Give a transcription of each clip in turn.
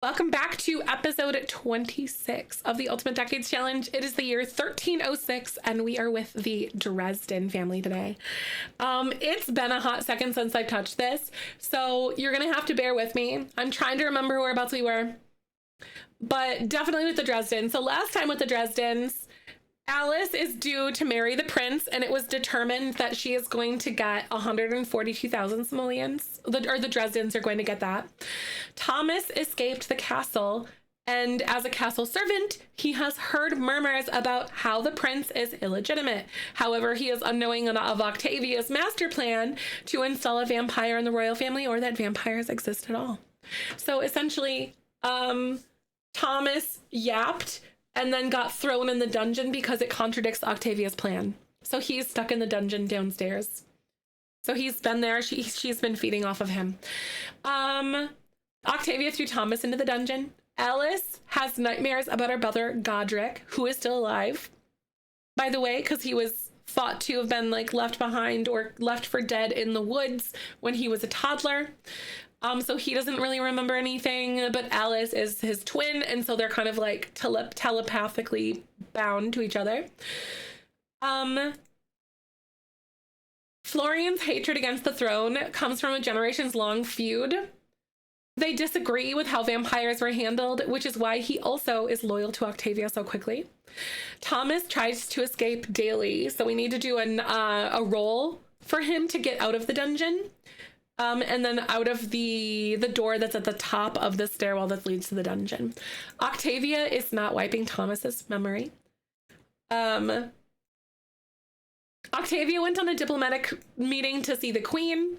Welcome back to episode 26 of the Ultimate Decades Challenge. It is the year 1306, and we are with the Dresden family today. It's been a hot second since I've touched this, so you're gonna have to bear with me. I'm trying to remember whereabouts we were, but definitely with the Dresdens. So last time with the Dresdens, Alice is due to marry the prince, and it was determined that she is going to get 142,000 simoleons, or the Dresdens are going to get that. Thomas escaped the castle, and as a castle servant, he has heard murmurs about how the prince is illegitimate. However, he is unknowing of Octavia's master plan to install a vampire in the royal family, or that vampires exist at all. So essentially, Thomas yapped and then got thrown in the dungeon because it contradicts Octavia's plan. So he's stuck in the dungeon downstairs. So he's been there. She's been feeding off of him. Octavia threw Thomas into the dungeon. Alice has nightmares about her brother Godric, who is still alive, by the way, because he was thought to have been like left behind or left for dead in the woods when he was a toddler. So he doesn't really remember anything, but Alice is his twin, and so they're kind of like telepathically bound to each other. Florian's hatred against the throne comes from a generations-long feud. They disagree with how vampires were handled, which is why he also is loyal to Octavia so quickly. Thomas tries to escape daily, so we need to do a roll for him to get out of the dungeon. And then out of the door that's at the top of the stairwell that leads to the dungeon. Octavia is not wiping Thomas's memory. Octavia went on a diplomatic meeting to see the queen,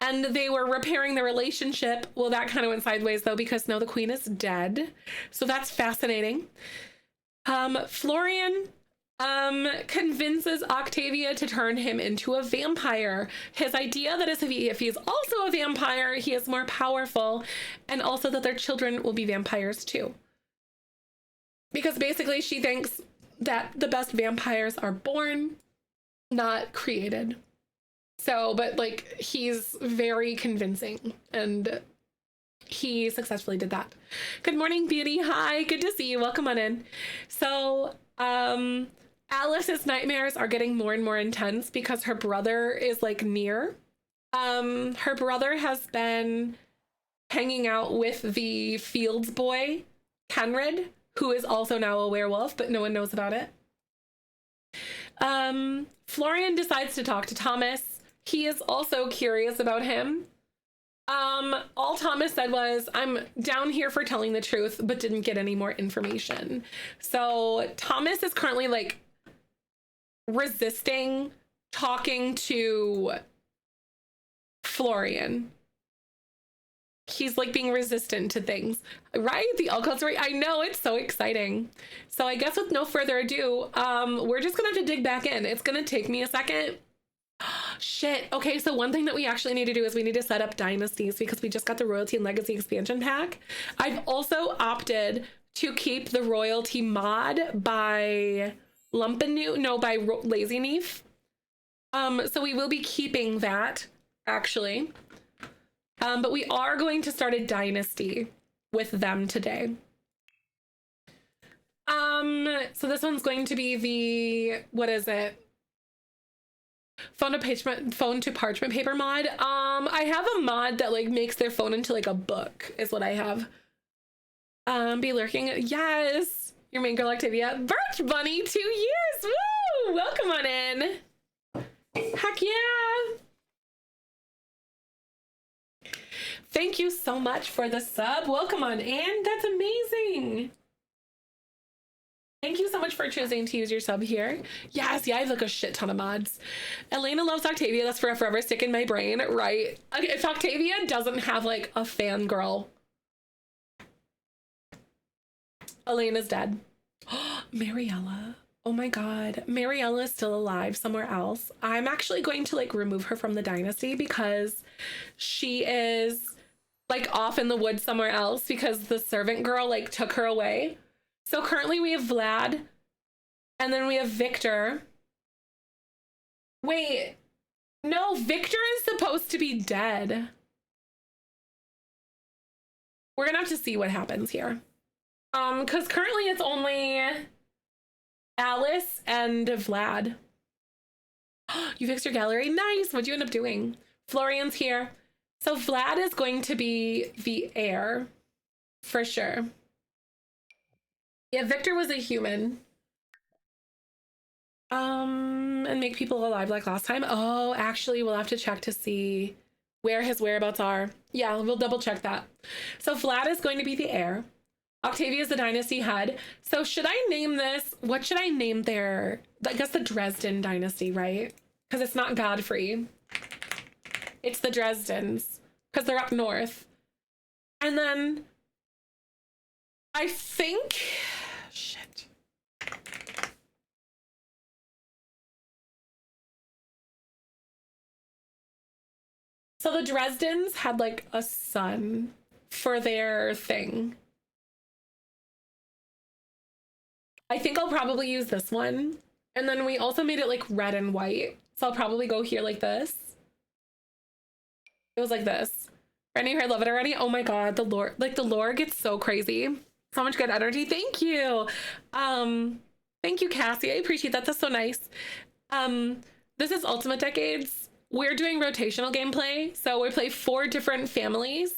and they were repairing the relationship. Well, that kind of went sideways though, because now the queen is dead. So that's fascinating. Florian convinces Octavia to turn him into a vampire. His idea that is if he's also a vampire, he is more powerful, and also that their children will be vampires too. Because basically she thinks that the best vampires are born, not created. So, but like, he's very convincing, and he successfully did that. Good morning, beauty. Hi, good to see you. Welcome on in. So, Alice's nightmares are getting more and more intense because her brother is like near. Her brother has been hanging out with the fields boy, Kenred, who is also now a werewolf, but no one knows about it. Florian decides to talk to Thomas. He is also curious about him. All Thomas said was, I'm down here for telling the truth, but didn't get any more information. So Thomas is currently like resisting talking to Florian. He's like being resistant to things, right? The alcohol's right. I know, it's so exciting. So I guess with no further ado, we're just gonna have to dig back in. It's gonna take me a second. Shit. Okay, so one thing that we actually need to do is we need to set up dynasties, because we just got the royalty and legacy expansion pack. I've also opted to keep the royalty mod by by Lazy Neef. So we will be keeping that actually. But we are going to start a dynasty with them today. So this one's going to be the, what is it? Phone to parchment paper mod. I have a mod that like makes their phone into like a book is what I have. Be lurking. Yes. Your main girl Octavia. Birch Bunny, 2 years. Woo! Welcome on in. Heck yeah. Thank you so much for the sub. Welcome on in. That's amazing. Thank you so much for choosing to use your sub here. Yes, yeah, I have like a shit ton of mods. Elena loves Octavia. That's forever stick in my brain, right? Okay, if Octavia doesn't have like a fangirl, Elena's dead. Mariella. Oh my god. Mariella is still alive somewhere else. I'm actually going to like remove her from the dynasty because she is like off in the woods somewhere else because the servant girl like took her away. So currently we have Vlad, and then we have Victor. Wait, no, Victor is supposed to be dead. We're gonna have to see what happens here. Because currently it's only Alice and Vlad. You fixed your gallery? Nice. What'd you end up doing? Florian's here. So Vlad is going to be the heir for sure. Yeah, Victor was a human. And make people alive like last time. Oh, actually, we'll have to check to see where his whereabouts are. Yeah, we'll double check that. So Vlad is going to be the heir. Octavia is the dynasty head. So should I name this? What should I name their? I guess the Dresden dynasty, right? Because it's not Godfrey. It's the Dresdens. Because they're up north. And then I think... Shit. So the Dresdens had like a son for their thing. I think I'll probably use this one. And then we also made it like red and white. So I'll probably go here like this. It was like this. Brand new hair, love it already. Oh my God, the lore, like the lore gets so crazy. So much good energy. Thank you. Thank you, Cassie. I appreciate that. That's so nice. This is Ultimate Decades. We're doing rotational gameplay. So we play 4 different families.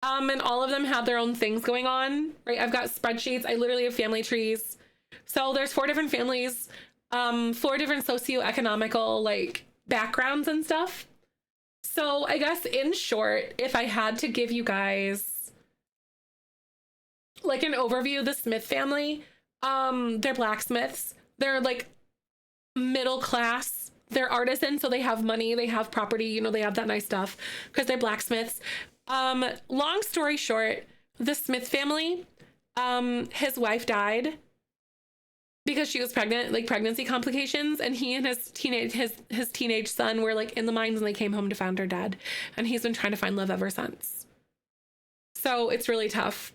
And all of them have their own things going on, right? I've got spreadsheets. I literally have family trees. So there's 4 different families, 4 different socioeconomical like backgrounds and stuff. So I guess in short, if I had to give you guys like an overview of the Smith family, they're blacksmiths. They're like middle class. They're artisans, so they have money, they have property, you know, they have that nice stuff because they're blacksmiths. Long story short, the Smith family, his wife died because she was pregnant, like pregnancy complications, and he and his teenage son were like in the mines and they came home to find her dead, and he's been trying to find love ever since. So it's really tough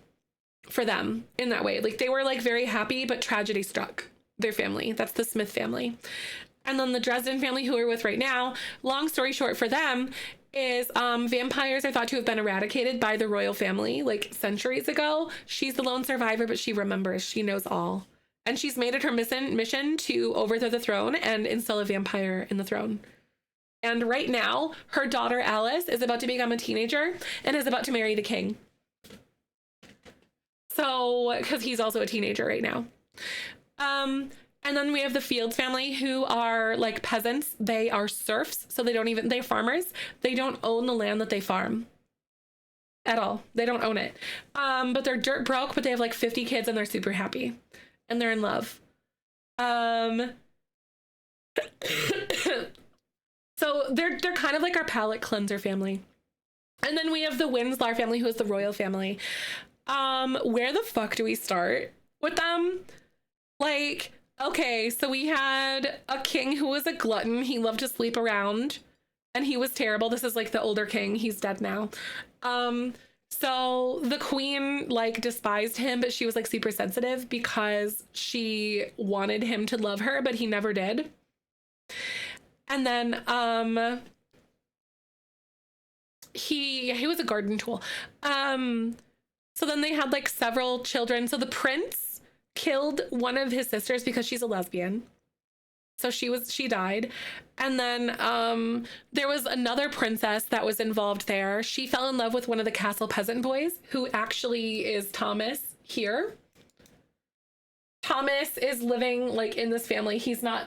for them in that way. Like they were like very happy, but tragedy struck their family. That's the Smith family. And then the Dresden family, who we're with right now, long story short for them is vampires are thought to have been eradicated by the royal family like centuries ago. She's the lone survivor, but she remembers, she knows all. And she's made it her mission to overthrow the throne and install a vampire in the throne. And right now, her daughter Alice is about to become a teenager and is about to marry the king. So, because he's also a teenager right now. And then we have the Fields family, who are like peasants. They are serfs, so they're farmers. They don't own the land that they farm at all. They don't own it. But they're dirt broke, but they have like 50 kids and they're super happy and they're in love. So they're kind of like our palate cleanser family. And then we have the Winslar family, who is the royal family. Where the fuck do we start with them? Like, okay, so we had a king who was a glutton. He loved to sleep around and he was terrible. This is like the older king. He's dead now. So the queen like despised him, but she was like super sensitive because she wanted him to love her, but he never did. And then he was a garden tool. So then they had like several children. So the prince killed one of his sisters because she's a lesbian. So she died. And then there was another princess that was involved there. She fell in love with one of the castle peasant boys, who actually is Thomas here. Thomas is living like in this family. He's not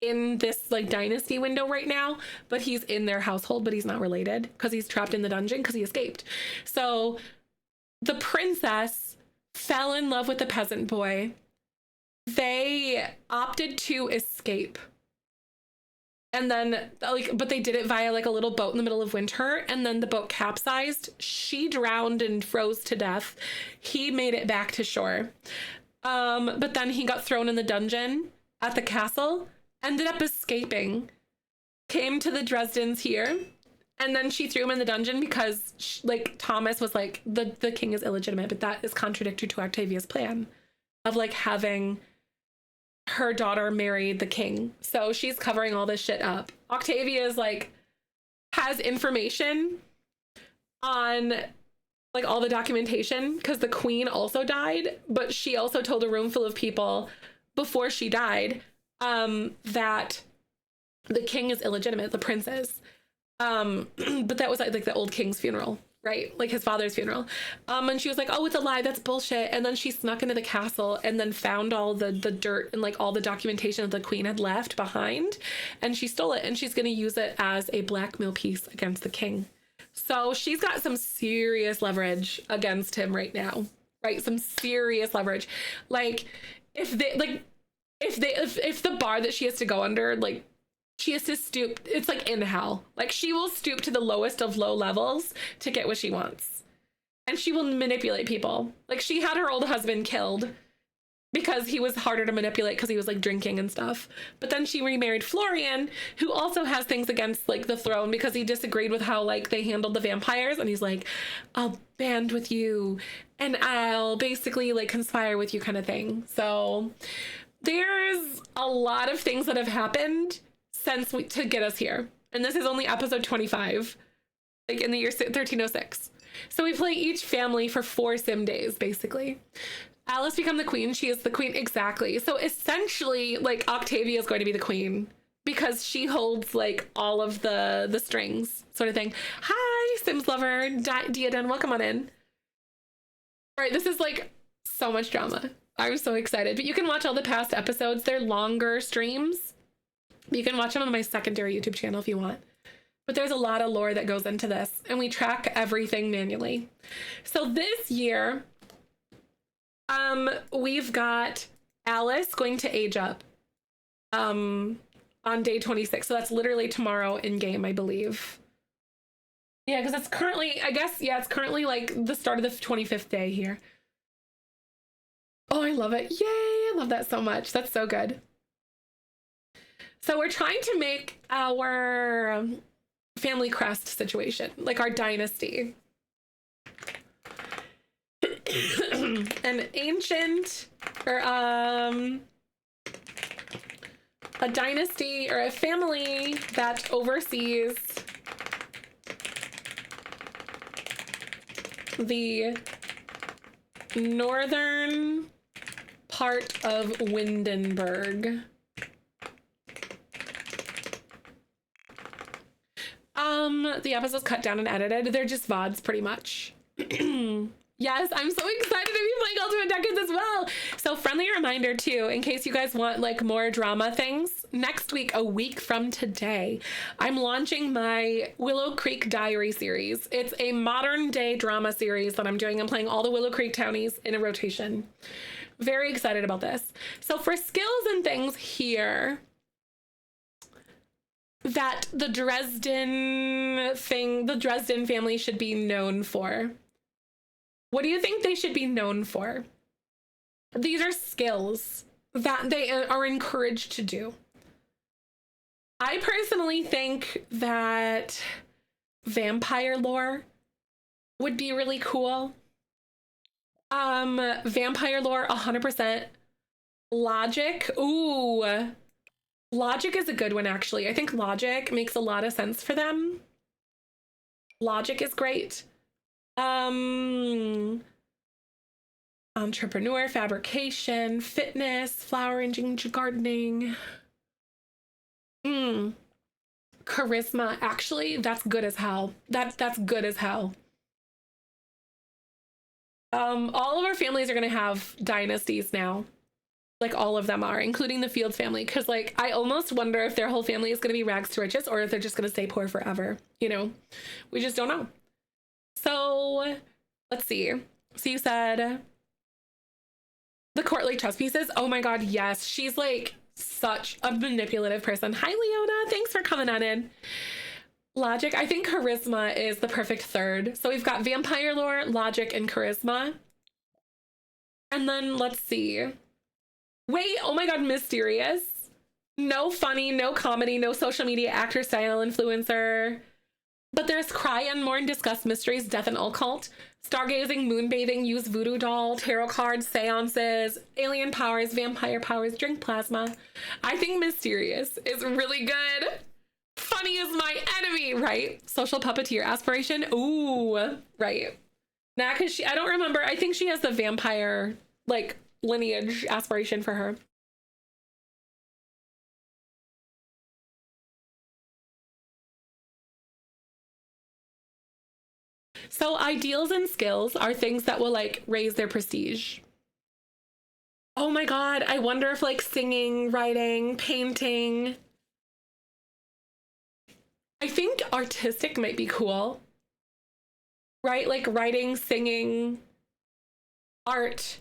in this like dynasty window right now, but he's in their household, but he's not related because he's trapped in the dungeon because he escaped. So the princess fell in love with the peasant boy. They opted to escape. And then but they did it via like a little boat in the middle of winter, and then the boat capsized. She drowned and froze to death. He made it back to shore. But then he got thrown in the dungeon at the castle, ended up escaping, came to the Dresdens here, and then she threw him in the dungeon because like Thomas was like, the king is illegitimate, but that is contradictory to Octavia's plan of like having her daughter marry the king. So she's covering all this shit up. Octavia is like, has information on like all the documentation, because the queen also died, but she also told a room full of people before she died that the king is illegitimate, the prince is. But that was like the old king's funeral, right? Like his father's funeral. And she was like, oh, it's a lie, that's bullshit. And then she snuck into the castle and then found all the dirt and like all the documentation that the queen had left behind. And she stole it and she's going to use it as a blackmail piece against the king. So she's got some serious leverage against him right now, right? Some serious leverage. Like if the bar that she has to go under, like she has to stoop, it's like in hell. Like she will stoop to the lowest of low levels to get what she wants. And she will manipulate people. Like she had her old husband killed because he was harder to manipulate because he was like drinking and stuff. But then she remarried Florian, who also has things against like the throne because he disagreed with how like they handled the vampires. And he's like, I'll band with you and I'll basically like conspire with you kind of thing. So there's a lot of things that have happened to get us here. And this is only episode 25, like in the year 1306. So we play each family for 4 sim days, basically. Alice become the queen. She is the queen. Exactly. So essentially, like Octavia is going to be the queen because she holds like all of the strings sort of thing. Hi, Sims lover. Diaden, welcome on in. All right, this is like so much drama. I'm so excited. But you can watch all the past episodes. They're longer streams. You can watch them on my secondary YouTube channel if you want. But there's a lot of lore that goes into this, and we track everything manually. So this year, we've got Alice going to age up on day 26. So that's literally tomorrow in game, I believe. Yeah, because it's currently, I guess, yeah, it's currently like the start of the 25th day here. Oh, I love it. Yay, I love that so much. That's so good. So we're trying to make our family crest situation, like our dynasty. An ancient or a dynasty or a family that oversees the northern part of Windenburg. The episodes cut down and edited. They're just VODs pretty much. Yes, I'm so excited to be playing Ultimate Decades as well. So friendly reminder too, in case you guys want like more drama things, next week, a week from today, I'm launching my Willow Creek Diary series. It's a modern day drama series that I'm doing. I'm playing all the Willow Creek townies in a rotation. Very excited about this. So for skills and things here, that the Dresden family should be known for. What do you think they should be known for? These are skills that they are encouraged to do. I personally think that vampire lore would be really cool. Vampire lore, 100%. Logic, ooh. Logic is a good one, actually. I think logic makes a lot of sense for them. Logic is great. Entrepreneur, fabrication, fitness, flower arranging, gardening. Charisma. Actually, that's good as hell. That's good as hell. All of our families are gonna have dynasties now. Like all of them are, including the Field family, because like I almost wonder if their whole family is going to be rags to riches or if they're just going to stay poor forever. You know, we just don't know. So let's see. So you said the courtly chess pieces. Oh my god, yes, she's like such a manipulative person. Hi Leona, thanks for coming on in. Logic, I think charisma is the perfect third. So we've got vampire lore, logic, and charisma. And then let's see. Wait, oh my god, mysterious. No funny, no comedy, no social media actor style influencer. But there's cry and mourn, discuss mysteries, death and occult, stargazing, moonbathing, use voodoo doll, tarot cards, seances, alien powers, vampire powers, drink plasma. I think mysterious is really good. Funny is my enemy, right? Social puppeteer aspiration. Ooh, right. Nah, because I don't remember. I think she has the vampire, like, lineage aspiration for her. So ideals and skills are things that will like raise their prestige. Oh my God. I wonder if like singing, writing, painting. I think artistic might be cool. Right? Like writing, singing, art.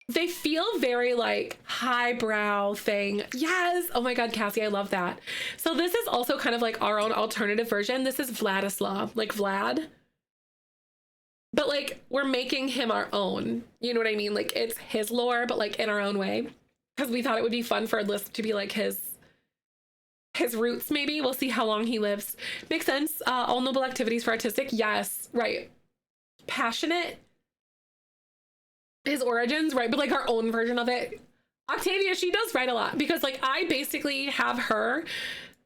They feel very like highbrow thing. Yes. Oh my God, Cassie, I love that. So this is also kind of like our own alternative version. This is Vladislav, like Vlad. But like we're making him our own. You know what I mean? Like it's his lore, but like in our own way. Because we thought it would be fun for a list to be like his roots, maybe. We'll see how long he lives. Makes sense. All noble activities for artistic. Yes, right. Passionate. His origins, right? But like our own version of it. Octavia, she does write a lot because like I basically have her.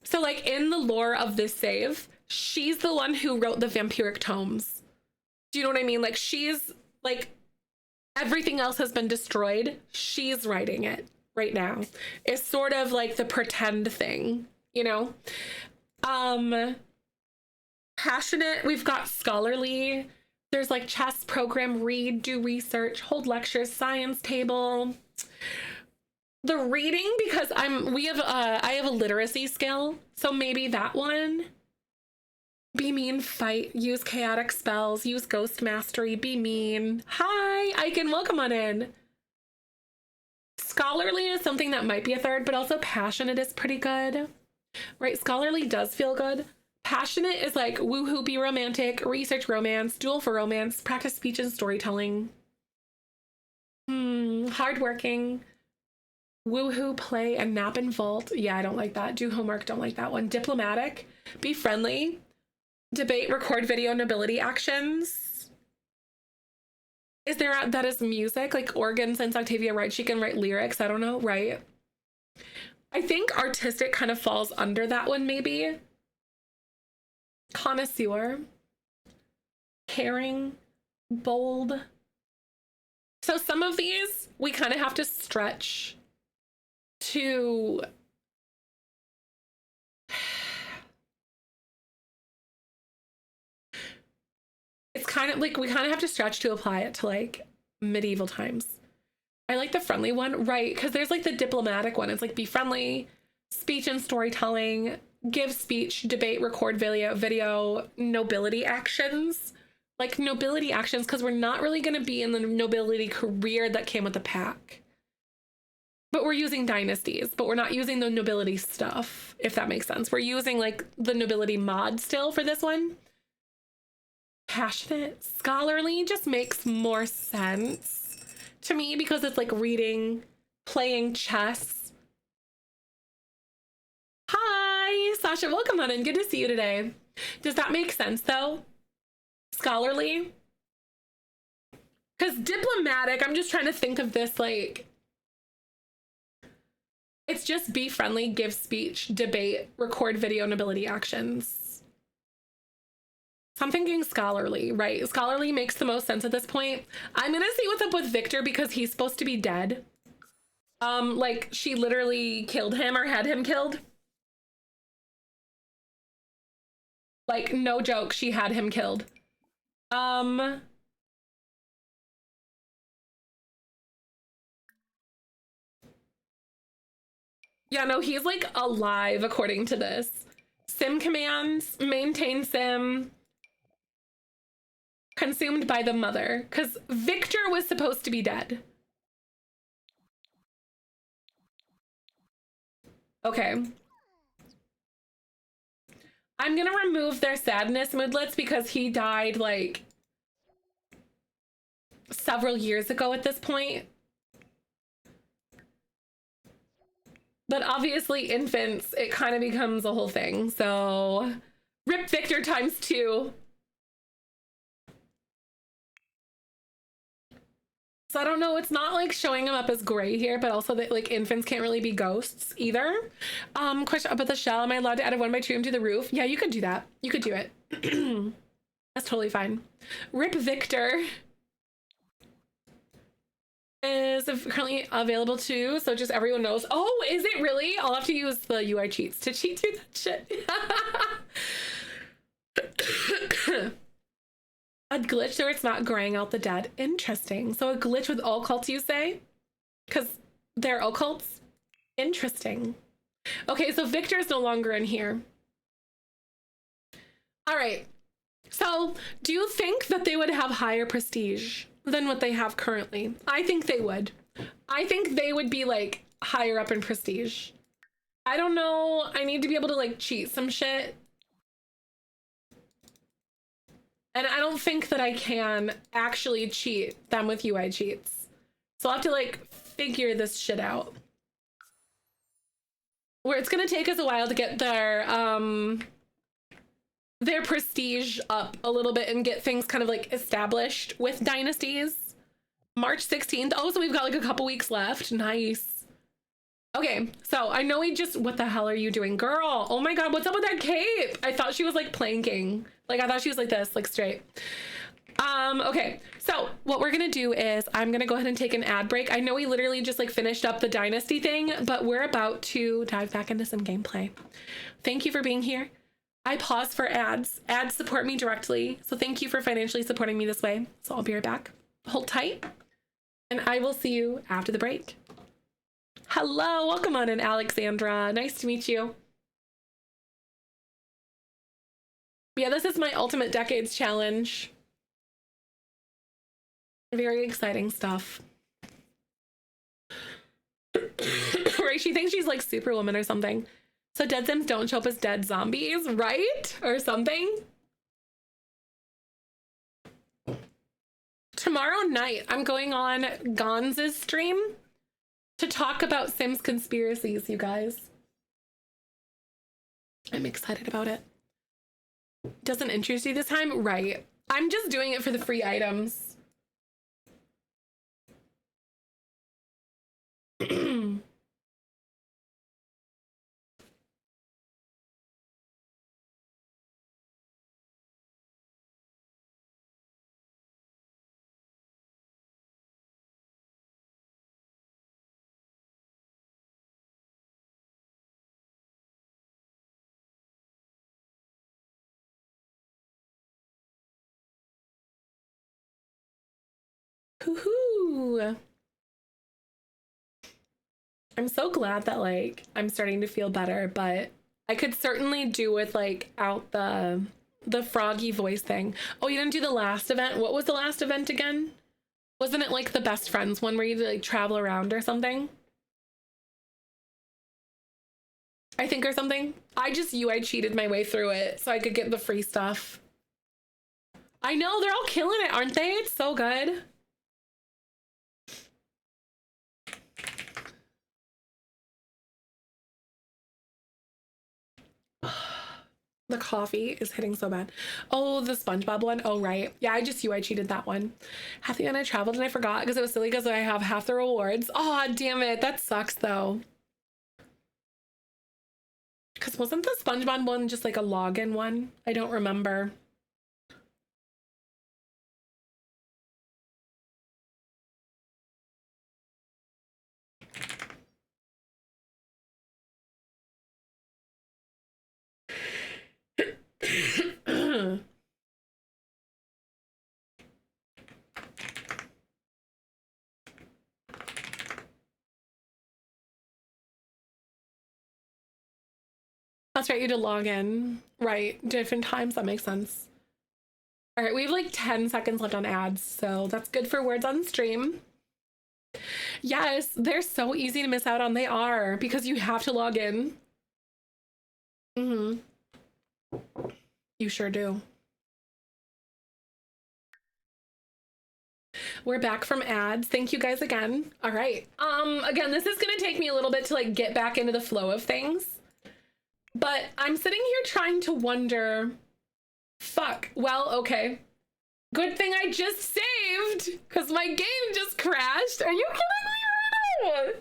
So like in the lore of this save, she's the one who wrote the vampiric tomes. Do you know what I mean? Like she's like everything else has been destroyed. She's writing it right now. It's sort of like the pretend thing, you know? Passionate, we've got scholarly. There's like chess, program, read, do research, hold lectures, science table. The reading, because I have a literacy skill, so maybe that one. Be mean, fight, use chaotic spells, use ghost mastery, be mean. Hi, Icon, welcome on in. Scholarly is something that might be a third, but also passionate is pretty good. Right, scholarly does feel good. Passionate is like woohoo, be romantic, research romance, duel for romance, practice speech and storytelling. Hardworking, woohoo, play, and nap and vault. Yeah, I don't like that. Do homework, don't like that one. Diplomatic, be friendly. Debate, record video, nobility actions. Is there that is music, like organ, since Octavia writes, she can write lyrics. I don't know, right? I think artistic kind of falls under that one, maybe. Connoisseur. Caring. Bold. So some of these, we kind of have to stretch to... It's kind of like we kind of have to stretch to apply it to like medieval times. I like the friendly one, right? Because there's like the diplomatic one. It's like be friendly, speech and storytelling, give speech, debate, record video, nobility actions. Like nobility actions, because we're not really going to be in the nobility career that came with the pack. But we're using dynasties, but we're not using the nobility stuff, if that makes sense. We're using like the nobility mod still for this one. Passionate, scholarly just makes more sense to me because it's like reading, playing chess. Hi, Sasha, welcome on in. Good to see you today. Does that make sense though? Scholarly? Because diplomatic, I'm just trying to think of this like, it's just be friendly, give speech, debate, record video, nobility actions. So I'm thinking scholarly, right? Scholarly makes the most sense at this point. I'm gonna see what's up with Victor because he's supposed to be dead. Like she literally killed him or had him killed. Like no joke, she had him killed. Yeah, no, he's like alive according to this. Sim commands, maintain sim. Consumed by the mother, because Victor was supposed to be dead. Okay. I'm gonna remove their sadness moodlets because he died like several years ago at this point. But obviously infants, it kind of becomes a whole thing. So rip Victor ×2. So I don't know, it's not like showing him up as gray here, but also that like infants can't really be ghosts either. Question about the shell. Am I allowed to add a 1x2 to the roof? Yeah, you could do that. You could do it. That's totally fine. Rip Victor. is currently available too, so just everyone knows. Oh, is it really? I'll have to use the UI cheats to cheat through that shit. A glitch where it's not graying out the dead. Interesting. So a glitch with occults, you say? Because they're occults? Interesting. Okay, so Victor is no longer in here. All right. So do you think that they would have higher prestige than what they have currently? I think they would. I think they would be like higher up in prestige. I don't know. I need to be able to like cheat some shit. And I don't think that I can actually cheat them with UI cheats. So I'll have to like figure this shit out. Where it's gonna take us a while to get their prestige up a little bit and get things kind of like established with dynasties. March 16th. Oh, so we've got like a couple weeks left. Nice. Okay, so I know what the hell are you doing, girl? Oh my God, what's up with that cape? I thought she was like planking. Like I thought she was like this, like straight. Okay, so what we're gonna do is I'm gonna go ahead and take an ad break. I know we literally just like finished up the dynasty thing, but we're about to dive back into some gameplay. Thank you for being here. I pause for ads. Ads support me directly, so thank you for financially supporting me this way. So I'll be right back. Hold tight, and I will see you after the break. Hello, welcome on in, Alexandra. Nice to meet you. Yeah, this is my Ultimate Decades Challenge. Very exciting stuff. Right, she thinks she's like Superwoman or something. So dead Sims don't show up as dead zombies, right? Or something. Tomorrow night, I'm going on Gonz's stream to talk about Sims conspiracies, you guys. I'm excited about it. Doesn't interest you this time? Right. I'm just doing it for the free items. Hoo-hoo. I'm so glad that like I'm starting to feel better, but I could certainly do with like out the froggy voice thing. Oh, you didn't do the last event? What was the last event again? Wasn't it like the best friends one where you like travel around or something? I think, or something. I just UI cheated my way through it so I could get the free stuff. I know, they're all killing it, aren't they? It's so good. The coffee is hitting so bad. Oh, the SpongeBob one. Oh, right. Yeah, I just UI cheated that one. Half the time I traveled and I forgot because it was silly because I have half the rewards. Oh, damn it. That sucks though. Because wasn't the SpongeBob one just like a login one? I don't remember. That's right, you did log in. Right, different times, that makes sense. All right, we have like 10 seconds left on ads, so that's good for words on stream. Yes, they're so easy to miss out on. They are, because you have to log in. You sure do. We're back from ads. Thank you guys again. All right. Again, this is gonna take me a little bit to like get back into the flow of things. But I'm sitting here trying to wonder, fuck, well, okay. Good thing I just saved, because my game just crashed. Are you kidding me right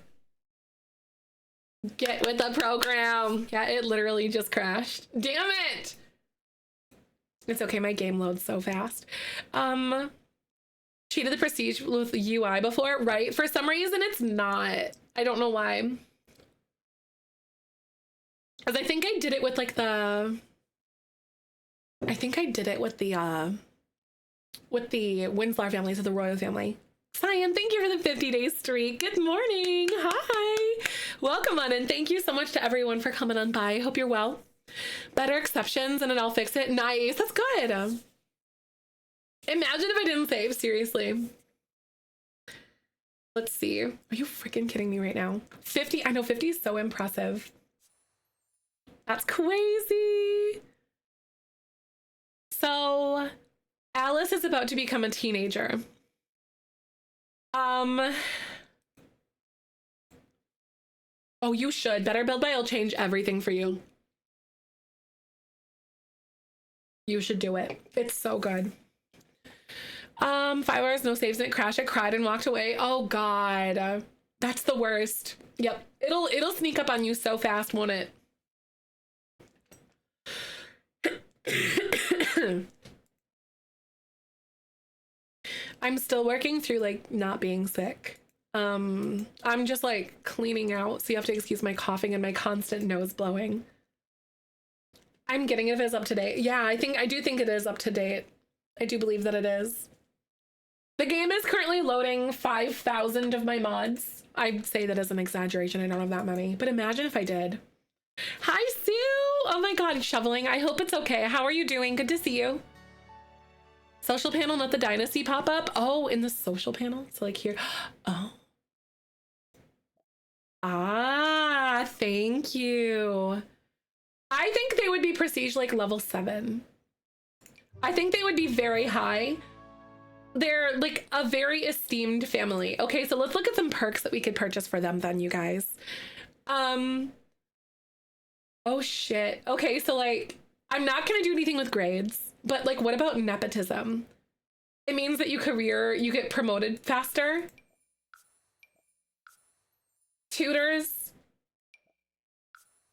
now? Get with the program. Yeah, it literally just crashed. Damn it. It's okay, my game loads so fast. cheated the prestige with UI before, right? For some reason, it's not. I don't know why. Because I think I did it with like the... I think I did it with the Winslar family, so the royal family. Cyan, thank you for the 50-day streak. Good morning. Hi. Welcome on in. Thank you so much to everyone for coming on by. Hope you're well. Better exceptions and I'll fix it. Nice. That's good. Imagine if I didn't save. Seriously. Let's see. Are you freaking kidding me right now? 50. I know 50 is so impressive. That's crazy. So Alice is about to become a teenager. Oh, you should. Better Build By will change everything for you. You should do it. It's so good. 5 hours, no saves, and it crashed. I cried and walked away. Oh God. That's the worst. Yep. It'll sneak up on you so fast, won't it? I'm still working through like not being sick. I'm just like cleaning out, so you have to excuse my coughing and my constant nose blowing. I'm getting it if it's up to date. Yeah, I do think it is up to date. I do believe that it is. The game is currently loading 5,000 of my mods. I'd say that as an exaggeration. I don't have that many, but imagine if I did. Hi, Sue. Oh my God, shoveling. I hope it's okay. How are you doing? Good to see you. Social panel, not the dynasty pop up. Oh, in the social panel. So like here. Oh. Ah, thank you. I think they would be prestige like level 7. I think they would be very high. They're like a very esteemed family. Okay, so let's look at some perks that we could purchase for them then, you guys. Oh shit. Okay, so like I'm not gonna do anything with grades, but like what about nepotism? It means that you get promoted faster. Tutors.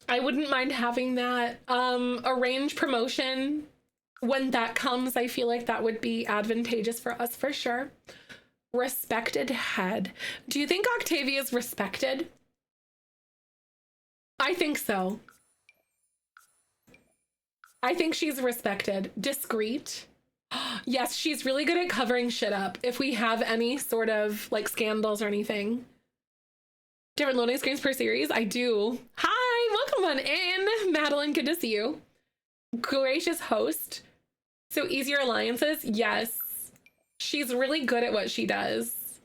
I wouldn't mind having that. Arrange promotion. When that comes, I feel like that would be advantageous for us for sure. Respected head. Do you think Octavia is respected? I think so. I think she's respected. Discreet. Yes, she's really good at covering shit up if we have any sort of like scandals or anything. Different loading screens per series? I do. Hi, welcome on in. Madeline, good to see you. Gracious host. So easier alliances? Yes. She's really good at what she does.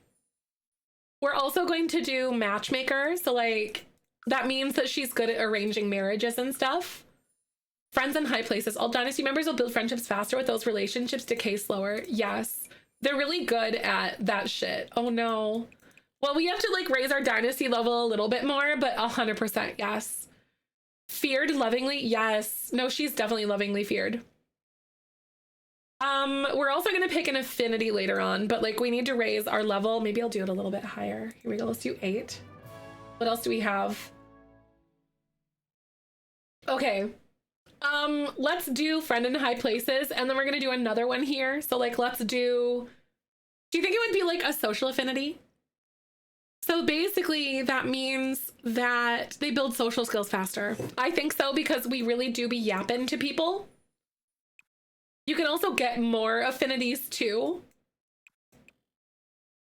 We're also going to do matchmaker. So like, that means that she's good at arranging marriages and stuff. Friends in high places. All dynasty members will build friendships faster with those relationships decay slower. Yes. They're really good at that shit. Oh no. Well, we have to like raise our dynasty level a little bit more, but 100% yes. Feared lovingly? Yes. No, she's definitely lovingly feared. We're also gonna pick an affinity later on, but like we need to raise our level. Maybe I'll do it a little bit higher. Here we go. Let's do 8. What else do we have? Okay. Let's do friend in high places, and then we're gonna do another one here. So like, let's do you think it would be like a social affinity? So basically that means that they build social skills faster. I think so, because we really do be yapping to people. You can also get more affinities too.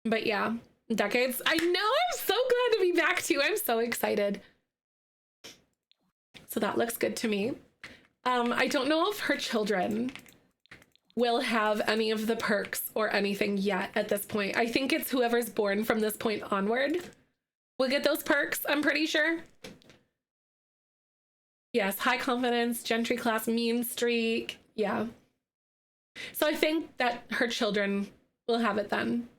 But yeah, decades. I know, I'm so glad to be back too. I'm so excited. So that looks good to me. I don't know if her children will have any of the perks or anything yet at this point. I think it's whoever's born from this point onward will get those perks, I'm pretty sure. Yes, high confidence, gentry class, mean streak. Yeah. So I think that her children will have it then.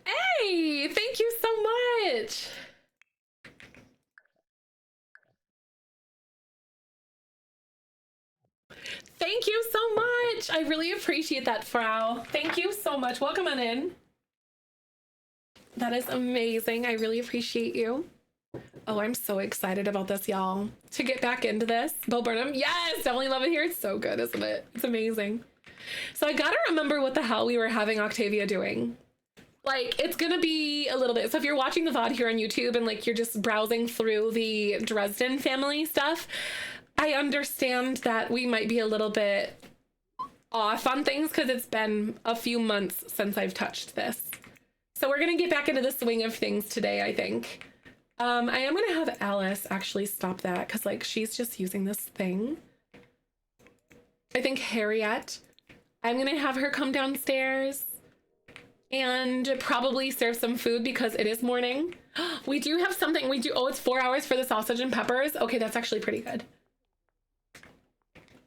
Hey, thank you so much. Thank you so much. I really appreciate that, Frau. Thank you so much. Welcome on in. That is amazing. I really appreciate you. Oh, I'm so excited about this, y'all. To get back into this. Bo Burnham. Yes, definitely love it here. It's so good, isn't it? It's amazing. So I gotta remember what the hell we were having Octavia doing. Like, it's gonna be a little bit. So if you're watching the VOD here on YouTube and like you're just browsing through the Dresden family stuff, I understand that we might be a little bit off on things because it's been a few months since I've touched this. So we're gonna get back into the swing of things today, I think. I am gonna have Alice actually stop that because like she's just using this thing. I think Harriet, I'm gonna have her come downstairs and probably serve some food because it is morning. We do have something, we do, oh, it's 4 hours for the sausage and peppers. Okay, that's actually pretty good.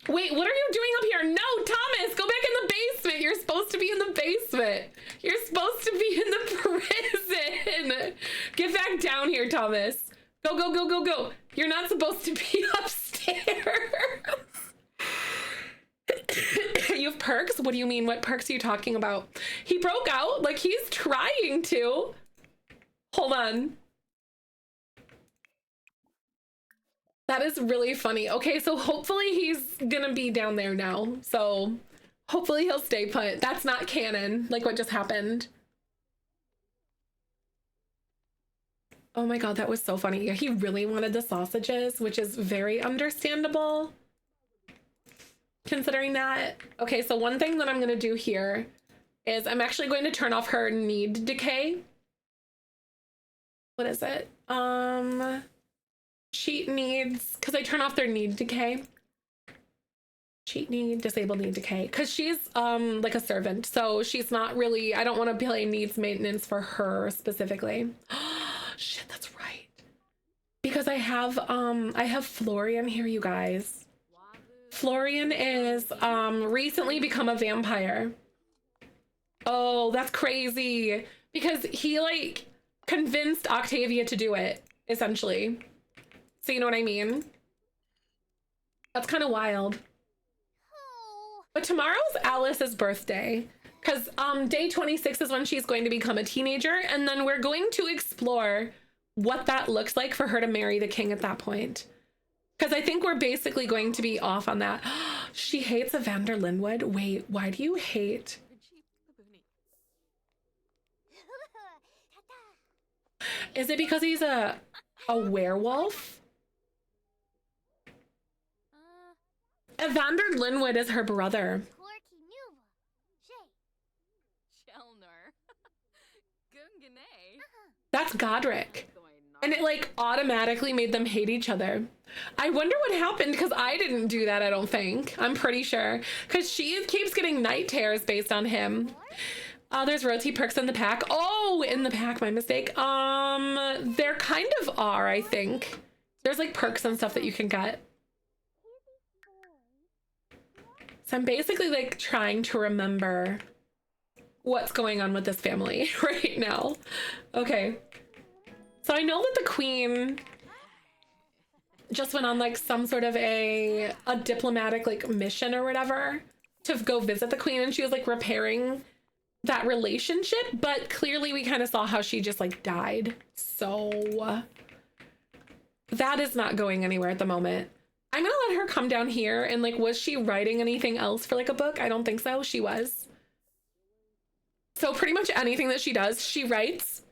Wait, what are you doing up here? No, Thomas, go back in the basement. You're supposed to be in the basement. You're supposed to be in the prison. Get back down here, Thomas. Go, go, go, go, go. You're not supposed to be upstairs. You have perks? What do you mean? What perks are you talking about? He broke out? Like he's trying to. Hold on. That is really funny. Okay, so hopefully he's gonna be down there now. So hopefully he'll stay put. That's not canon, like what just happened. Oh my God, that was so funny. Yeah, he really wanted the sausages, which is very understandable. Considering that. Okay, so one thing that I'm gonna do here is I'm actually going to turn off her need decay. What is it? Cheat needs, because I turn off their need decay. Cheat need, disable need decay. Because she's like a servant, so she's not really, I don't want to play needs maintenance for her specifically. Shit, that's right. Because I have Florian here, you guys. Florian is recently become a vampire. Oh, that's crazy. Because he like convinced Octavia to do it, essentially. So you know what I mean? That's kind of wild. But tomorrow's Alice's birthday. Because day 26 is when she's going to become a teenager. And then we're going to explore what that looks like for her to marry the king at that point. Because I think we're basically going to be off on that. She hates Evander Linwood. Wait, why do you hate? Is it because he's a werewolf? Evander Linwood is her brother. That's Godric. And it like automatically made them hate each other. I wonder what happened because I didn't do that, I don't think. I'm pretty sure. Because she keeps getting night terrors based on him. There's roti perks in the pack. Oh, in the pack, my mistake. There kind of are, I think. There's like perks and stuff that you can get. So I'm basically like trying to remember what's going on with this family right now. Okay. So I know that the queen just went on like some sort of a diplomatic like mission or whatever to go visit the queen, and she was like repairing that relationship, but clearly we kind of saw how she just like died. So that is not going anywhere at the moment. I'm gonna let her come down here and like, was she writing anything else for like a book? I don't think so. She was. So pretty much anything that she does, she writes,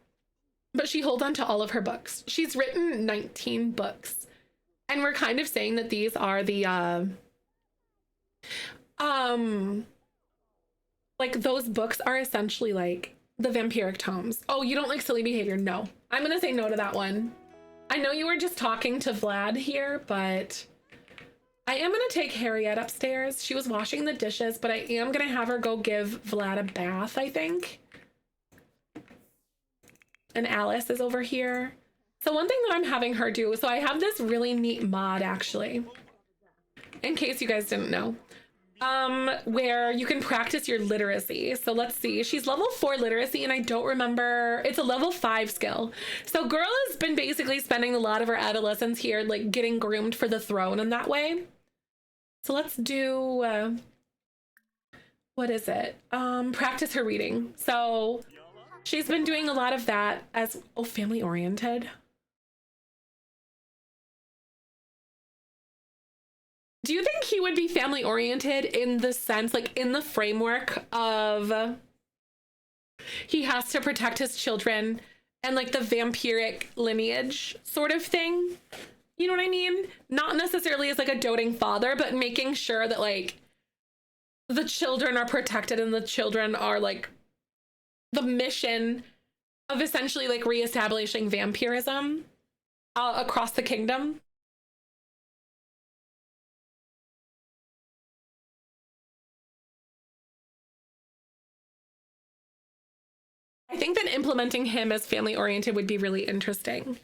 but she holds on to all of her books. She's written 19 books. And we're kind of saying that these are the, like those books are essentially like the vampiric tomes. Oh, you don't like silly behavior? No. I'm gonna say no to that one. I know you were just talking to Vlad here, but I am gonna take Harriet upstairs. She was washing the dishes, but I am gonna have her go give Vlad a bath, I think. And Alice is over here. So one thing that I'm having her do, so I have this really neat mod actually, in case you guys didn't know, where you can practice your literacy. So let's see, she's level 4 literacy, and I don't remember, it's a level 5 skill. So girl has been basically spending a lot of her adolescence here, like getting groomed for the throne in that way. So let's do, what is it? Practice her reading. So she's been doing a lot of that as, oh, family oriented. Do you think he would be family oriented in the sense, like in the framework of he has to protect his children and like the vampiric lineage sort of thing? You know what I mean? Not necessarily as like a doting father, but making sure that like the children are protected and the children are like the mission of essentially like reestablishing vampirism across the kingdom. I think that implementing him as family oriented would be really interesting.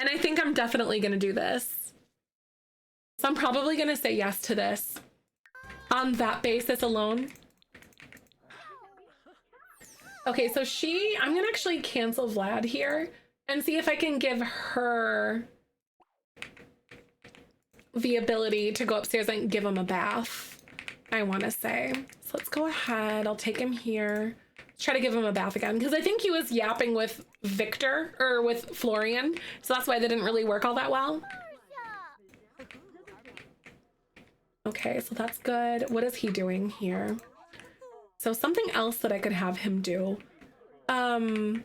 And I think I'm definitely going to do this. So I'm probably going to say yes to this on that basis alone. Okay, so I'm going to actually cancel Vlad here and see if I can give her the ability to go upstairs and give him a bath, I want to say. So let's go ahead. I'll take him here. Let's try to give him a bath again, because I think he was yapping with Victor, or with Florian. So that's why they didn't really work all that well. Okay, so that's good. What is he doing here? So something else that I could have him do. So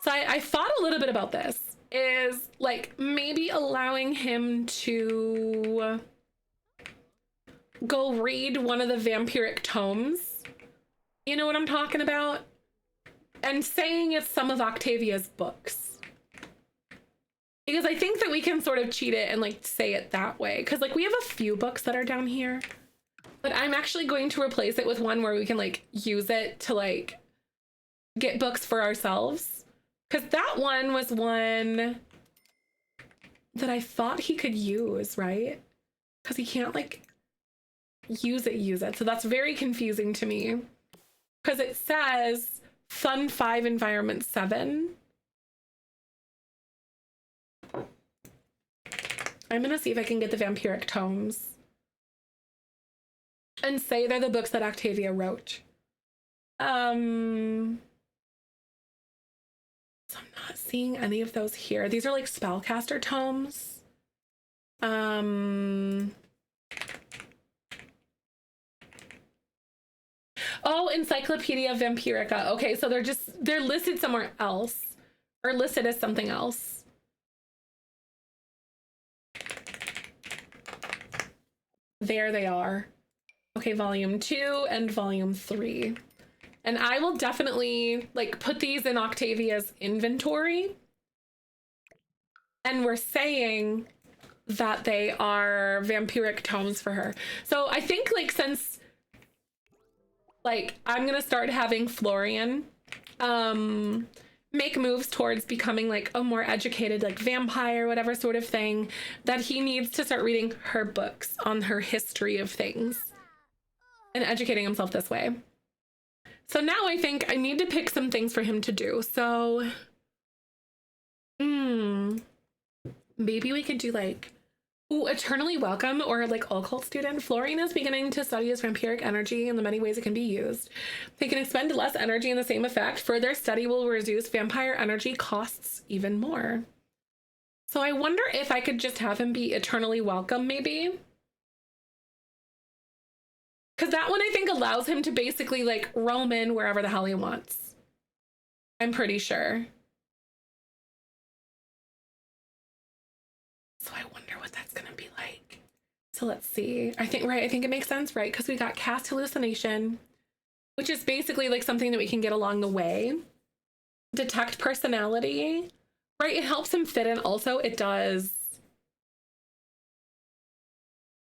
I thought a little bit about this, is like maybe allowing him to go read one of the vampiric tomes. You know what I'm talking about? And saying it's some of Octavia's books. Because I think that we can sort of cheat it and like say it that way. Because like we have a few books that are down here. But I'm actually going to replace it with one where we can like use it to like get books for ourselves. Because that one was one that I thought he could use, right? Because he can't like use it. So that's very confusing to me. Because it says Fun 5, Environment 7. I'm going to see if I can get the vampiric tomes and say they're the books that Octavia wrote. So I'm not seeing any of those here. These are like spellcaster tomes. Oh, Encyclopedia Vampirica. Okay, so they're listed somewhere else, or listed as something else. There they are. Okay, volume 2 and volume 3. And I will definitely like put these in Octavia's inventory. And we're saying that they are vampiric tomes for her. So I think like since like I'm gonna start having Florian make moves towards becoming like a more educated like vampire, whatever sort of thing, that he needs to start reading her books on her history of things and educating himself this way. So now I think I need to pick some things for him to do. So maybe we could do like, ooh, Eternally Welcome, or like occult student. Florian is beginning to study his vampiric energy and the many ways it can be used. They can expend less energy in the same effect. Further study will reduce vampire energy costs even more. So I wonder if I could just have him be Eternally Welcome, maybe. Because that one I think allows him to basically like roam in wherever the hell he wants. I'm pretty sure. So I wonder what that's gonna be like. So let's see. I think it makes sense, right? Because we got cast hallucination, which is basically like something that we can get along the way. Detect personality, right? It helps him fit in. Also, it does.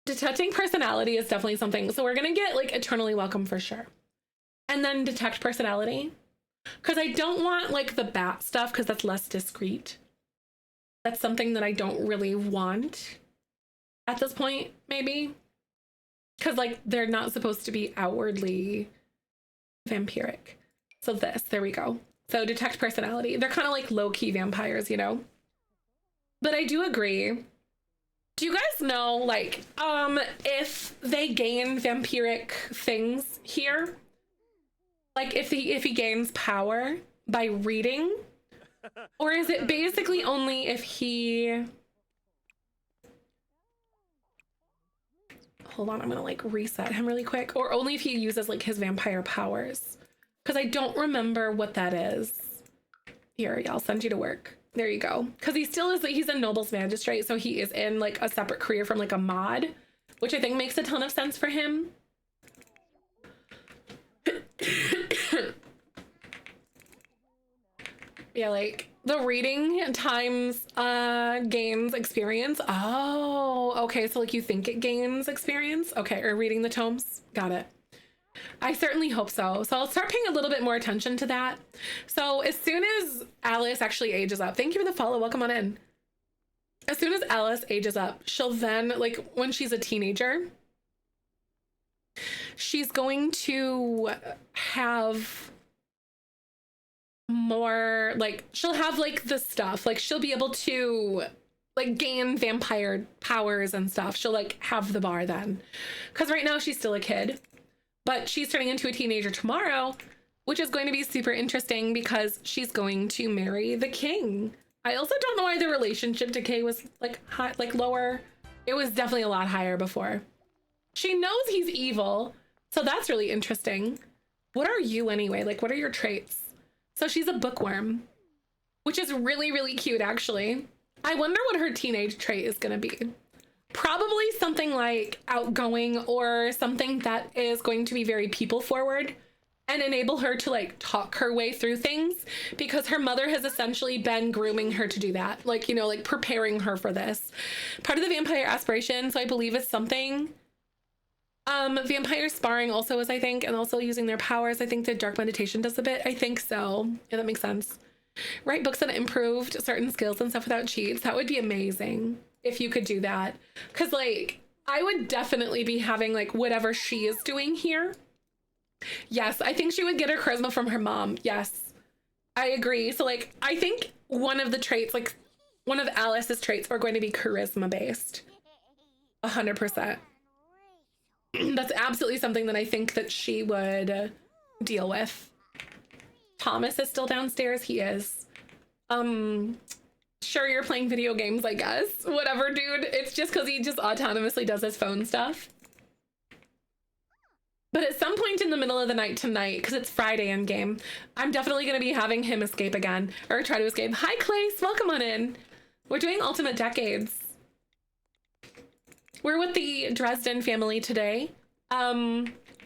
Detecting personality is definitely something. So we're gonna get like Eternally Welcome for sure. And then detect personality. Because I don't want like the bat stuff, because that's less discreet. That's something that I don't really want at this point, maybe. Because like they're not supposed to be outwardly vampiric. So there we go. So detect personality. They're kind of like low-key vampires, you know? But I do agree. Do you guys know, like, if they gain vampiric things here? Like if he gains power by reading? Or is it basically only if he Hold on, I'm gonna like reset him really quick. Or only if he uses like his vampire powers. Because I don't remember what that is. Here, yeah, I'll send you to work. There you go. Because he still is, he's a nobles magistrate, so he is in like a separate career from like a mod, which I think makes a ton of sense for him. Yeah, like the reading times gains experience. Oh, okay. So like you think it gains experience? Okay, or reading the tomes. Got it. I certainly hope so. So I'll start paying a little bit more attention to that. So as soon as Alice actually ages up, thank you for the follow. Welcome on in. As soon as Alice ages up, she'll then, like when she's a teenager, she's going to have more, like she'll have like the stuff, like she'll be able to like gain vampire powers and stuff. She'll like have the bar then. Because right now she's still a kid. But she's turning into a teenager tomorrow, which is going to be super interesting because she's going to marry the king. I also don't know why the relationship decay was like high, like lower. It was definitely a lot higher before. She knows he's evil, so that's really interesting. What are you anyway? Like, what are your traits? So she's a bookworm, which is really, really cute, actually. I wonder what her teenage trait is going to be. Probably something like outgoing or something that is going to be very people forward and enable her to like talk her way through things, because her mother has essentially been grooming her to do that. Like, you know, like preparing her for this. Part of the vampire aspiration, so I believe is something. Vampire sparring also is, I think, and also using their powers. I think the dark meditation does a bit. I think so. Yeah, that makes sense. Write books that improved certain skills and stuff without cheats. That would be amazing. If you could do that, because like I would definitely be having like whatever she is doing here. Yes, I think she would get her charisma from her mom. Yes, I agree. So like I think one of the traits, like one of Alice's traits, are going to be charisma based. 100%. That's absolutely something that I think that she would deal with. Thomas is still downstairs. He is. Sure, you're playing video games, I guess. Whatever, dude. It's just because he just autonomously does his phone stuff. But at some point in the middle of the night tonight, because it's Friday in game, I'm definitely going to be having him escape again, or try to escape. Hi, Clace. Welcome on in. We're doing Ultimate Decades. We're with the Dresden family today.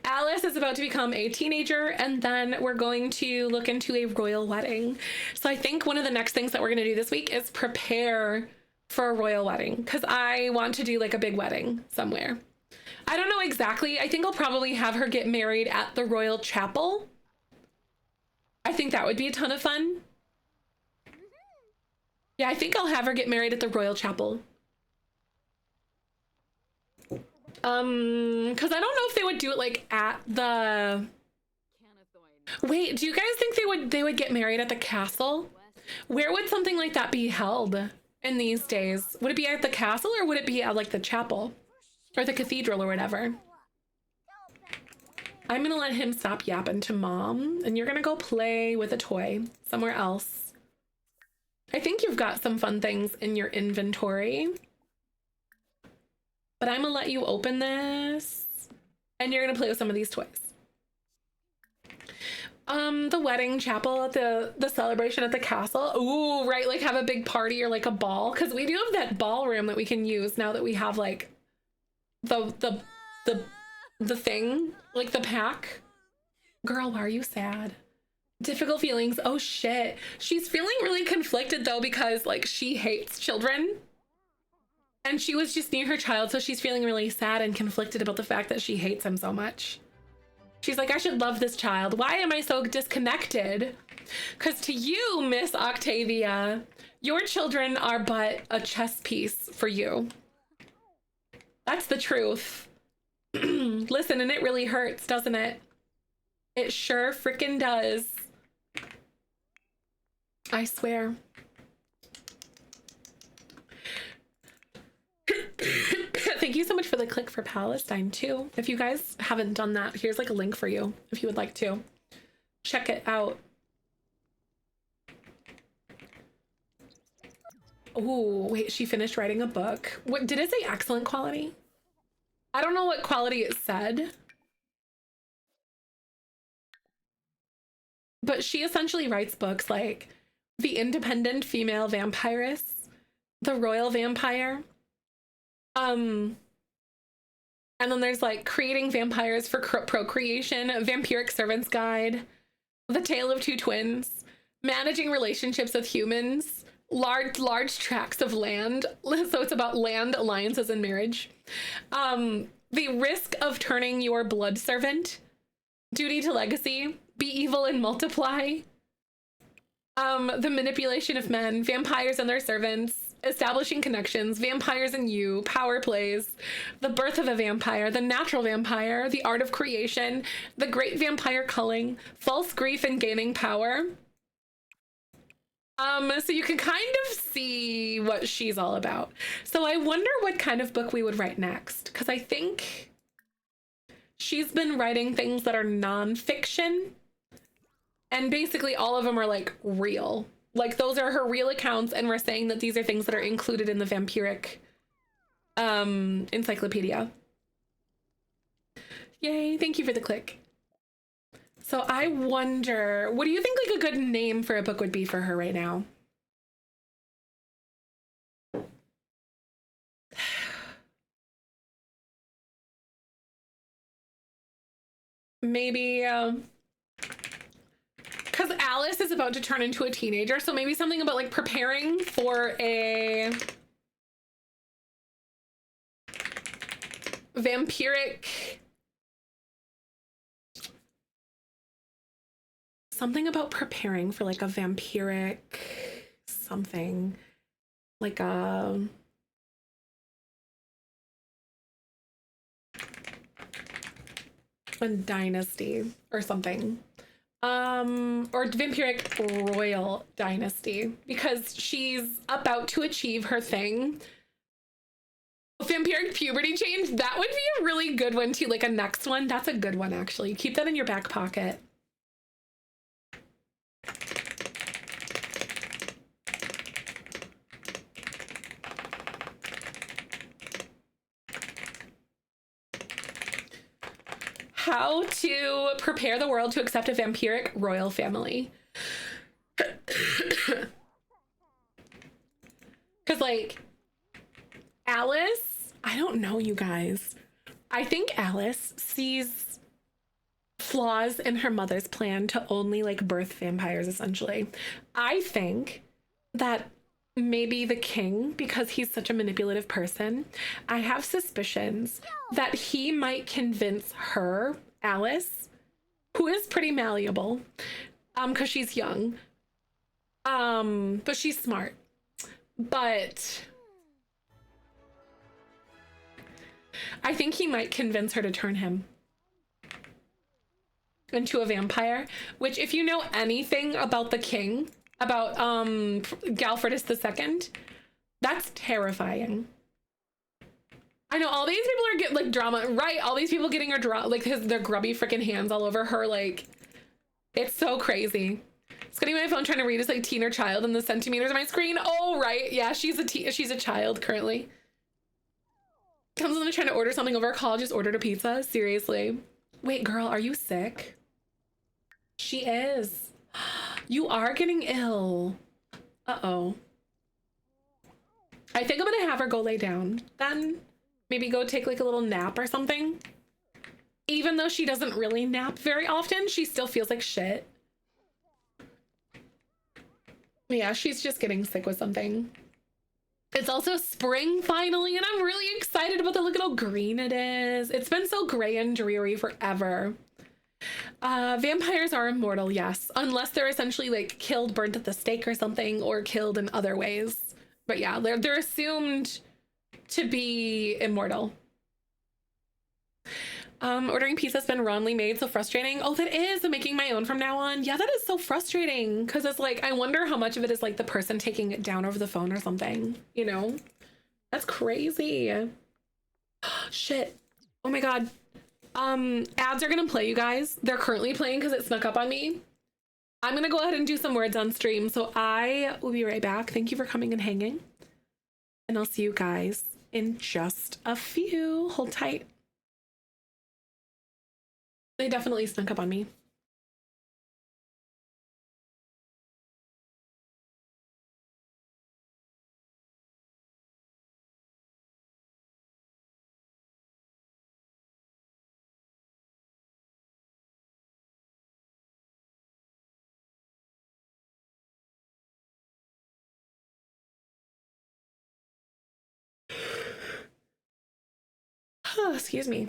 Alice is about to become a teenager, and then we're going to look into a royal wedding. So I think one of the next things that we're going to do this week is prepare for a royal wedding, because I want to do like a big wedding somewhere. I don't know exactly. I think I'll probably have her get married at the royal chapel. I think that would be a ton of fun. Yeah, I think I'll have her get married at the royal chapel. Because I don't know if they would do it like at the... Wait, do you guys think they would get married at the castle? Where would something like that be held in these days? Would it be at the castle, or would it be at like the chapel or the cathedral or whatever? I'm gonna let him stop yapping to mom, and you're gonna go play with a toy somewhere else. I think you've got some fun things in your inventory. But I'm gonna let you open this, and you're gonna play with some of these toys. The wedding chapel at the celebration at the castle. Ooh, right, like have a big party or like a ball, because we do have that ballroom that we can use now that we have like the thing, like the pack. Girl, why are you sad? Difficult feelings. Oh shit. She's feeling really conflicted though, because like she hates children. And she was just near her child, so she's feeling really sad and conflicted about the fact that she hates him so much. She's like, I should love this child. Why am I so disconnected? Because to you, Miss Octavia, your children are but a chess piece for you. That's the truth. Listen, and it really hurts, doesn't it? It sure freaking does. I swear. Thank you so much for the click for Palestine too. If you guys haven't done that, here's like a link for you if you would like to check it out. Oh wait, she finished writing a book. What did it say? Excellent quality? I don't know what quality it said, but she essentially writes books like The Independent Female Vampiress, The Royal Vampire, and then there's like Creating Vampires for Procreation, Vampiric Servant's Guide, The Tale of Two Twins, Managing Relationships with Humans, large tracts of land. So it's about land, alliances, and marriage. The Risk of Turning Your Blood Servant, Duty to Legacy, Be Evil and Multiply, The Manipulation of Men, Vampires and Their Servants, Establishing Connections, Vampires and You, Power Plays, The Birth of a Vampire, The Natural Vampire, The Art of Creation, The Great Vampire Culling, False Grief and Gaining Power. So you can kind of see what she's all about. So I wonder what kind of book we would write next, because I think she's been writing things that are nonfiction, and basically all of them are like real. Like those are her real accounts, and we're saying that these are things that are included in the vampiric encyclopedia. Yay, thank you for the click. So I wonder, what do you think like a good name for a book would be for her right now? Maybe, because Alice is about to turn into a teenager, so maybe something about like preparing for a vampiric... Something about preparing for like a vampiric something, like a dynasty or something, or vampiric royal dynasty, because she's about to achieve her thing. Vampiric puberty change, that would be a really good one too, like a next one. That's a good one, actually. Keep that in your back pocket. How to prepare the world to accept a vampiric royal family. Because like Alice, I don't know, you guys. I think Alice sees flaws in her mother's plan to only like birth vampires, essentially. I think that maybe the king, because he's such a manipulative person, I have suspicions that he might convince her, Alice, who is pretty malleable, because she's young, but she's smart. But I think he might convince her to turn him into a vampire, which if you know anything about the king, about Galfredus II, that's terrifying. I know all these people are getting like drama, right? All these people getting her like their grubby freaking hands all over her, like it's so crazy. Scanning my phone trying to read is like teen or child, and the centimeters on my screen. Oh right, yeah, she's a child currently. Comes in trying to order something over a call, just ordered a pizza. Seriously. Wait, girl, are you sick? She is. You are getting ill. Uh-oh. I think I'm gonna have her go lay down then. Maybe go take like a little nap or something. Even though she doesn't really nap very often, she still feels like shit. Yeah, she's just getting sick with something. It's also spring finally, and I'm really excited about the look at how green it is. It's been so gray and dreary forever. Vampires are immortal, yes, unless they're essentially like killed, burnt at the stake or something, or killed in other ways. But yeah, they're assumed to be immortal. Ordering pizza's been wrongly made, so frustrating. Oh, that is. I'm making my own from now on. Yeah, that is so frustrating, because it's like, I wonder how much of it is like the person taking it down over the phone or something, you know? That's crazy. Shit. Oh my god. Ads are gonna play, you guys. They're currently playing because it snuck up on me. I'm gonna go ahead and do some words on stream, so I will be right back. Thank you for coming and hanging, and I'll see you guys in just a few. Hold tight. They definitely snuck up on me. Oh, excuse me.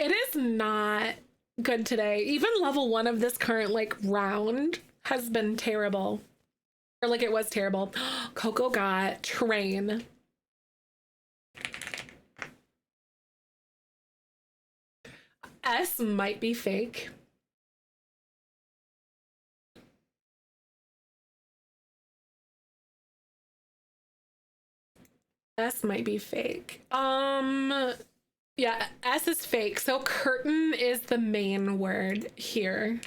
It is not good today. Even level 1 of this current like round has been terrible. Or like it was terrible. Coco got train. S might be fake. S might be fake. Yeah, S is fake. So curtain is the main word here.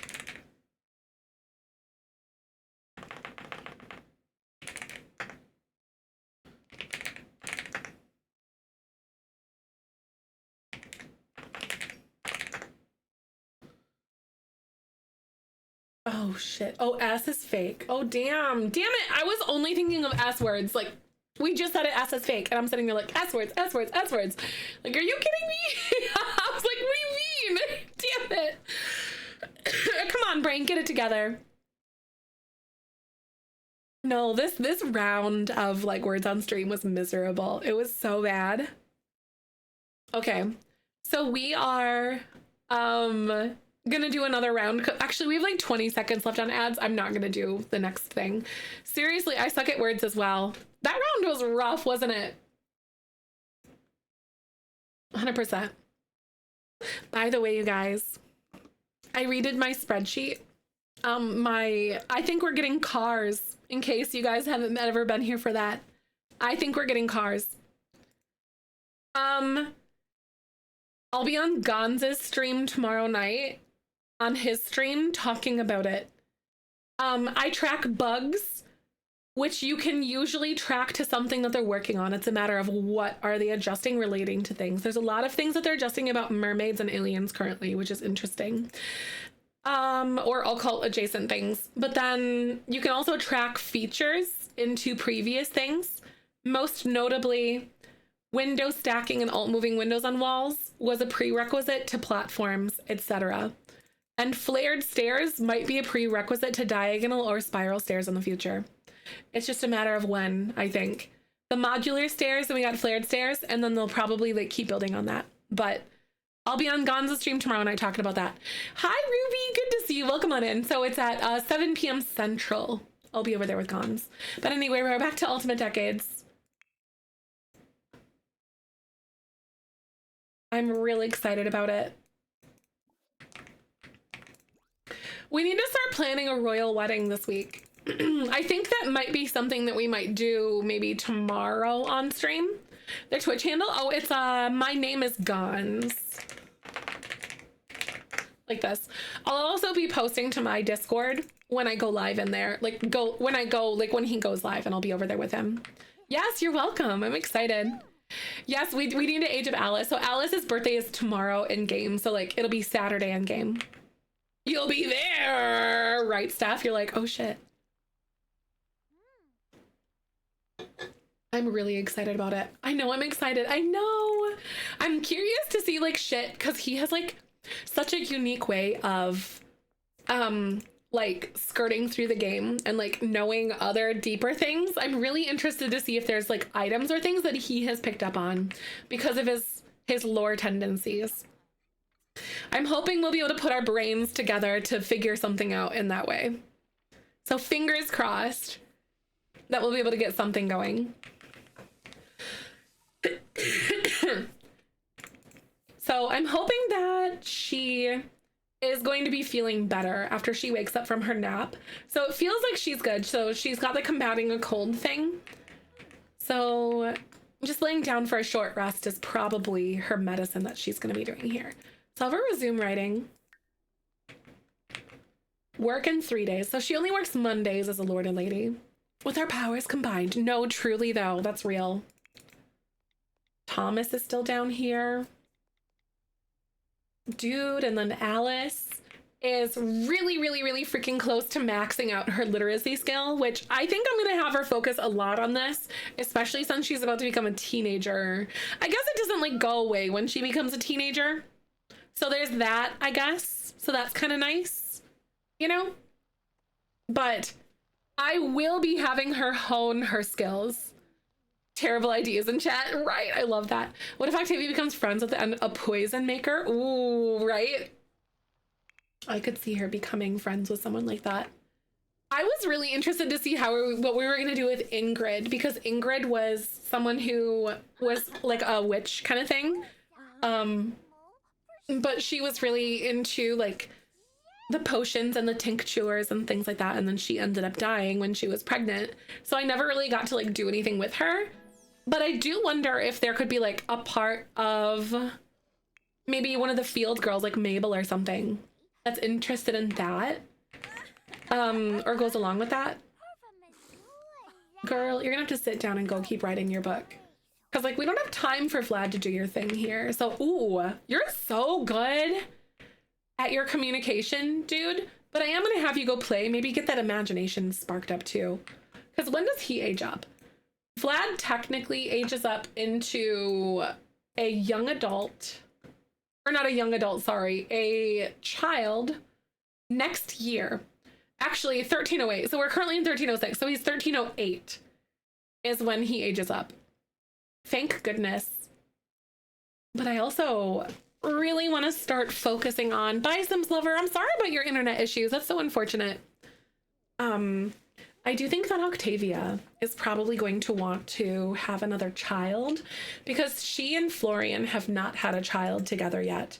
Oh shit. Oh, S is fake. Oh damn. Damn it. I was only thinking of S words. Like we just said it, S is fake. And I'm sitting there like S words, S words, S words. Like, are you kidding me? I was like, what do you mean? Damn it. Come on, brain, get it together. No, this round of like words on stream was miserable. It was so bad. Okay. So we are gonna do another round. Actually, we have like 20 seconds left on ads. I'm not gonna do the next thing. Seriously, I suck at words as well. That round was rough, wasn't it? 100%. By the way, you guys, I redid my spreadsheet. I think we're getting cars, in case you guys haven't ever been here for that. I think we're getting cars. I'll be on Gonz's stream tomorrow night, on his stream, talking about it. I track bugs, which you can usually track to something that they're working on. It's a matter of what are they adjusting relating to things. There's a lot of things that they're adjusting about mermaids and aliens currently, which is interesting. Or occult adjacent things. But then you can also track features into previous things. Most notably, window stacking and alt moving windows on walls was a prerequisite to platforms, etc. And flared stairs might be a prerequisite to diagonal or spiral stairs in the future. It's just a matter of when, I think. The modular stairs, and we got flared stairs, and then they'll probably like keep building on that. But I'll be on Gonza's stream tomorrow night talking about that. Hi, Ruby. Good to see you. Welcome on in. So it's at 7 p.m. Central. I'll be over there with Gonz. But anyway, we're back to Ultimate Decades. I'm really excited about it. We need to start planning a royal wedding this week. I think that might be something that we might do maybe tomorrow on stream. Their Twitch handle? Oh, it's my name is Gonz. Like this. I'll also be posting to my Discord when I go live in there. Like when he goes live, and I'll be over there with him. Yes, you're welcome. I'm excited. Yes, we need to Age of Alice. So Alice's birthday is tomorrow in game. So like it'll be Saturday in game. You'll be there, right, Steph? You're like, oh shit. I'm really excited about it. I know I'm excited. I know. I'm curious to see like shit, because he has like such a unique way of like skirting through the game and like knowing other deeper things. I'm really interested to see if there's like items or things that he has picked up on because of his lore tendencies. I'm hoping we'll be able to put our brains together to figure something out in that way. So fingers crossed that we'll be able to get something going. So I'm hoping that she is going to be feeling better after she wakes up from her nap. So it feels like she's good. So she's got the combating a cold thing. So just laying down for a short rest is probably her medicine that she's going to be doing here. So I'll have her resume writing. Work in 3 days. So she only works Mondays as a lord and lady. With our powers combined. No, truly though, that's real. Thomas is still down here. Dude, and then Alice is really, really, really freaking close to maxing out her literacy skill, which I think I'm gonna have her focus a lot on this, especially since she's about to become a teenager. I guess it doesn't like go away when she becomes a teenager. So there's that, I guess. So that's kind of nice, you know? But I will be having her hone her skills. Terrible ideas in chat, right? I love that. What if Octavia becomes friends with a poison maker? Ooh, right? I could see her becoming friends with someone like that. I was really interested to see what we were gonna do with Ingrid, because Ingrid was someone who was like a witch kind of thing. But she was really into like the potions and the tinctures and things like that, and then she ended up dying when she was pregnant. So I never really got to like do anything with her. But I do wonder if there could be like a part of maybe one of the field girls, like Mabel or something, that's interested in that, or goes along with that. Girl, you're gonna have to sit down and go keep writing your book. Because like we don't have time for Vlad to do your thing here. So, ooh, you're so good at your communication, dude. But I am gonna have you go play, maybe get that imagination sparked up too. Because when does he age up? Vlad technically ages up into a young adult, or not a young adult, sorry, a child next year. Actually, 1308. So we're currently in 1306. So he's 1308 is when he ages up. Thank goodness. But I also really want to start focusing on Bye Sims Lover. I'm sorry about your internet issues. That's so unfortunate. I do think that Octavia is probably going to want to have another child because she and Florian have not had a child together yet.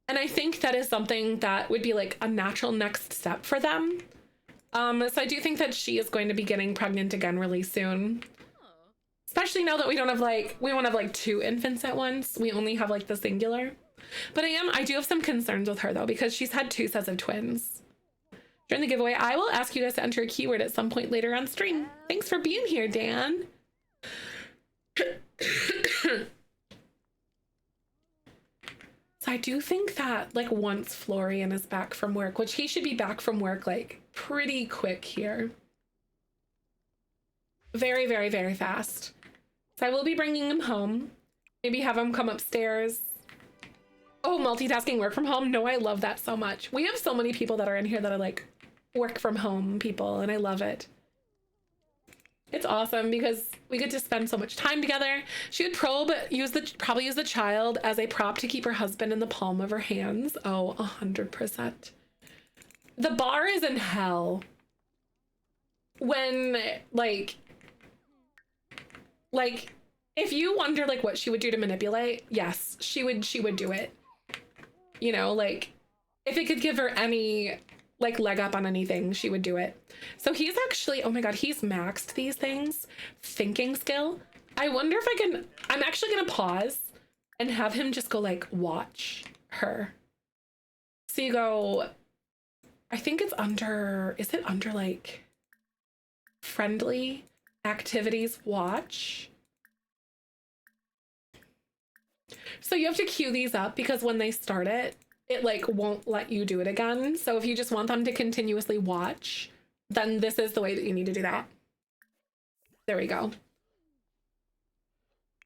And I think that is something that would be like a natural next step for them. So I do think that she is going to be getting pregnant again really soon. Especially now that we won't have like 2 infants at once. We only have like the singular. But I do have some concerns with her though, because she's had 2 sets of twins. During the giveaway, I will ask you guys to enter a keyword at some point later on stream. Thanks for being here, Dan. So I do think that like once Florian is back from work, which he should be back from work like pretty quick here. Very, very, very fast. So I will be bringing him home. Maybe have him come upstairs. Oh, multitasking work from home. No, I love that so much. We have so many people that are in here that are like work from home people, and I love it. It's awesome because we get to spend so much time together. She would probably use the child as a prop to keep her husband in the palm of her hands. Oh, 100%. The bar is in hell. When like if you wonder like what she would do to manipulate, yes, she would do it. You know, like if it could give her any like leg up on anything, she would do it. So he's actually, oh my god, he's maxed these things. Thinking skill. I wonder if I'm actually gonna pause and have him just go like watch her. So you go, I think it's under, is it under like friendly activities watch? So you have to queue these up because when they start it like won't let you do it again. So if you just want them to continuously watch, then this is the way that you need to do that. There we go.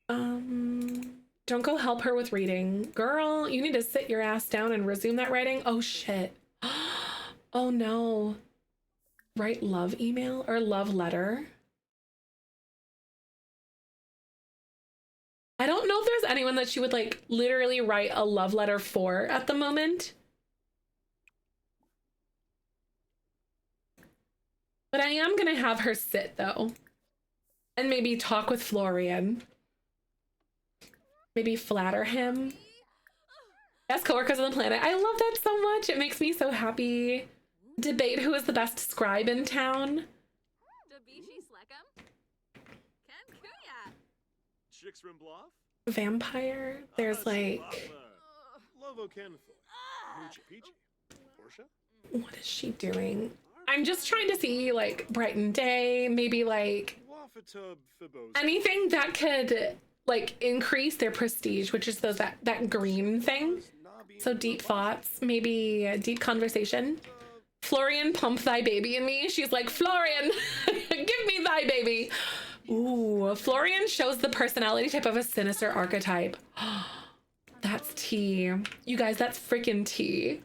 Don't go help her with reading. Girl, you need to sit your ass down and resume that writing. Oh shit. Oh no. Write love email or love letter. I don't know if there's anyone that she would like literally write a love letter for at the moment. But I am gonna have her sit though. And maybe talk with Florian. Maybe flatter him. Best coworkers on the planet. I love that so much. It makes me so happy. Debate who is the best scribe in town. Vampire. There's like... What is she doing? I'm just trying to see like Brighton Day, maybe like anything that could like increase their prestige, which is that green thing. So deep thoughts, maybe a deep conversation. Florian, pump thy baby in me. She's like, Florian, give me thy baby. Ooh, Florian shows the personality type of a sinister archetype. That's tea. You guys, that's freaking tea.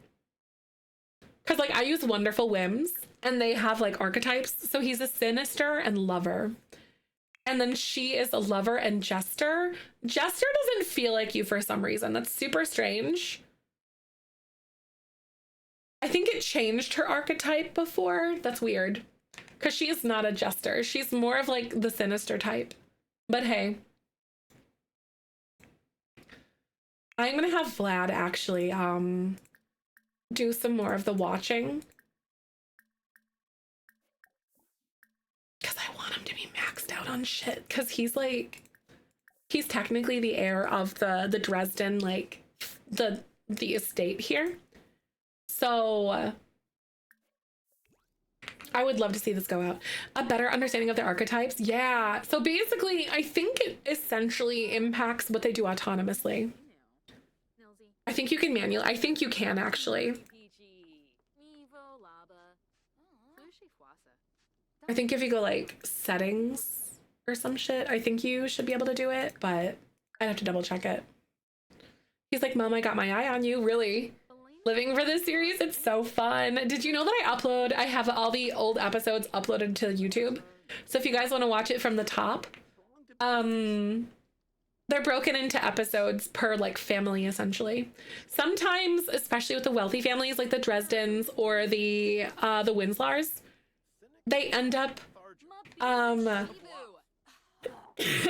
Because like I use Wonderful Whims and they have like archetypes. So he's a sinister and lover. And then she is a lover and jester. Jester doesn't feel like you for some reason. That's super strange. I think it changed her archetype before. That's weird. Because she is not a jester. She's more of like the sinister type. But hey. I'm going to have Vlad actually do some more of the watching. Because I want him to be maxed out on shit. Because he's like, he's technically the heir of the Dresden, like the estate here. So I would love to see this go out. A better understanding of the archetypes. Yeah. So basically, I think it essentially impacts what they do autonomously. I think you can manually. I think you can actually. I think if you go like settings or some shit, I think you should be able to do it, but I'd have to double check it. He's like, Mom, I got my eye on you. Really? Living for this series? It's so fun. Did you know that I have all the old episodes uploaded to YouTube? So if you guys want to watch it from the top, they're broken into episodes per like family essentially. Sometimes, especially with the wealthy families like the Dresdens or the Winslars, they end up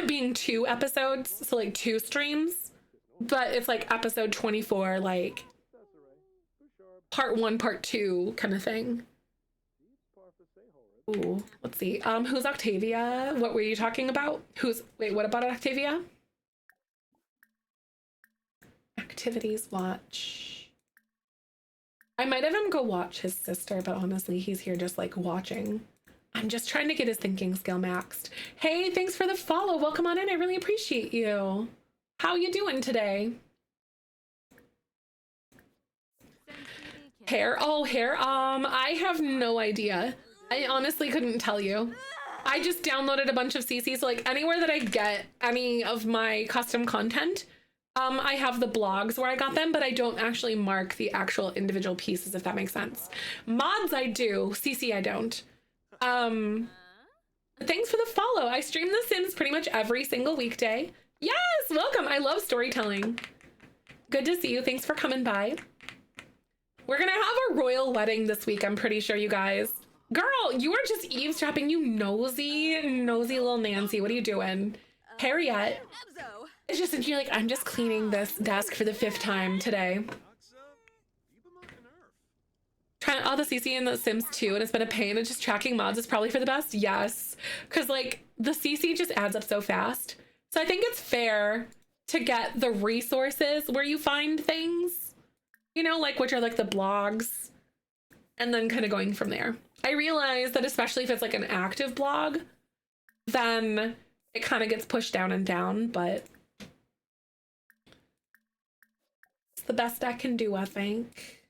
being 2 episodes, so like 2 streams, but it's like episode 24, like part 1, part 2 kind of thing. Ooh, let's see. Who's Octavia? What were you talking about? Wait, what about Octavia? Activities watch. I might have him go watch his sister, but honestly, he's here just like watching. I'm just trying to get his thinking skill maxed. Hey, thanks for the follow. Welcome on in. I really appreciate you. How you doing today? Hair? Oh, hair. I have no idea. I honestly couldn't tell you. I just downloaded a bunch of CCs. So like anywhere that I get any of my custom content, I have the blogs where I got them, but I don't actually mark the actual individual pieces, if that makes sense. Mods I do, CC I don't. Thanks for the follow. I stream The Sims pretty much every single weekday. Yes, welcome. I love storytelling. Good to see you. Thanks for coming by. We're gonna have a royal wedding this week, I'm pretty sure, you guys. Girl, you are just eavesdropping, you nosy little Nancy. What are you doing? Harriet. It's just that you're like, I'm just cleaning this desk for the 5th time today. Trying all the CC in The Sims 2, and it's been a pain, and just tracking mods is probably for the best. Yes, because like the CC just adds up so fast. So I think it's fair to get the resources where you find things, you know, like which are like the blogs, and then kind of going from there. I realize that especially if it's like an active blog, then it kind of gets pushed down and down, but it's the best I can do, I think.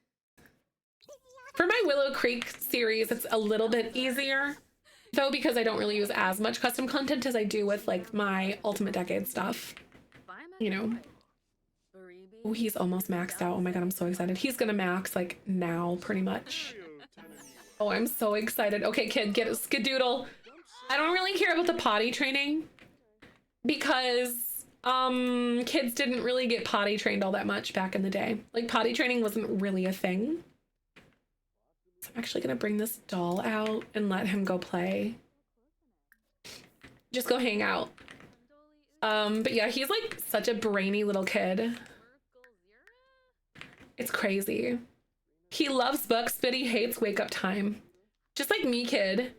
For my Willow Creek series, it's a little bit easier, though, because I don't really use as much custom content as I do with like my Ultimate Decade stuff, you know. Oh, he's almost maxed out. Oh my god, I'm so excited. He's gonna max like now, pretty much. Oh, I'm so excited. Okay, kid, get a skedoodle. I don't really care about the potty training because kids didn't really get potty trained all that much back in the day. Like potty training wasn't really a thing. So I'm actually gonna bring this doll out and let him go play. Just go hang out. But yeah, he's like such a brainy little kid. It's crazy. He loves books, but he hates wake up time. Just like me, kid.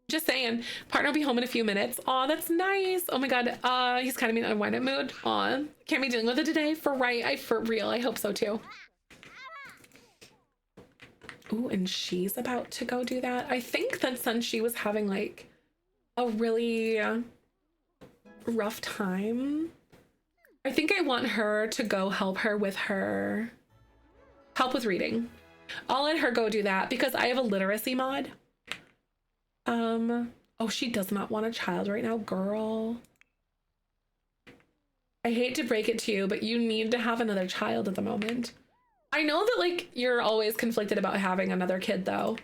Just saying. Partner will be home in a few minutes. Aw, that's nice. Oh my god. He's kind of in a wind-up mood. Aw, can't be dealing with it today. For real. I hope so too. Ooh, and she's about to go do that. I think that since she was having like a really rough time, I think I want her to go help her with her help with reading. I'll let her go do that because I have a literacy mod. Oh, she does not want a child right now, girl. I hate to break it to you, but you need to have another child at the moment. I know that like you're always conflicted about having another kid though.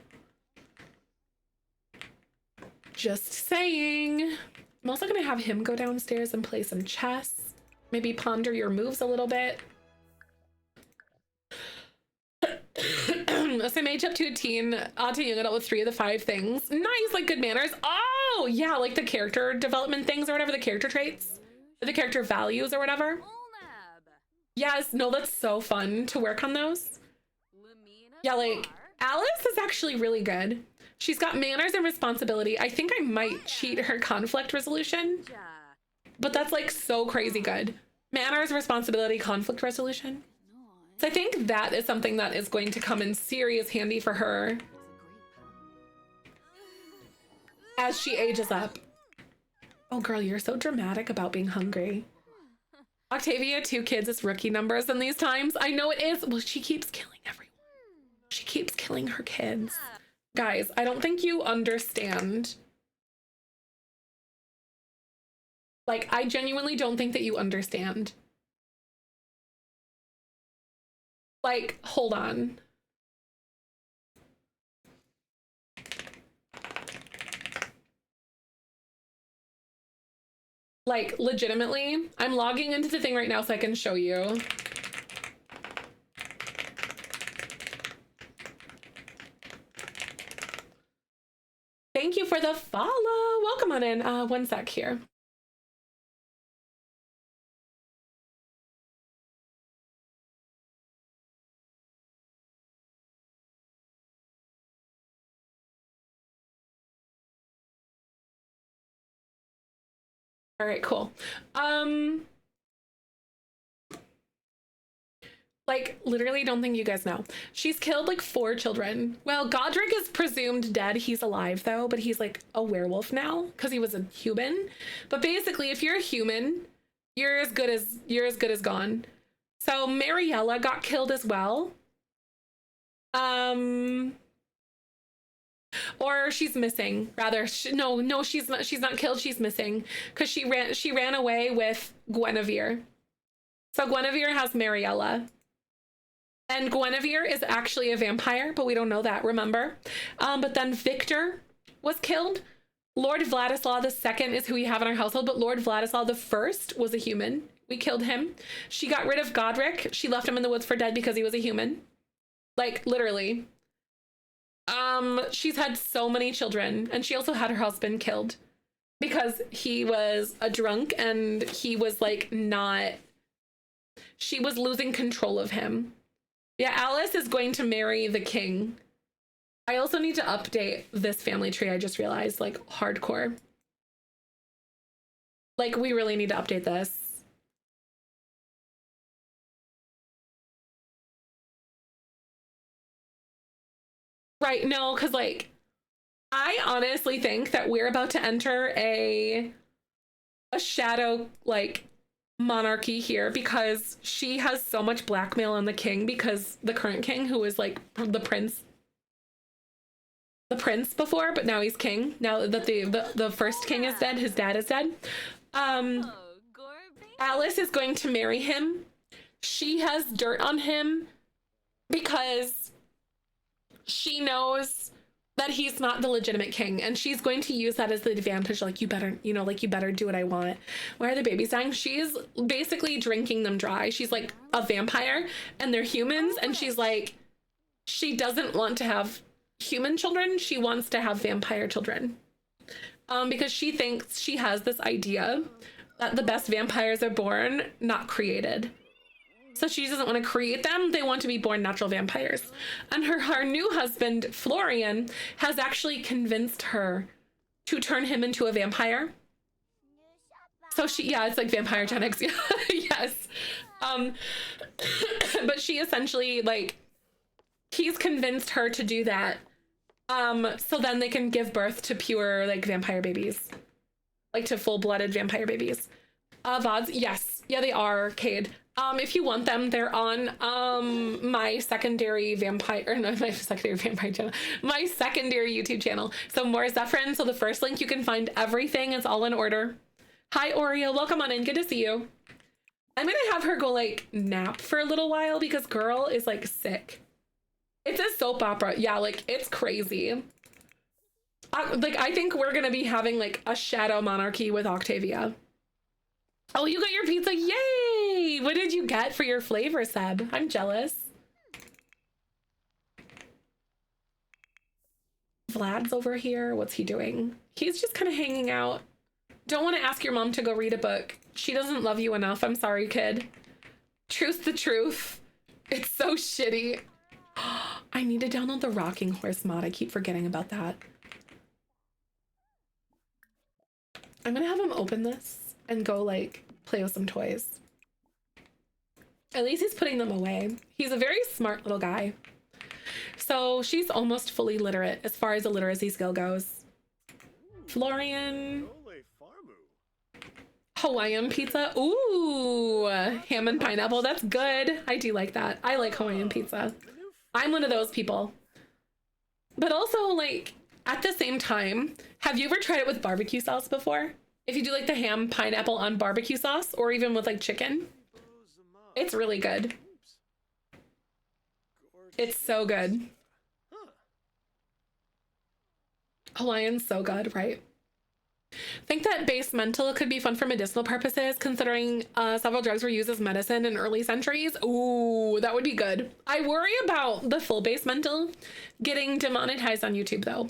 Just saying. I'm also gonna have him go downstairs and play some chess. Maybe ponder your moves a little bit. Same age up to a teen, to young adult with 3 of the 5 things. Nice, like good manners. Oh, yeah, like the character development things or whatever, the character traits, the character values or whatever. Yes, no, that's so fun to work on those. Yeah, like Alice is actually really good. She's got manners and responsibility. I think I might cheat her conflict resolution, but that's like so crazy good. Manners, responsibility, conflict resolution. So I think that is something that is going to come in serious handy for her as she ages up. Oh girl, you're so dramatic about being hungry. Octavia, 2 kids is rookie numbers in these times. I know it is. Well, she keeps killing everyone. She keeps killing her kids. Guys, I don't think you understand. Like, I genuinely don't think that you understand. Like, hold on. Like, legitimately, I'm logging into the thing right now so I can show you. Thank you for the follow. Welcome on in. One sec here. All right, cool. Like, literally don't think you guys know. She's killed like 4 children. Well, Godric is presumed dead. He's alive though, but he's like a werewolf now because he was a human. But basically, if you're a human, you're as good as gone. So Mariella got killed as well. Or she's missing rather. No, she's not killed. She's missing because she ran away with Guinevere. So Guinevere has Mariella. And Guinevere is actually a vampire, but we don't know that, remember? But then Victor was killed. Lord Vladislav II is who we have in our household, but Lord Vladislav I was a human. We killed him. She got rid of Godric. She left him in the woods for dead because he was a human. Like, literally. She's had so many children, and she also had her husband killed because he was a drunk and he was like she was losing control of him. Yeah, Alice is going to marry the king. I also need to update this family tree. I just realized, like, hardcore. Like, we really need to update this. Right, no, because, like, I honestly think that we're about to enter a shadow, like, monarchy here because she has so much blackmail on the king because the current king, who is like the prince before, but now he's king. Now that the first king is dead, his dad is dead. Alice is going to marry him. She has dirt on him because she knows that he's not the legitimate king, and she's going to use that as the advantage. Like, you better, you know, like, you better do what I want. Why are the babies dying? She's basically drinking them dry. She's like a vampire and they're humans, and she's like, she doesn't want to have human children. She wants to have vampire children. Because she thinks she has this idea that the best vampires are born, not created. So she doesn't want to create them. They want to be born natural vampires. And her new husband, Florian, has actually convinced her to turn him into a vampire. So she, yeah, it's like vampirogenics. Yes. But she essentially, like, he's convinced her to do that. So then they can give birth to pure, like, vampire babies. Like, to full-blooded vampire babies. VODs, yes. Yeah, they are, Cade. If you want them, they're on my secondary vampire, or no, my secondary vampire channel, my secondary YouTube channel. So more Zephyrin. So the first link, you can find everything. It's all in order. Hi, Oreo. Welcome on in. Good to see you. I'm gonna have her go like nap for a little while because girl is like sick. It's a soap opera. Yeah, like it's crazy. I think we're gonna be having like a shadow monarchy with Octavia. Oh, you got your pizza. Yay! What did you get for your flavor, Seb? I'm jealous. Vlad's over here. What's he doing? He's just kind of hanging out. Don't want to ask your mom to go read a book. She doesn't love you enough. I'm sorry, kid. Truth's the truth. It's so shitty. I need to download the Rocking Horse mod. I keep forgetting about that. I'm gonna have him open this and go like play with some toys. At least he's putting them away. He's a very smart little guy. So she's almost fully literate as far as a literacy skill goes. Florian. Hawaiian pizza. Ooh, ham and pineapple. That's good. I do like that. I like Hawaiian pizza. I'm one of those people. But also, like, at the same time, have you ever tried it with barbecue sauce before? If you do like the ham pineapple on barbecue sauce or even with like chicken, it's really good. It's so good. Hawaiian's so good, right? Think that base mental could be fun for medicinal purposes, considering several drugs were used as medicine in early centuries. Ooh, that would be good. I worry about the full base mental getting demonetized on YouTube though,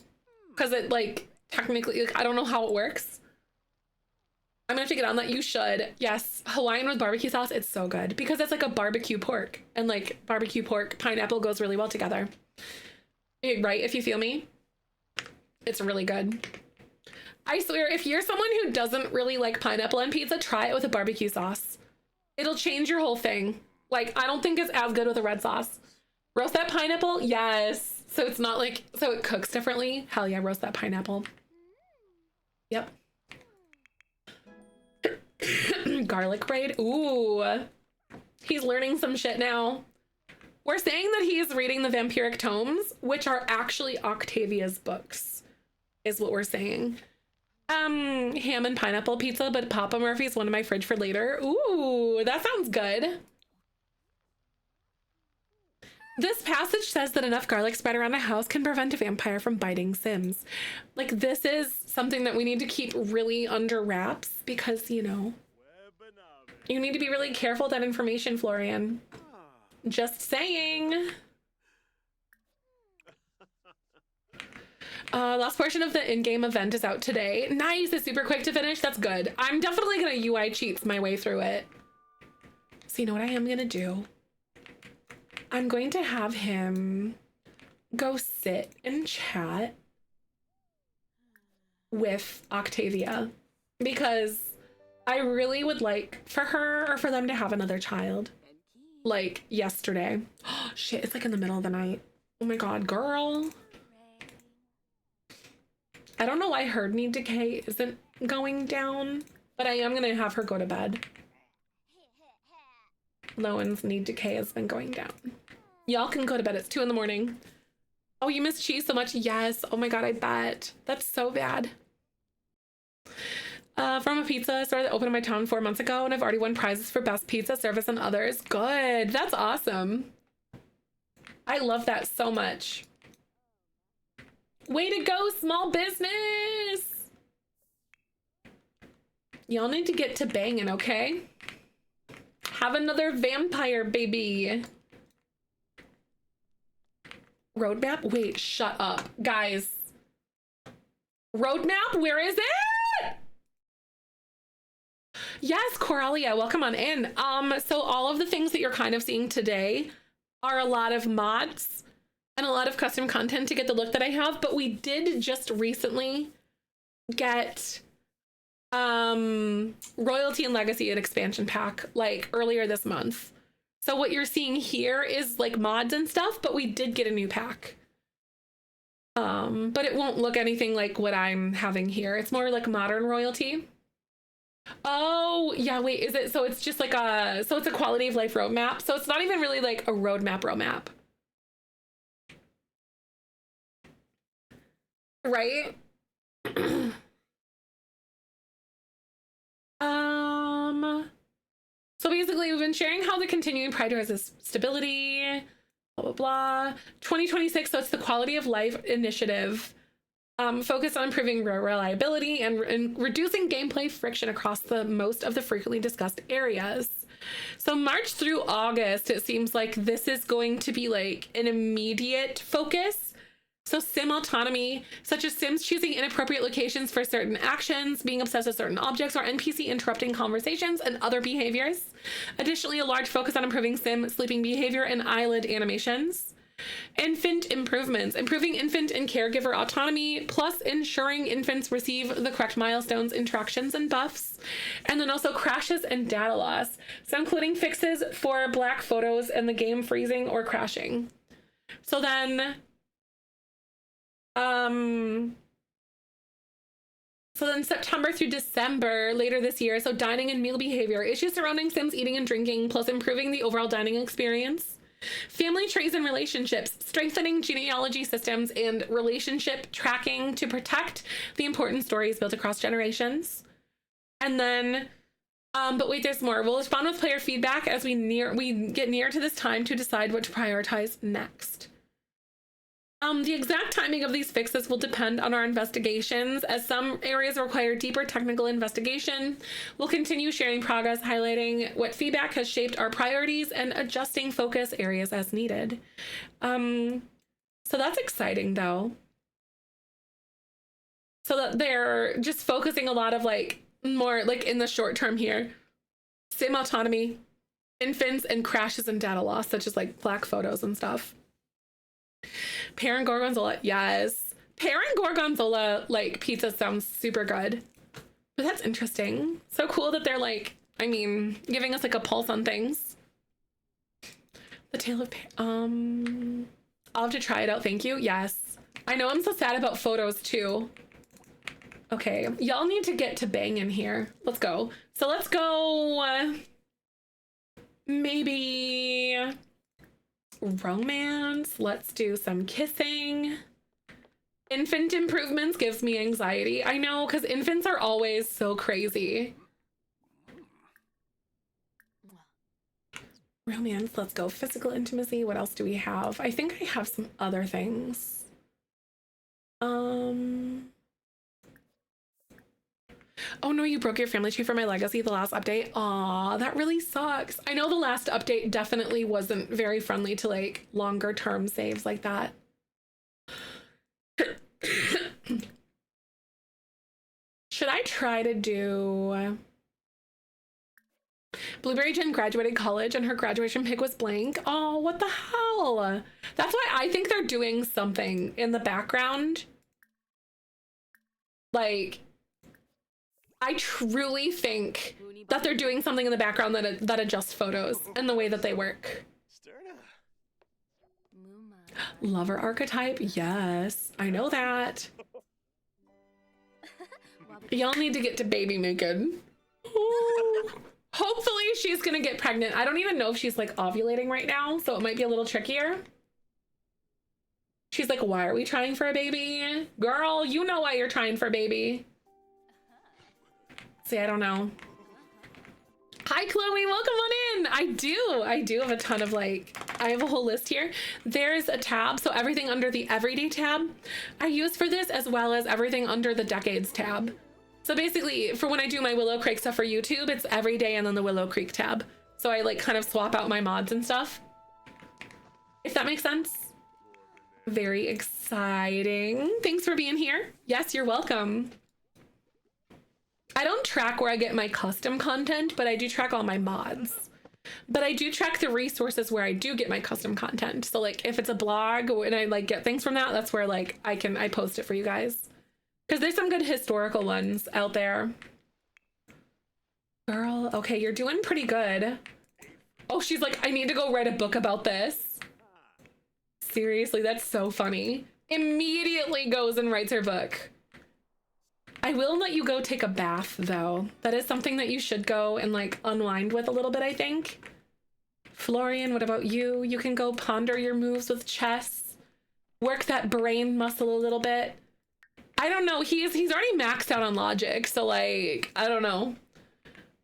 because it like technically, like, I don't know how it works. I'm gonna have to get on that. You should. Yes, Hawaiian with barbecue sauce. It's so good because it's like a barbecue pork, and like barbecue pork pineapple goes really well together. Right? If you feel me, it's really good. I swear, if you're someone who doesn't really like pineapple on pizza, try it with a barbecue sauce. It'll change your whole thing. Like, I don't think it's as good with a red sauce. Roast that pineapple? Yes. So it's not like, so it cooks differently. Hell yeah, roast that pineapple. Yep. Garlic braid. Ooh. He's learning some shit now. We're saying that he's reading the vampiric tomes, which are actually Octavia's books, is what we're saying. Ham and pineapple pizza, but Papa Murphy's one in my fridge for later. Ooh, that sounds good. This passage says that enough garlic spread around a house can prevent a vampire from biting Sims. Like, this is something that we need to keep really under wraps because, you know, you need to be really careful with that information, Florian. Just saying. Last portion of the in-game event is out today. Nice, it's super quick to finish. That's good. I'm definitely gonna UI cheats my way through it. So you know what I am gonna do? I'm going to have him go sit and chat with Octavia because I really would like for her or for them to have another child. Like yesterday. Oh shit, it's like in the middle of the night. Oh my god, girl. I don't know why herd need decay isn't going down, but I am gonna have her go to bed. Lowen's need decay has been going down. Y'all can go to bed. It's 2 in the morning. Oh, you miss cheese so much? Yes. Oh my god, I bet. That's so bad. From a pizza store that opened in my town 4 months ago, and I've already won prizes for best pizza service and others. Good. That's awesome. I love that so much. Way to go, small business! Y'all need to get to banging, okay? Have another vampire baby. Roadmap? Wait, shut up. Guys. Roadmap? Where is it? Yes, Coralia, welcome on in. So all of the things that you're kind of seeing today are a lot of mods and a lot of custom content to get the look that I have, but we did just recently get Royalty and Legacy and expansion pack like earlier this month. So what you're seeing here is like mods and stuff, but we did get a new pack. But it won't look anything like what I'm having here. It's more like modern Royalty. Oh, yeah, wait, is it? So it's just like so it's a quality of life roadmap. So it's not even really like a roadmap. Right? So basically we've been sharing how the continuing prioritizes stability, blah, blah, blah. 2026, so it's the quality of life initiative. Focus on improving reliability and reducing gameplay friction across most of the frequently discussed areas. So March through August, it seems like this is going to be like an immediate focus. So sim autonomy, such as sims choosing inappropriate locations for certain actions, being obsessed with certain objects, or NPC interrupting conversations and other behaviors. Additionally, a large focus on improving sim sleeping behavior and eyelid animations. Infant improvements, improving infant and caregiver autonomy, plus ensuring infants receive the correct milestones, interactions, and buffs. And then also crashes and data loss. So including fixes for black photos and the game freezing or crashing. So then September through December later this year, so dining and meal behavior, issues surrounding sims eating and drinking, plus improving the overall dining experience. Family trees and relationships, strengthening genealogy systems and relationship tracking to protect the important stories built across generations. And then, but wait, there's more. We'll respond with player feedback as we get near to this time to decide what to prioritize next. The exact timing of these fixes will depend on our investigations, as some areas require deeper technical investigation. We'll continue sharing progress, highlighting what feedback has shaped our priorities and adjusting focus areas as needed. So that's exciting though. So that they're just focusing a lot of like more like in the short term here. Sim autonomy, infants, and crashes and data loss, such as like black photos and stuff. Pear and gorgonzola, yes. Pear and gorgonzola like pizza sounds super good. But that's interesting. So cool that they're like, I mean, giving us like a pulse on things. The Tale of Pear. I'll have to try it out. Thank you. Yes. I know I'm so sad about photos too. Okay, y'all need to get to banging here. Let's go. So let's go maybe romance. Let's do some kissing. Infant improvements gives me anxiety. I know, because infants are always so crazy. Romance, let's go. Physical intimacy. What else do we have? I think I have some other things. Oh no, you broke your family tree for my legacy, the last update. Aw, that really sucks. I know the last update definitely wasn't very friendly to like longer term saves like that. Should I try to do... Blueberry Jen graduated college and her graduation pic was blank. Oh, what the hell? That's why I think they're doing something in the background. Like... I truly think that they're doing something in the background that adjusts photos and the way that they work. Lover archetype? Yes, I know that. Y'all need to get to baby making. Hopefully she's gonna get pregnant. I don't even know if she's like ovulating right now, so it might be a little trickier. She's like, why are we trying for a baby? Girl, you know why you're trying for a baby. See, I don't know. Hi, Chloe, welcome on in. I do have a ton of like, I have a whole list here. There's a tab, so everything under the everyday tab I use for this, as well as everything under the decades tab. So basically, for when I do my Willow Creek stuff for YouTube, it's everyday and then the Willow Creek tab. So I like kind of swap out my mods and stuff. If that makes sense. Very exciting. Thanks for being here. Yes, you're welcome. I don't track where I get my custom content, but I do track all my mods. But I do track the resources where I do get my custom content. So like if it's a blog and I like get things from that, that's where like I post it for you guys. Because there's some good historical ones out there. Girl, okay, you're doing pretty good. Oh, she's like, I need to go write a book about this. Seriously, that's so funny. Immediately goes and writes her book. I will let you go take a bath, though. That is something that you should go and, like, unwind with a little bit, I think. Florian, what about you? You can go ponder your moves with chess. Work that brain muscle a little bit. I don't know. He's already maxed out on logic, so, like, I don't know.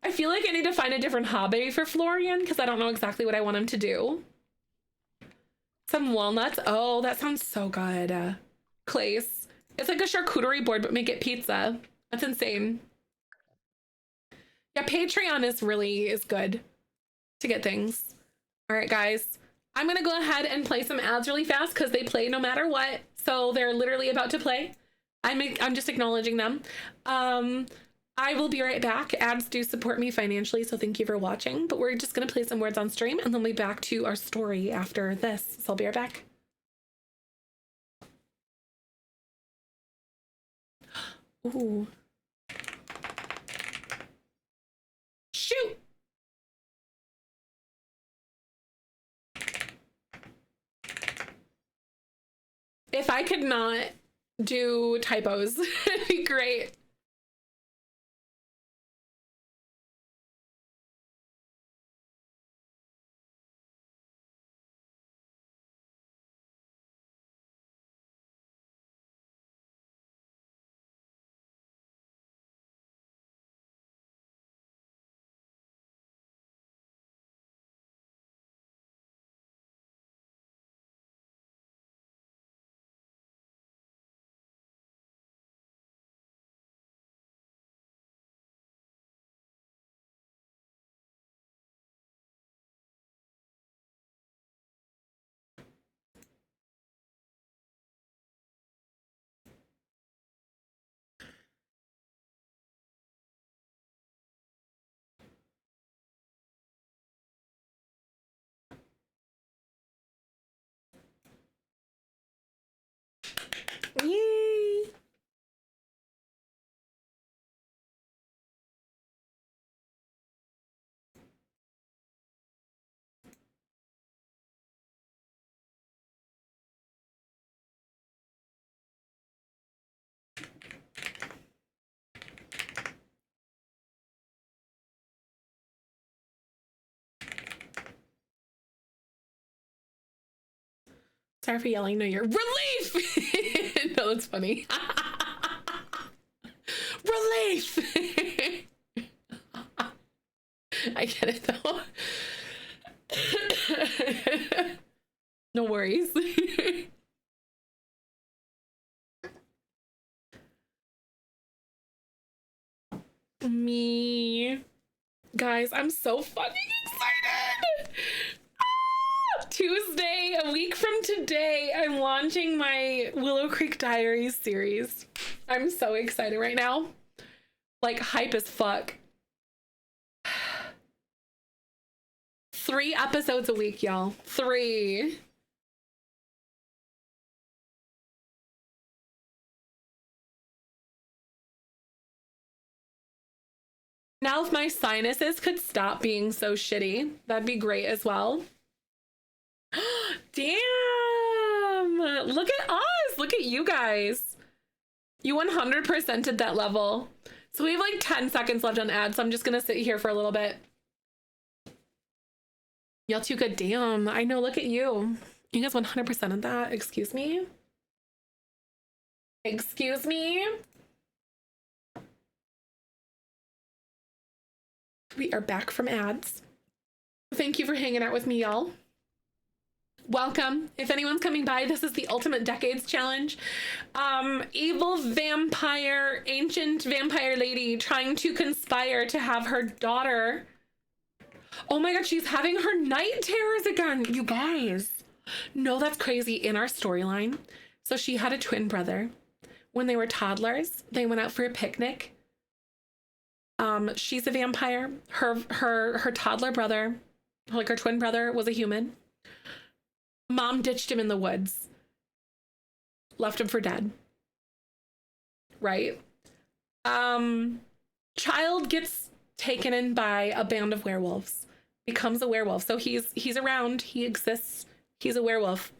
I feel like I need to find a different hobby for Florian, because I don't know exactly what I want him to do. Some walnuts. Oh, that sounds so good. Clace. It's like a charcuterie board, but make it pizza. That's insane. Yeah, Patreon is good to get things. All right, guys. I'm going to go ahead and play some ads really fast because they play no matter what. So they're literally about to play. I'm just acknowledging them. I will be right back. Ads do support me financially, so thank you for watching. But we're just going to play some words on stream, and then we'll be back to our story after this. So I'll be right back. Ooh. Shoot! If I could not do typos, it'd be great. Yay! Sorry for yelling. No, you're relief. No, that's funny. Relief. I get it though. No worries. Me. Guys, I'm so fucking excited. Tuesday, a week from today, I'm launching my Willow Creek Diaries series. I'm so excited right now. Like, hype as fuck. 3 episodes a week, y'all. 3. Now, if my sinuses could stop being so shitty, that'd be great as well. Damn! Look at us! Look at you guys. You 100%ed that level. So we have like 10 seconds left on ads, so I'm just gonna sit here for a little bit. Y'all too good. Damn, I know, look at you. You guys 100%ed that. Excuse me? Excuse me? We are back from ads. Thank you for hanging out with me, y'all. Welcome. If anyone's coming by, this is the Ultimate Decades Challenge. Evil vampire, ancient vampire lady trying to conspire to have her daughter. Oh my god, she's having her night terrors again, you guys. No, that's crazy. In our storyline, so she had a twin brother. When they were toddlers, they went out for a picnic. She's a vampire. Her toddler brother, like her twin brother, was a human. Mom ditched him in the woods. Left him for dead. Right? Child gets taken in by a band of werewolves. Becomes a werewolf. So he's around. He exists. He's a werewolf.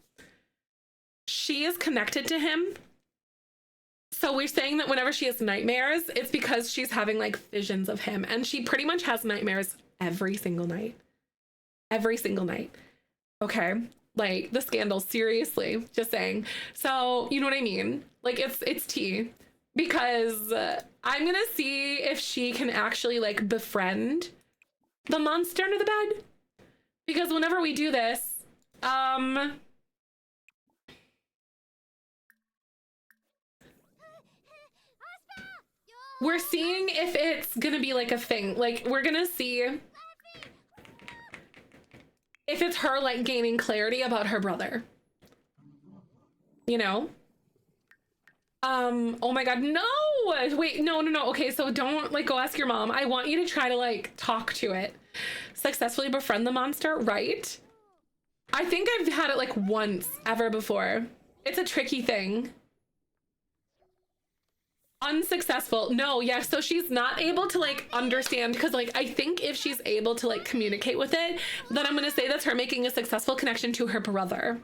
She is connected to him. So we're saying that whenever she has nightmares, it's because she's having like visions of him. And she pretty much has nightmares every single night. Every single night. Okay. Like the scandal, seriously, just saying. So you know what I mean? Like it's tea, because I'm gonna see if she can actually like befriend the monster under the bed. Because whenever we do this, we're seeing if it's gonna be like a thing. Like we're gonna see if it's her like gaining clarity about her brother, you know? Oh my God, no, wait, no. Okay, so don't like go ask your mom. I want you to try to like talk to it. Successfully befriend the monster, right? I think I've had it like once ever before. It's a tricky thing. Unsuccessful. No, yeah, so she's not able to like understand, because like I think if she's able to like communicate with it, then I'm gonna say that's her making a successful connection to her brother.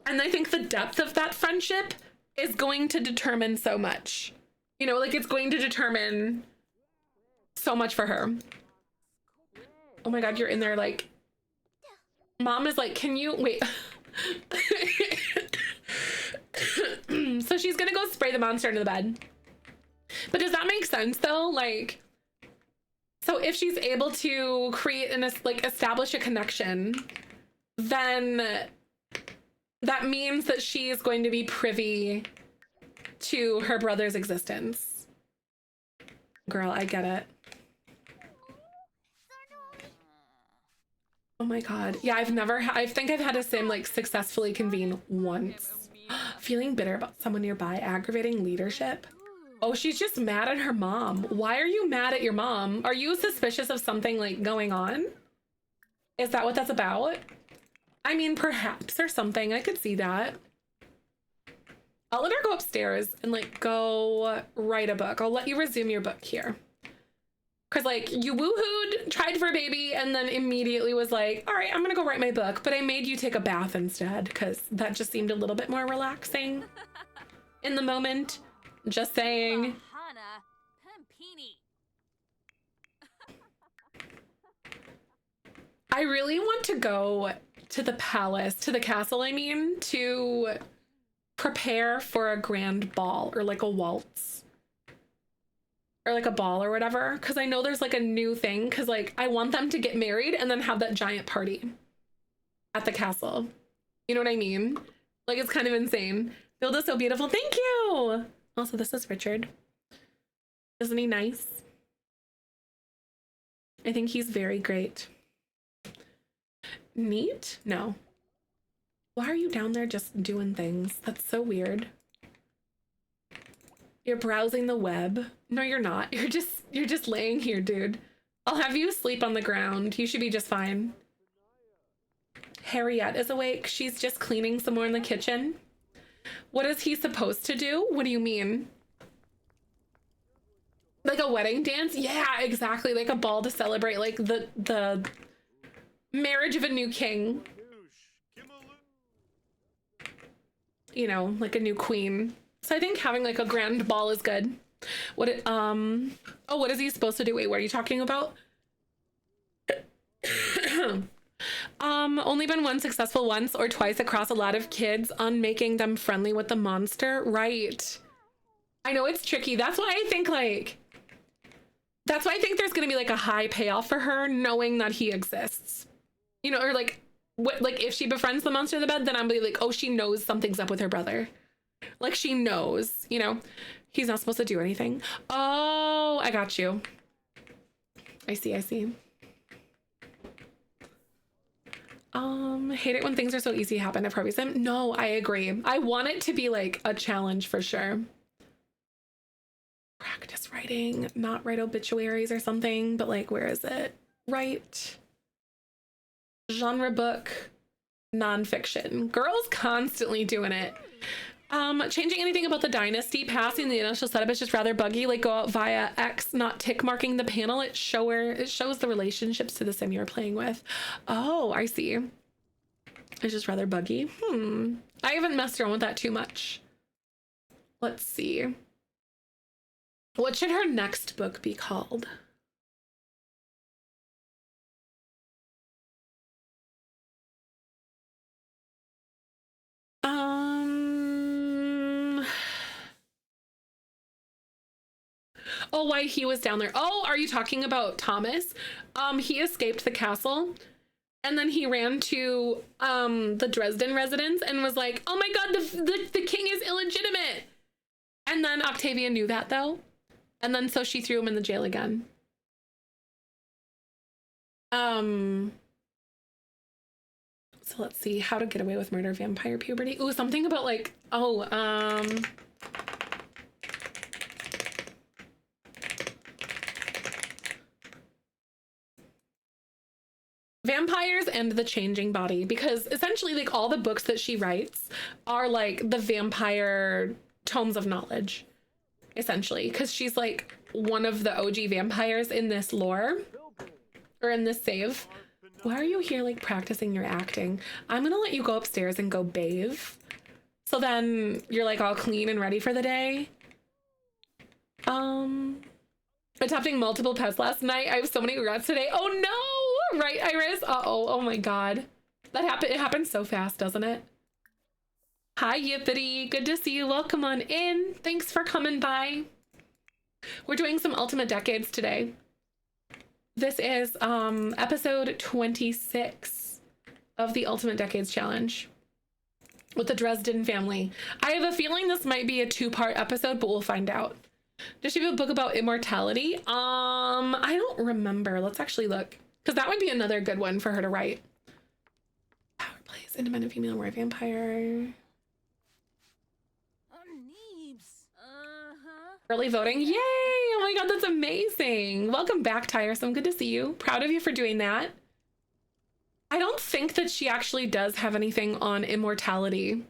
And I think the depth of that friendship is going to determine so much. You know, like it's going to determine so much for her. Oh my God, you're in there like, mom is like, can you wait? So she's gonna go spray the monster under the bed. But does that make sense though? Like, so if she's able to create and like establish a connection, then that means that she is going to be privy to her brother's existence. Girl, I get it. Oh my God. Yeah, I think I've had a sim like successfully convene once. Feeling bitter about someone nearby, aggravating leadership. Oh, she's just mad at her mom. Why are you mad at your mom? Are you suspicious of something like going on? Is that what that's about? I mean, perhaps or something. I could see that. I'll let her go upstairs and like go write a book. I'll let you resume your book here. Cause like you woohooed, tried for a baby, and then immediately was like, all right, I'm gonna go write my book. But I made you take a bath instead, because that just seemed a little bit more relaxing in the moment. Just saying. I really want to go to the palace, to the castle, I mean, to prepare for a grand ball or like a waltz. Or like a ball or whatever, because I know there's like a new thing, because like I want them to get married and then have that giant party at the castle. You know what I mean? Like it's kind of insane. Build is so beautiful. Thank you. Also, this is Richard. Isn't he nice? I think he's very great. Neat? No. Why are you down there just doing things? That's so weird. You're browsing the web. No, you're not. You're just laying here, dude. I'll have you sleep on the ground. You should be just fine. Harriet is awake. She's just cleaning some more in the kitchen. What is he supposed to do? What do you mean? Like a wedding dance? Yeah, exactly. Like a ball to celebrate like the marriage of a new king. You know, like a new queen. So I think having like a grand ball is good. What what is he supposed to do? Wait, what are you talking about? Only been one successful once or twice across a lot of kids on making them friendly with the monster. Right. I know it's tricky. That's why I think there's gonna be like a high payoff for her knowing that he exists. You know, or like what, like if she befriends the monster in the bed, then I'm gonna be like, oh, she knows something's up with her brother. Like she knows, you know, he's not supposed to do anything. Oh, I got you. I see. Hate it when things are so easy to happen at Vampirism. No, I agree. I want it to be like a challenge for sure. Practice writing. writing, not write obituaries or something, but like, where is it? Write genre book, nonfiction. Girl's constantly doing it. Changing anything about the dynasty, passing the initial setup is just rather buggy. Like go out via X, not tick marking the panel. It shows the relationships to the sim you're playing with. Oh, I see. It's just rather buggy. I haven't messed around with that too much. Let's see. What should her next book be called? Oh, why he was down there. Oh, are you talking about Thomas? He escaped the castle and then he ran to the Dresden residence and was like, oh my god, the king is illegitimate. And then Octavia knew that though. And then so she threw him in the jail again. So let's see, how to get away with murder, vampire puberty. Ooh, something about like, vampires and the changing body, because essentially like all the books that she writes are like the vampire tomes of knowledge, essentially, because she's like one of the OG vampires in this lore or in this save. Why are you here like practicing your acting? I'm gonna let you go upstairs and go bathe, so then you're like all clean and ready for the day. Adopting multiple pets last night. I have so many regrets today. Oh no! Right, Iris? Uh-oh. Oh my god. That happened. It happens so fast, doesn't it? Hi, Yippity. Good to see you. Welcome on in. Thanks for coming by. We're doing some Ultimate Decades today. This is episode 26 of the Ultimate Decades Challenge with the Dresden family. I have a feeling this might be a 2-part episode, but we'll find out. Does she have a book about immortality? I don't remember. Let's actually look, because that would be another good one for her to write. Power plays, independent female warrior vampire. Early voting. Yay! Oh my god, that's amazing. Welcome back, Tiresome. Good to see you. Proud of you for doing that. I don't think that she actually does have anything on immortality.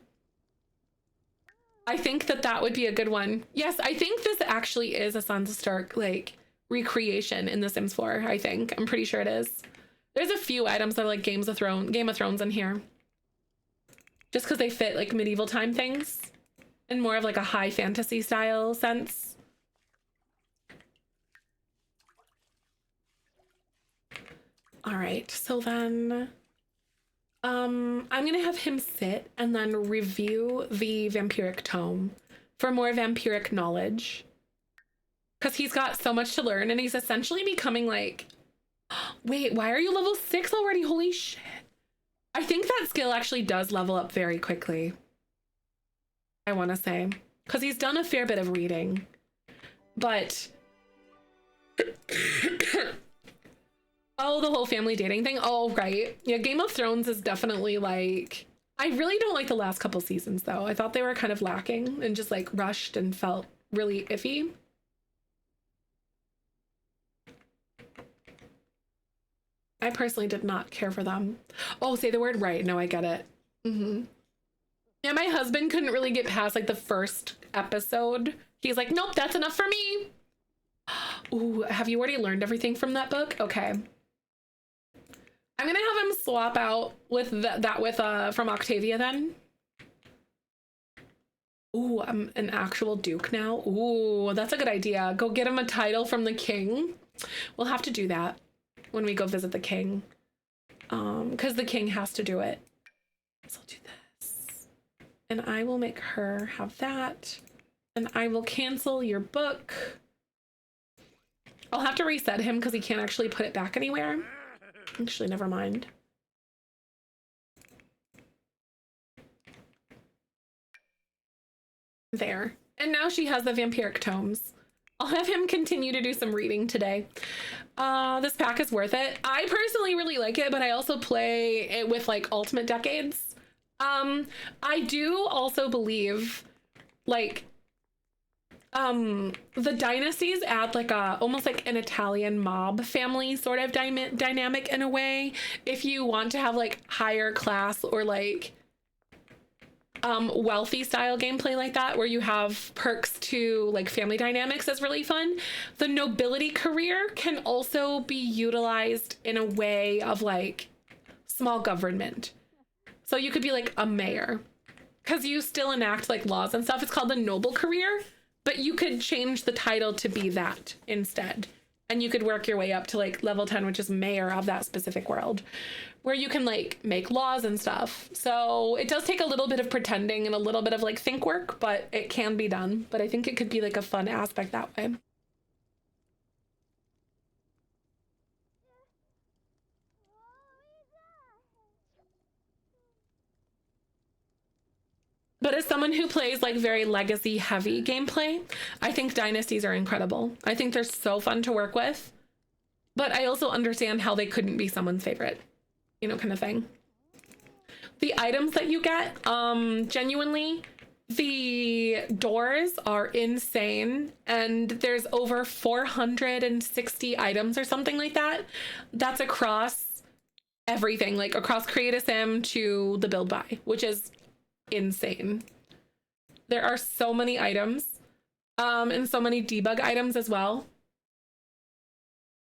I think that that would be a good one. Yes, I think this actually is a Sansa Stark like recreation in The Sims 4. I think. I'm pretty sure it is. There's a few items that are like Game of Thrones in here. Just because they fit like medieval time things in more of like a high fantasy style sense. All right, so then I'm gonna have him sit and then review the vampiric tome for more vampiric knowledge, because he's got so much to learn and he's essentially becoming like, wait, why are you level 6 already? Holy shit. I think that skill actually does level up very quickly, I want to say, because he's done a fair bit of reading. But oh, the whole family dating thing. Oh, right. Yeah, Game of Thrones is definitely like, I really don't like the last couple seasons though. I thought they were kind of lacking and just like rushed and felt really iffy. I personally did not care for them. Oh, say the word right. No, I get it. Yeah, my husband couldn't really get past like the first episode. He's like, nope, that's enough for me. Ooh, have you already learned everything from that book? Okay. I'm gonna have him swap out with that with from Octavia then. Ooh, I'm an actual duke now. Ooh, that's a good idea. Go get him a title from the king. We'll have to do that when we go visit the king. Because the king has to do it. So I'll do this. And I will make her have that. And I will cancel your book. I'll have to reset him because he can't actually put it back anywhere. Actually, never mind. There. And now she has the vampiric tomes. I'll have him continue to do some reading today. This pack is worth it. I personally really like it, but I also play it with like Ultimate Decades. I do also believe like The dynasties add like a almost like an Italian mob family sort of dynamic in a way. If you want to have like higher class or like wealthy style gameplay like that, where you have perks to like family dynamics, is really fun. The nobility career can also be utilized in a way of like small government. So you could be like a mayor because you still enact like laws and stuff. It's called the noble career, but you could change the title to be that instead. And you could work your way up to like level 10, which is mayor of that specific world, where you can like make laws and stuff. So it does take a little bit of pretending and a little bit of like think work, but it can be done. But I think it could be like a fun aspect that way. But as someone who plays like very legacy heavy gameplay, I think dynasties are incredible. I think they're so fun to work with, but I also understand how they couldn't be someone's favorite, you know, kind of thing. The items that you get, genuinely, the doors are insane, and there's over 460 items or something like that. That's across everything, like across Create a Sim to the build buy, which is insane. There are so many items, and so many debug items as well.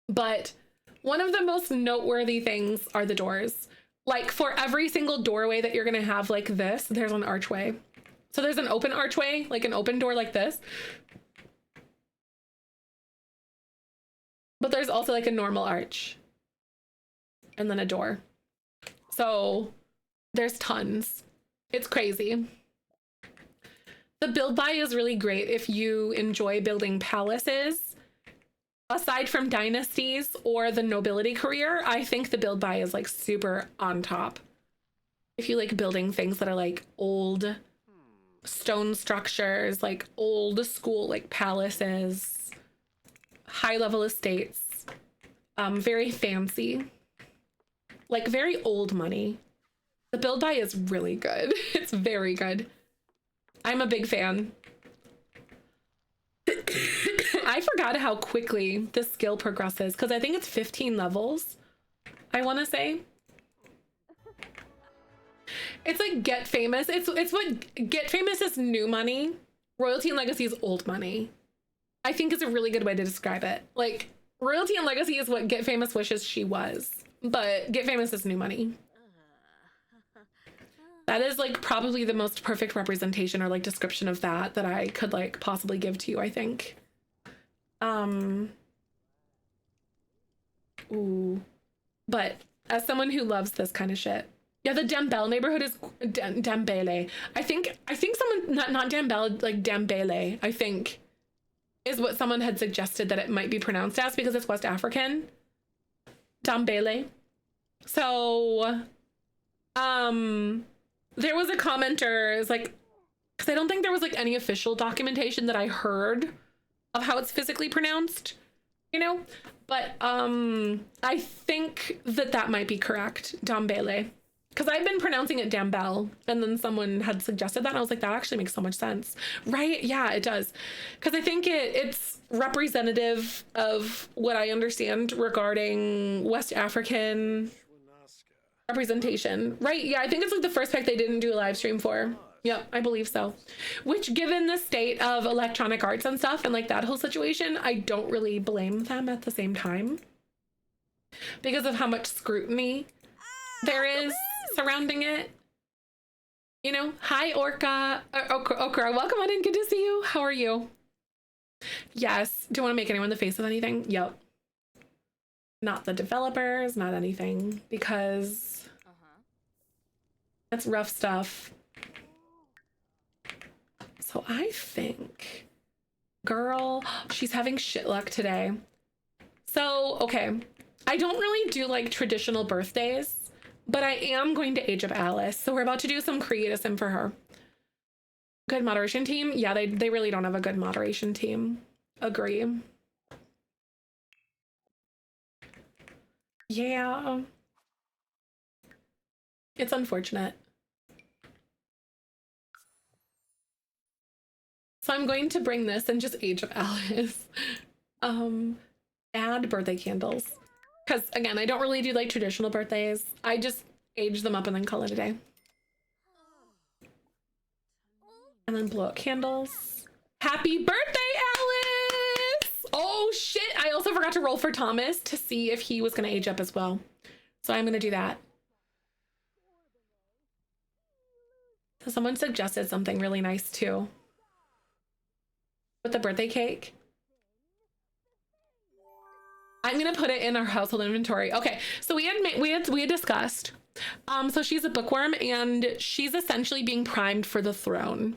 But one of the most noteworthy things are the doors. Like for every single doorway that you're gonna have like this, there's an archway. So there's an open archway, like an open door like this. But there's also like a normal arch. And then a door. So there's tons. It's crazy. The build buy is really great if you enjoy building palaces. Aside from dynasties or the nobility career, I think the build buy is like super on top. If you like building things that are like old stone structures, like old school like palaces, high level estates, very fancy, like very old money. The build buy is really good. It's very good. I'm a big fan. I forgot how quickly this skill progresses because I think it's 15 levels, I want to say. It's like Get Famous. It's what Get Famous is new money. Royalty and Legacy is old money. I think is a really good way to describe it. Like Royalty and Legacy is what Get Famous wishes she was, but Get Famous is new money. That is like probably the most perfect representation or like description of that I could like possibly give to you, I think. Ooh. But as someone who loves this kind of shit. Yeah, the Dembele neighborhood is Dembele. I think someone not Dembele, like Dembele, I think is what someone had suggested that it might be pronounced as because it's West African. Dembele. So there was a commenter, it's like, because I don't think there was like any official documentation that I heard of how it's physically pronounced, you know, but I think that might be correct, Dambele, because I've been pronouncing it Dambel, and then someone had suggested that, and I was like, that actually makes so much sense, right? Yeah, it does, because I think it's representative of what I understand regarding West African representation, right? Yeah, I think it's like the first pick they didn't do a live stream for. Yep, I believe so. Which, given the state of electronic arts and stuff and like that whole situation, I don't really blame them at the same time because of how much scrutiny there is surrounding it. You know, hi Orca, Okra, welcome on in. Good to see you. How are you? Yes. Do you want to make anyone the face of anything? Yep. Not the developers, not anything, because that's rough stuff. So I think, girl, she's having shit luck today. So, okay, I don't really do like traditional birthdays, but I am going to age up Alice. So we're about to do some Create a Sim for her. Good moderation team? Yeah, they really don't have a good moderation team. Agree. Yeah. It's unfortunate. So I'm going to bring this and just age of Alice. Add birthday candles. Because again, I don't really do like traditional birthdays. I just age them up and then call it a day. And then blow out candles. Happy birthday, Alice! Oh shit, I also forgot to roll for Thomas to see if he was gonna age up as well. So I'm gonna do that. So someone suggested something really nice too. With the birthday cake. I'm gonna put it in our household inventory. Okay, so we had discussed. So she's a bookworm and she's essentially being primed for the throne.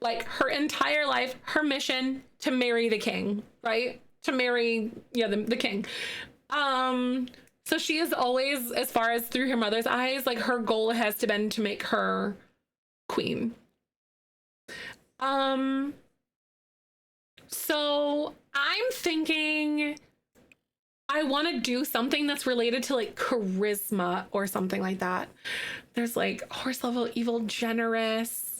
Like her entire life, her mission to marry the king, right? To marry, yeah, the king. So she is always, as far as through her mother's eyes, like her goal has to been to make her queen. So I'm thinking I want to do something that's related to like charisma or something like that. There's like horse level, evil, generous.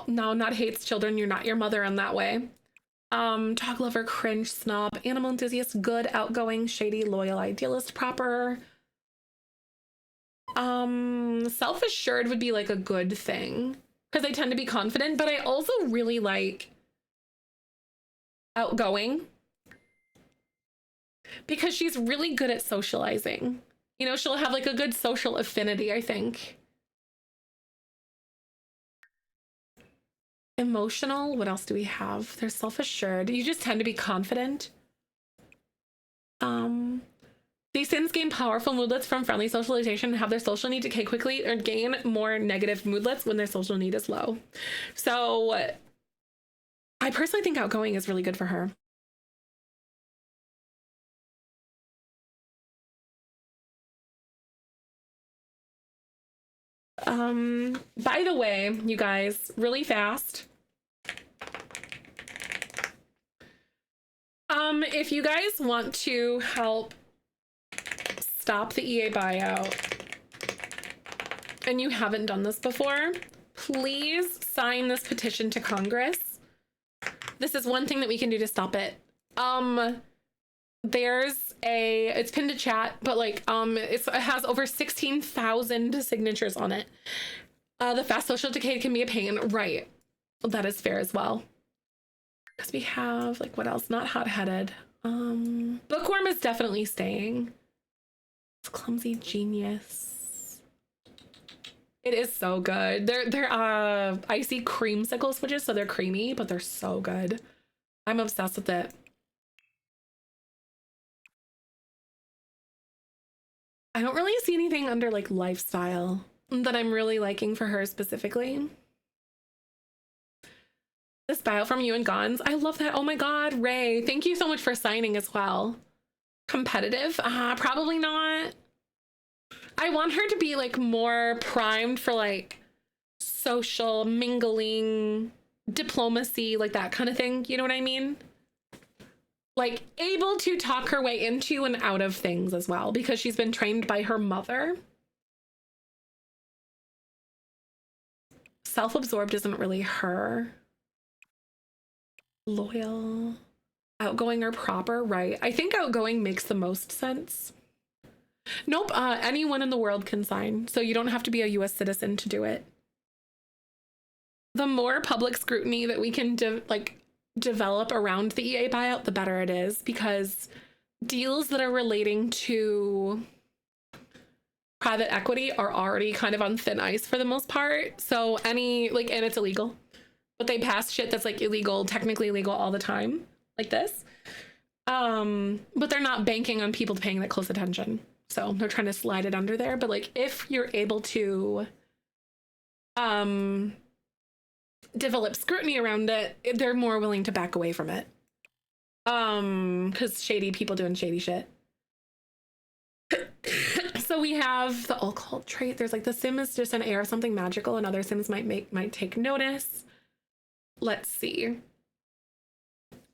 No, not hates children. You're not your mother in that way. Dog lover, cringe, snob, animal enthusiast, good, outgoing, shady, loyal, idealist, proper. Self-assured would be like a good thing because I tend to be confident, but I also really like outgoing because she's really good at socializing. You know, she'll have like a good social affinity, I think. Emotional, what else do we have? There's self-assured. You just tend to be confident. These sins gain powerful moodlets from friendly socialization and have their social need decay quickly or gain more negative moodlets when their social need is low. So I personally think outgoing is really good for her. By the way, you guys, really fast. If you guys want to help stop the EA buyout and you haven't done this before, please sign this petition to Congress. This is one thing that we can do to stop it. It's pinned to chat, but like, it has over 16,000 signatures on it. The fast social decay can be a pain, right? That is fair as well. Because we have, like, what else? Not hot-headed. Bookworm is definitely staying. It's clumsy genius. It is so good. They're icy creamsicle switches, so they're creamy, but they're so good. I'm obsessed with it. I don't really see anything under like lifestyle that I'm really liking for her specifically. This buyout from you and Gons. I love that. Oh my God, Ray. Thank you so much for signing as well. Competitive? Probably not. I want her to be like more primed for like social mingling, diplomacy, like that kind of thing. You know what I mean? Like able to talk her way into and out of things as well because she's been trained by her mother. Self-absorbed isn't really her. Loyal, outgoing or proper, right? I think outgoing makes the most sense. Nope, anyone in the world can sign, so you don't have to be a US citizen to do it. The more public scrutiny that we can develop around the EA buyout, the better it is, because deals that are relating to private equity are already kind of on thin ice for the most part. So and it's illegal. But they pass shit that's like illegal, technically illegal all the time, like this. But they're not banking on people paying that close attention. So they're trying to slide it under there. But like if you're able to develop scrutiny around it, they're more willing to back away from it. Because shady people doing shady shit. So we have the occult trait. There's like the sim is just an heir of something magical, and other sims might take notice. Let's see.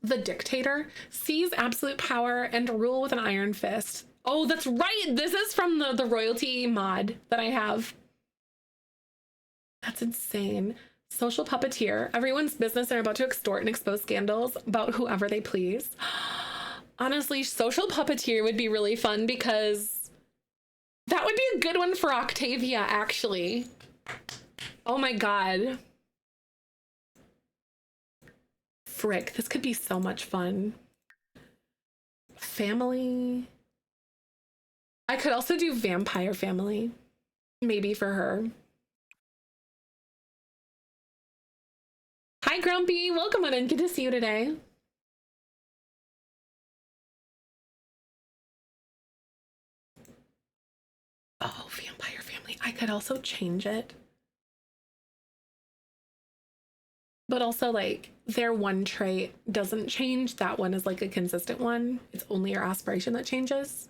The dictator sees absolute power and rule with an iron fist. Oh, that's right. This is from the royalty mod that I have. That's insane. Social puppeteer. Everyone's business are about to extort and expose scandals about whoever they please. Honestly, social puppeteer would be really fun because that would be a good one for Octavia, actually. Oh my god. Frick, this could be so much fun. Family. I could also do vampire family. Maybe for her. Hi, Grumpy. Welcome on in. Good to see you today. Oh, vampire family. I could also change it. But also, like, their one trait doesn't change. That one is like a consistent one. It's only your aspiration that changes.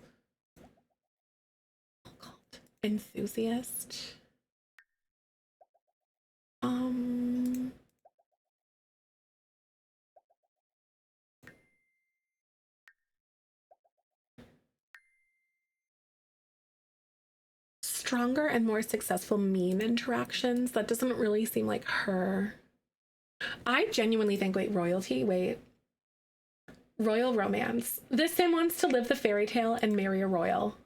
Cult enthusiast. Stronger and more successful mean interactions. That doesn't really seem like her. I genuinely think, wait, royalty? Wait. Royal romance. This sim wants to live the fairy tale and marry a royal.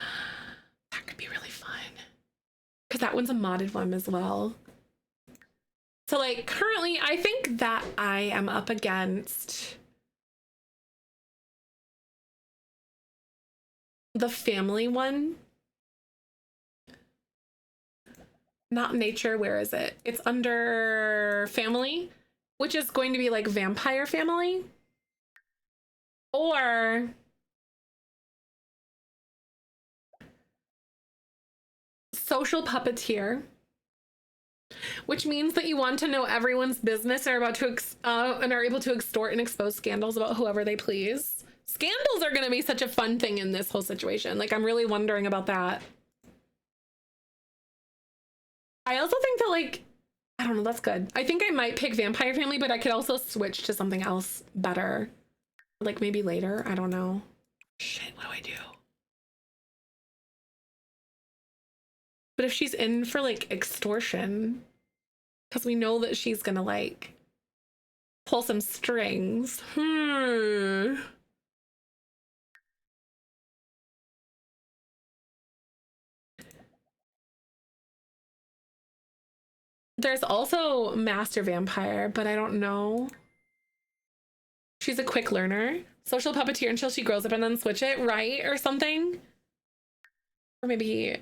That could be really fun. Because that one's a modded one as well. So, like, currently, I think that I am up against the family one. Not nature, where is it? It's under family, which is going to be like vampire family. Or social puppeteer, which means that you want to know everyone's business and are about to and are able to extort and expose scandals about whoever they please. Scandals are going to be such a fun thing in this whole situation. Like, I'm really wondering about that. I also think that, like, I don't know, that's good. I think I might pick vampire family, but I could also switch to something else better. Like, maybe later. I don't know. Shit, what do I do? But if she's in for, like, extortion, because we know that she's gonna, like, pull some strings. There's also Master Vampire, but I don't know. She's a quick learner. Social puppeteer until she grows up and then switch it, right? Or something. Or maybe...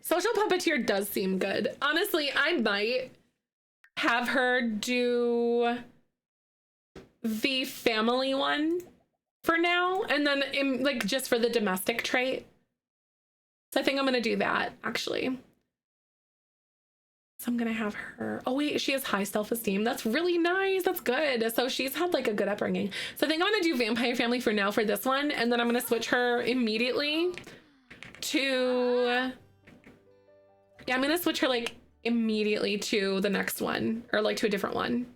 Social puppeteer does seem good. Honestly, I might have her do the family one for now. And then, like, just for the domestic trait. So I think I'm going to do that, actually. So I'm going to have her... Oh, wait, she has high self-esteem. That's really nice. That's good. So she's had, like, a good upbringing. So I think I'm going to do vampire family for now for this one. And then I'm going to switch her immediately to... Yeah, I'm going to switch her, like, immediately to the next one. Or, like, to a different one.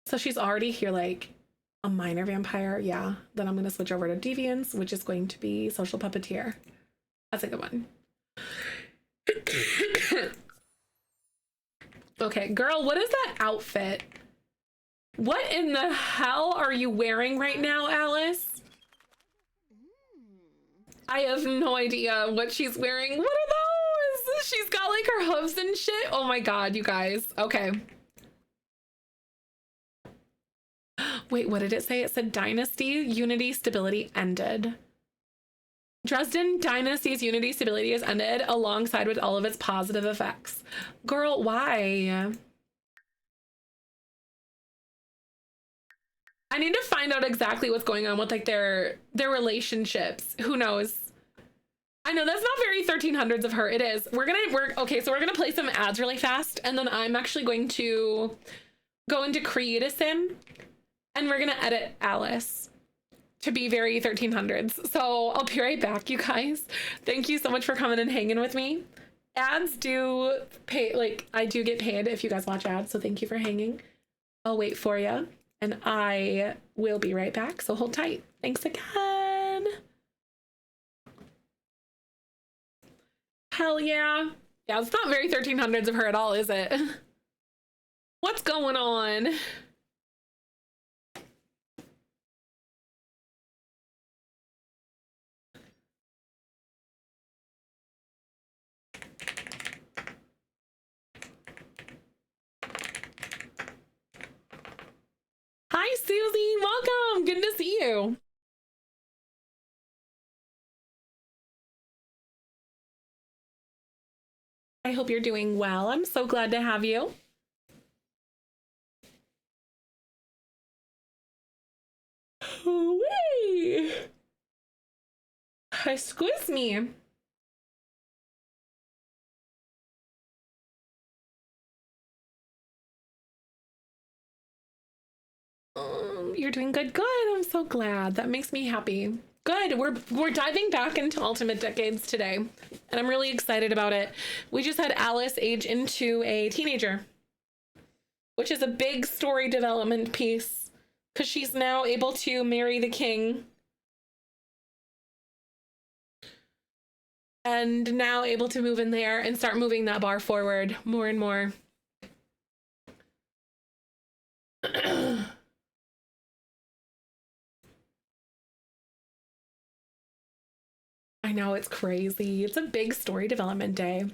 So she's already here, like, a minor vampire. Yeah. Then I'm going to switch over to deviance, which is going to be social puppeteer. That's a good one. Okay, girl, what is that outfit? What in the hell are you wearing right now, Alice? I have no idea what she's wearing. What are those? She's got, like, her hooves and shit. Oh my god, you guys. Okay. Wait, what did it say? It said Dynasty, Unity, Stability ended. Dresden Dynasty's Unity Stability has ended alongside with all of its positive effects. Girl, why? I need to find out exactly what's going on with, like, their relationships. Who knows? I know that's not very 1300s of her. It is. Okay, so we're gonna play some ads really fast, and then I'm actually going to go into Creatism, and we're gonna edit Alice to be very 1300s. So I'll be right back, you guys. Thank you so much for coming and hanging with me. Ads do pay, like, I do get paid if you guys watch ads, so thank you for hanging. I'll wait for you. and I will be right back. So hold tight. Thanks again. Hell yeah. Yeah, it's not very 1300s of her at all, is it? What's going on? Hi, Susie. Welcome. Good to see you. I hope you're doing well. I'm so glad to have you. Wee. Excuse me. You're doing good. Good. I'm so glad. That makes me happy. Good. We're diving back into Ultimate Decades today, and I'm really excited about it. We just had Alice age into a teenager, which is a big story development piece because she's now able to marry the king and now able to move in there and start moving that bar forward more and more. I know, it's crazy. It's a big story development day.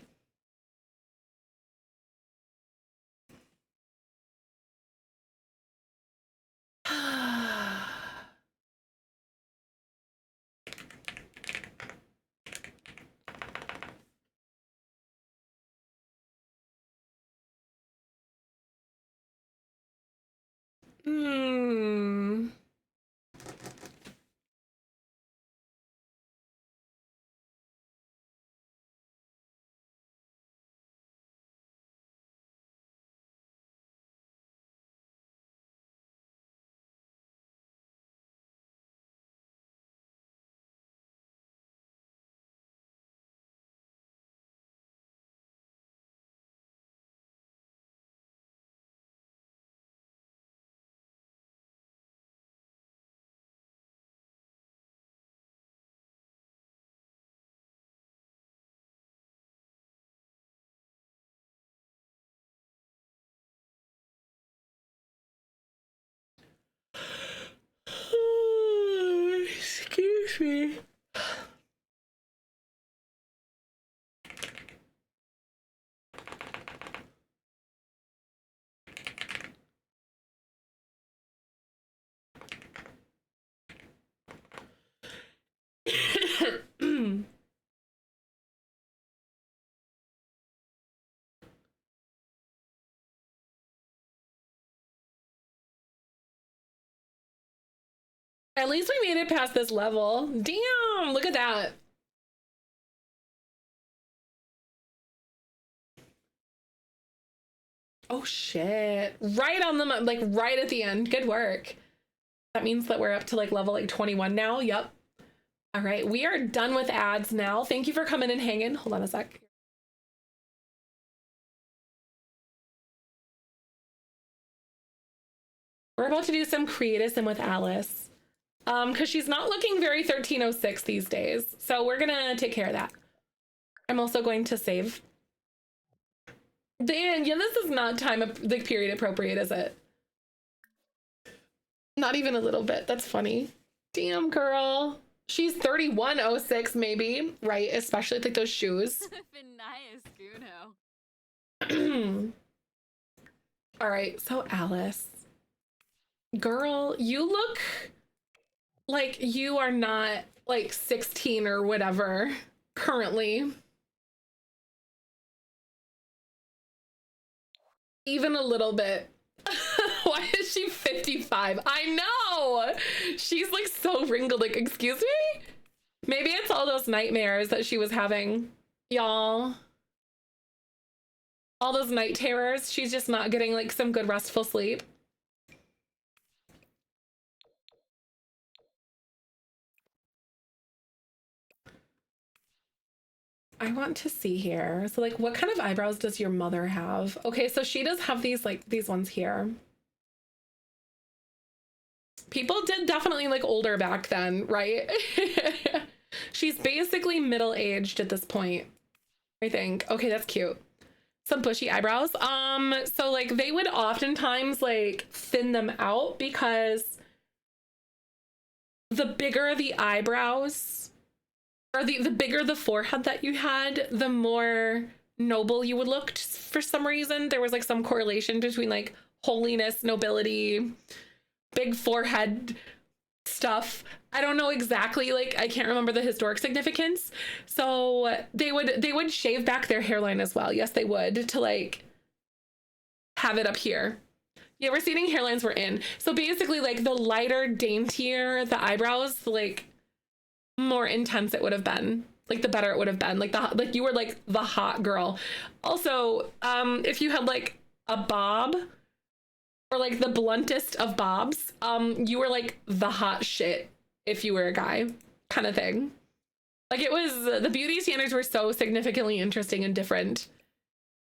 Hmm. Excuse me. At least we made it past this level. Damn, look at that. Oh shit. Right on the, like right at the end. Good work. That means that we're up to like level like 21 now. Yep. All right, we are done with ads now. Thank you for coming and hanging. Hold on a sec. We're about to do some creatism with Alice. Because she's not looking very 1306 these days. So we're gonna take care of that. I'm also going to save. Dan, yeah, this is not the period appropriate, is it? Not even a little bit. That's funny. Damn, girl. She's 3106 maybe, right? Especially with like those shoes. All right, so Alice. Girl, you look like you are not like 16 or whatever currently. Even a little bit. Why is she 55? I know! She's like so wrinkled. Like, excuse me? Maybe it's all those nightmares that she was having. Y'all. All those night terrors. She's just not getting like some good restful sleep. I want to see here. So like, what kind of eyebrows does your mother have? Okay, so she does have these like these ones here. People did definitely look older back then, right? She's basically middle-aged at this point, I think. Okay, that's cute. Some bushy eyebrows. So like they would oftentimes like thin them out because the bigger the eyebrows or the bigger the forehead that you had, the more noble you would look for some reason. There was like some correlation between like holiness, nobility, big forehead stuff. I don't know exactly, like I can't remember the historic significance. So they would shave back their hairline as well. Yes, they would, to like have it up here. Yeah, receding hairlines were in. So basically like the lighter, daintier the eyebrows, like more intense it would have been. Like the better it would have been. Like you were like the hot girl. Also, if you had like a bob or like the bluntest of bobs, you were like the hot shit if you were a guy, kind of thing. Like it was, the beauty standards were so significantly interesting and different.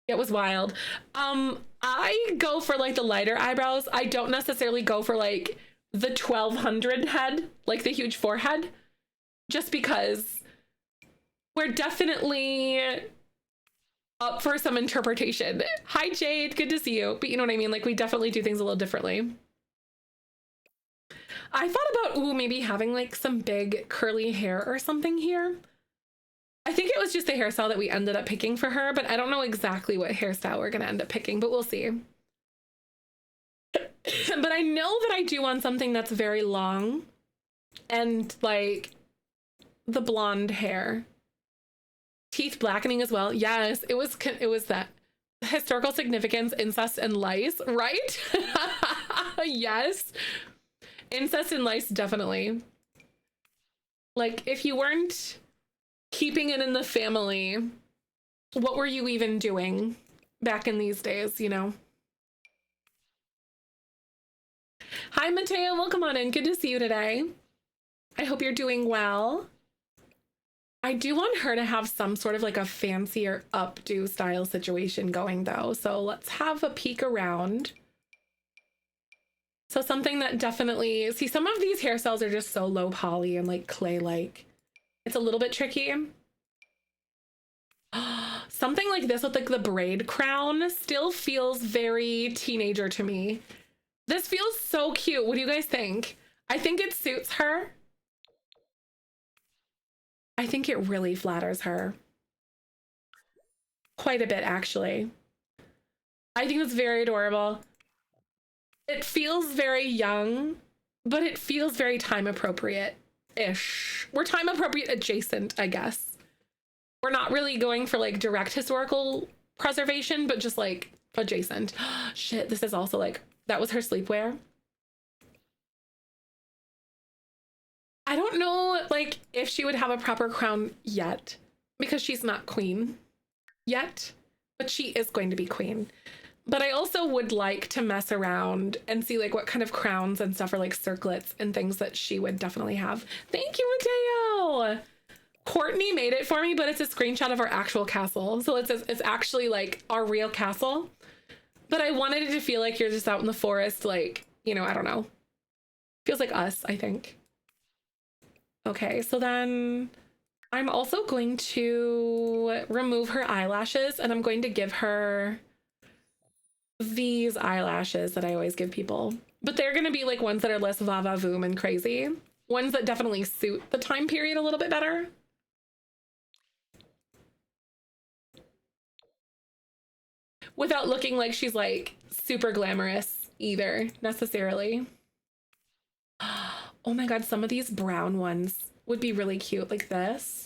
It was wild. I go for like the lighter eyebrows. I don't necessarily go for like the 1200 head, like the huge forehead, just because we're definitely up for some interpretation. Hi Jade, good to see you. But you know what I mean? Like we definitely do things a little differently. I thought about, ooh, maybe having like some big curly hair or something here. I think it was just the hairstyle that we ended up picking for her, but I don't know exactly what hairstyle we're gonna end up picking, but we'll see. But I know that I do want something that's very long and like the blonde hair. Teeth blackening as well. Yes, it was that historical significance, incest and lice, right? Yes. Incest and lice, definitely. Like if you weren't keeping it in the family, what were you even doing back in these days, you know? Hi, Mateo. Welcome on in. Good to see you today. I hope you're doing well. I do want her to have some sort of like a fancier updo style situation going though. So let's have a peek around. So something that definitely, see, some of these hairstyles are just so low poly and like clay-like. It's a little bit tricky. Something like this with like the braid crown still feels very teenager to me. This feels so cute. What do you guys think? I think it suits her. I think it really flatters her. Quite a bit, actually. I think it's very adorable. It feels very young, but it feels very time appropriate-ish. We're time appropriate adjacent, I guess. We're not really going for like direct historical preservation, but just like adjacent. Shit, this is also like, that was her sleepwear. I don't know like if she would have a proper crown yet because she's not queen yet, but she is going to be queen. But I also would like to mess around and see like what kind of crowns and stuff are like circlets and things that she would definitely have. Thank you, Mateo. Courtney made it for me, but it's a screenshot of our actual castle. So it's actually like our real castle. But I wanted it to feel like you're just out in the forest, like, you know, I don't know. Feels like us, I think. Okay, so then I'm also going to remove her eyelashes and I'm going to give her these eyelashes that I always give people, but they're going to be like ones that are less va-va-voom and crazy, ones that definitely suit the time period a little bit better. Without looking like she's like super glamorous either necessarily. Oh my god, some of these brown ones would be really cute, like this.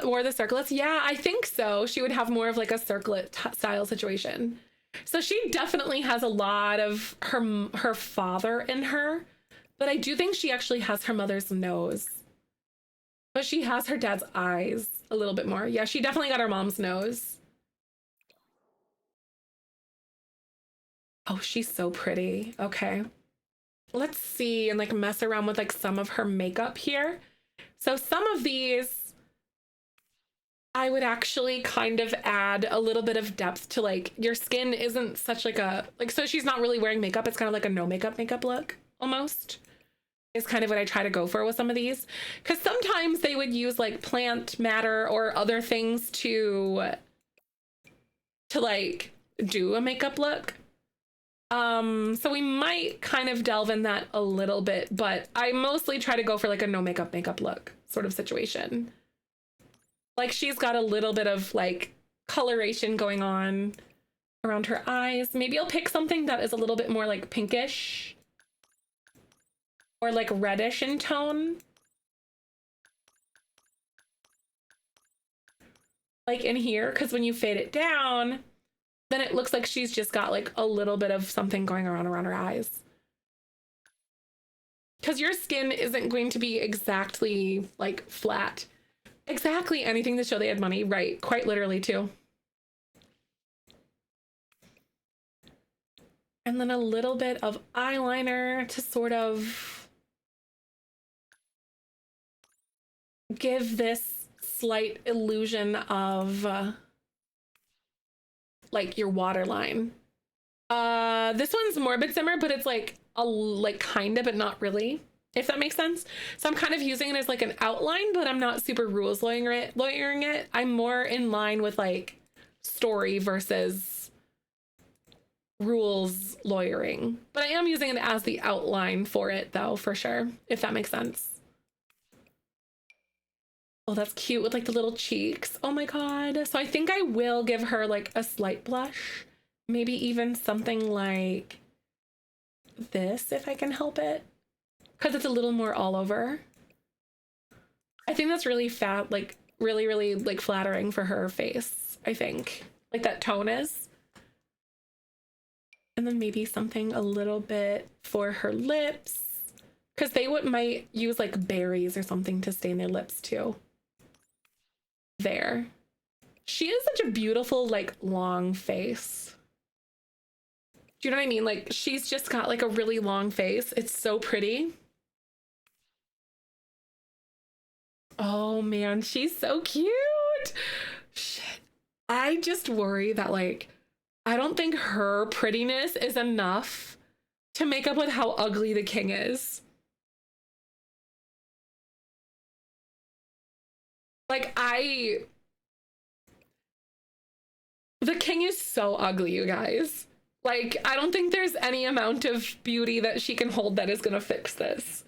Or the circlets. Yeah, I think so. She would have more of like a circlet style situation. So she definitely has a lot of her father in her, but I do think she actually has her mother's nose. But she has her dad's eyes a little bit more. Yeah, she definitely got her mom's nose. Oh, she's so pretty. Okay. Let's see and like mess around with like some of her makeup here. So some of these I would actually kind of add a little bit of depth to like your skin isn't such like a like so she's not really wearing makeup. It's kind of like a no makeup look almost is kind of what I try to go for with some of these. Because sometimes they would use like plant matter or other things to like do a makeup look. So we might kind of delve in that a little bit, but I mostly try to go for like a no makeup look sort of situation. Like she's got a little bit of like coloration going on around her eyes. Maybe I'll pick something that is a little bit more like pinkish or like reddish in tone. Like in here, because when you fade it down, then it looks like she's just got like a little bit of something going around her eyes. Because your skin isn't going to be exactly like flat. Exactly anything to show they had money, right? Quite literally too. And then a little bit of eyeliner to sort of give this slight illusion of like your waterline. This one's Morbid Simmer, but it's like kind of, but not really, if that makes sense. So I'm kind of using it as like an outline, but I'm not super rules lawyering it. I'm more in line with like story versus rules lawyering. But I am using it as the outline for it though, for sure, if that makes sense. Oh, that's cute with like the little cheeks. Oh my God. So I think I will give her like a slight blush. Maybe even something like this if I can help it. Because it's a little more all over. I think that's really like really like flattering for her face, I think. Like that tone is. And then maybe something a little bit for her lips. Because they might use like berries or something to stain their lips too. There. She has such a beautiful like long face. Do you know what I mean? Like she's just got like a really long face. It's so pretty. Oh man, she's so cute. Shit. I just worry that like, I don't think her prettiness is enough to make up with how ugly the king is. Like the king is so ugly, you guys. Like, I don't think there's any amount of beauty that she can hold that is gonna fix this.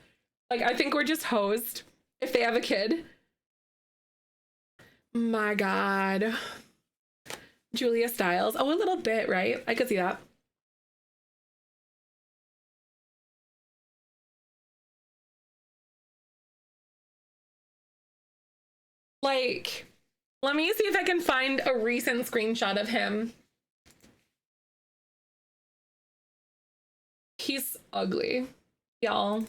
Like, I think we're just hosed if they have a kid. My God. Julia Stiles. Oh, a little bit, right? I could see that. Like, let me see if I can find a recent screenshot of him. He's ugly, y'all.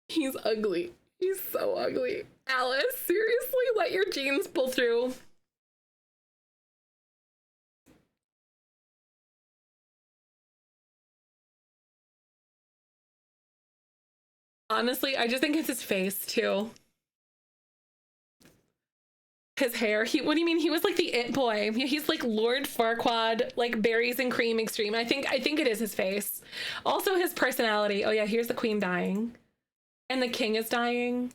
He's ugly. He's so ugly. Alice, seriously, let your genes pull through. Honestly, I just think it's his face too. His hair. What do you mean? He was like the it boy. He's like Lord Farquaad, like berries and cream extreme. I think it is his face. Also his personality. Oh yeah, here's the queen dying. And the king is dying.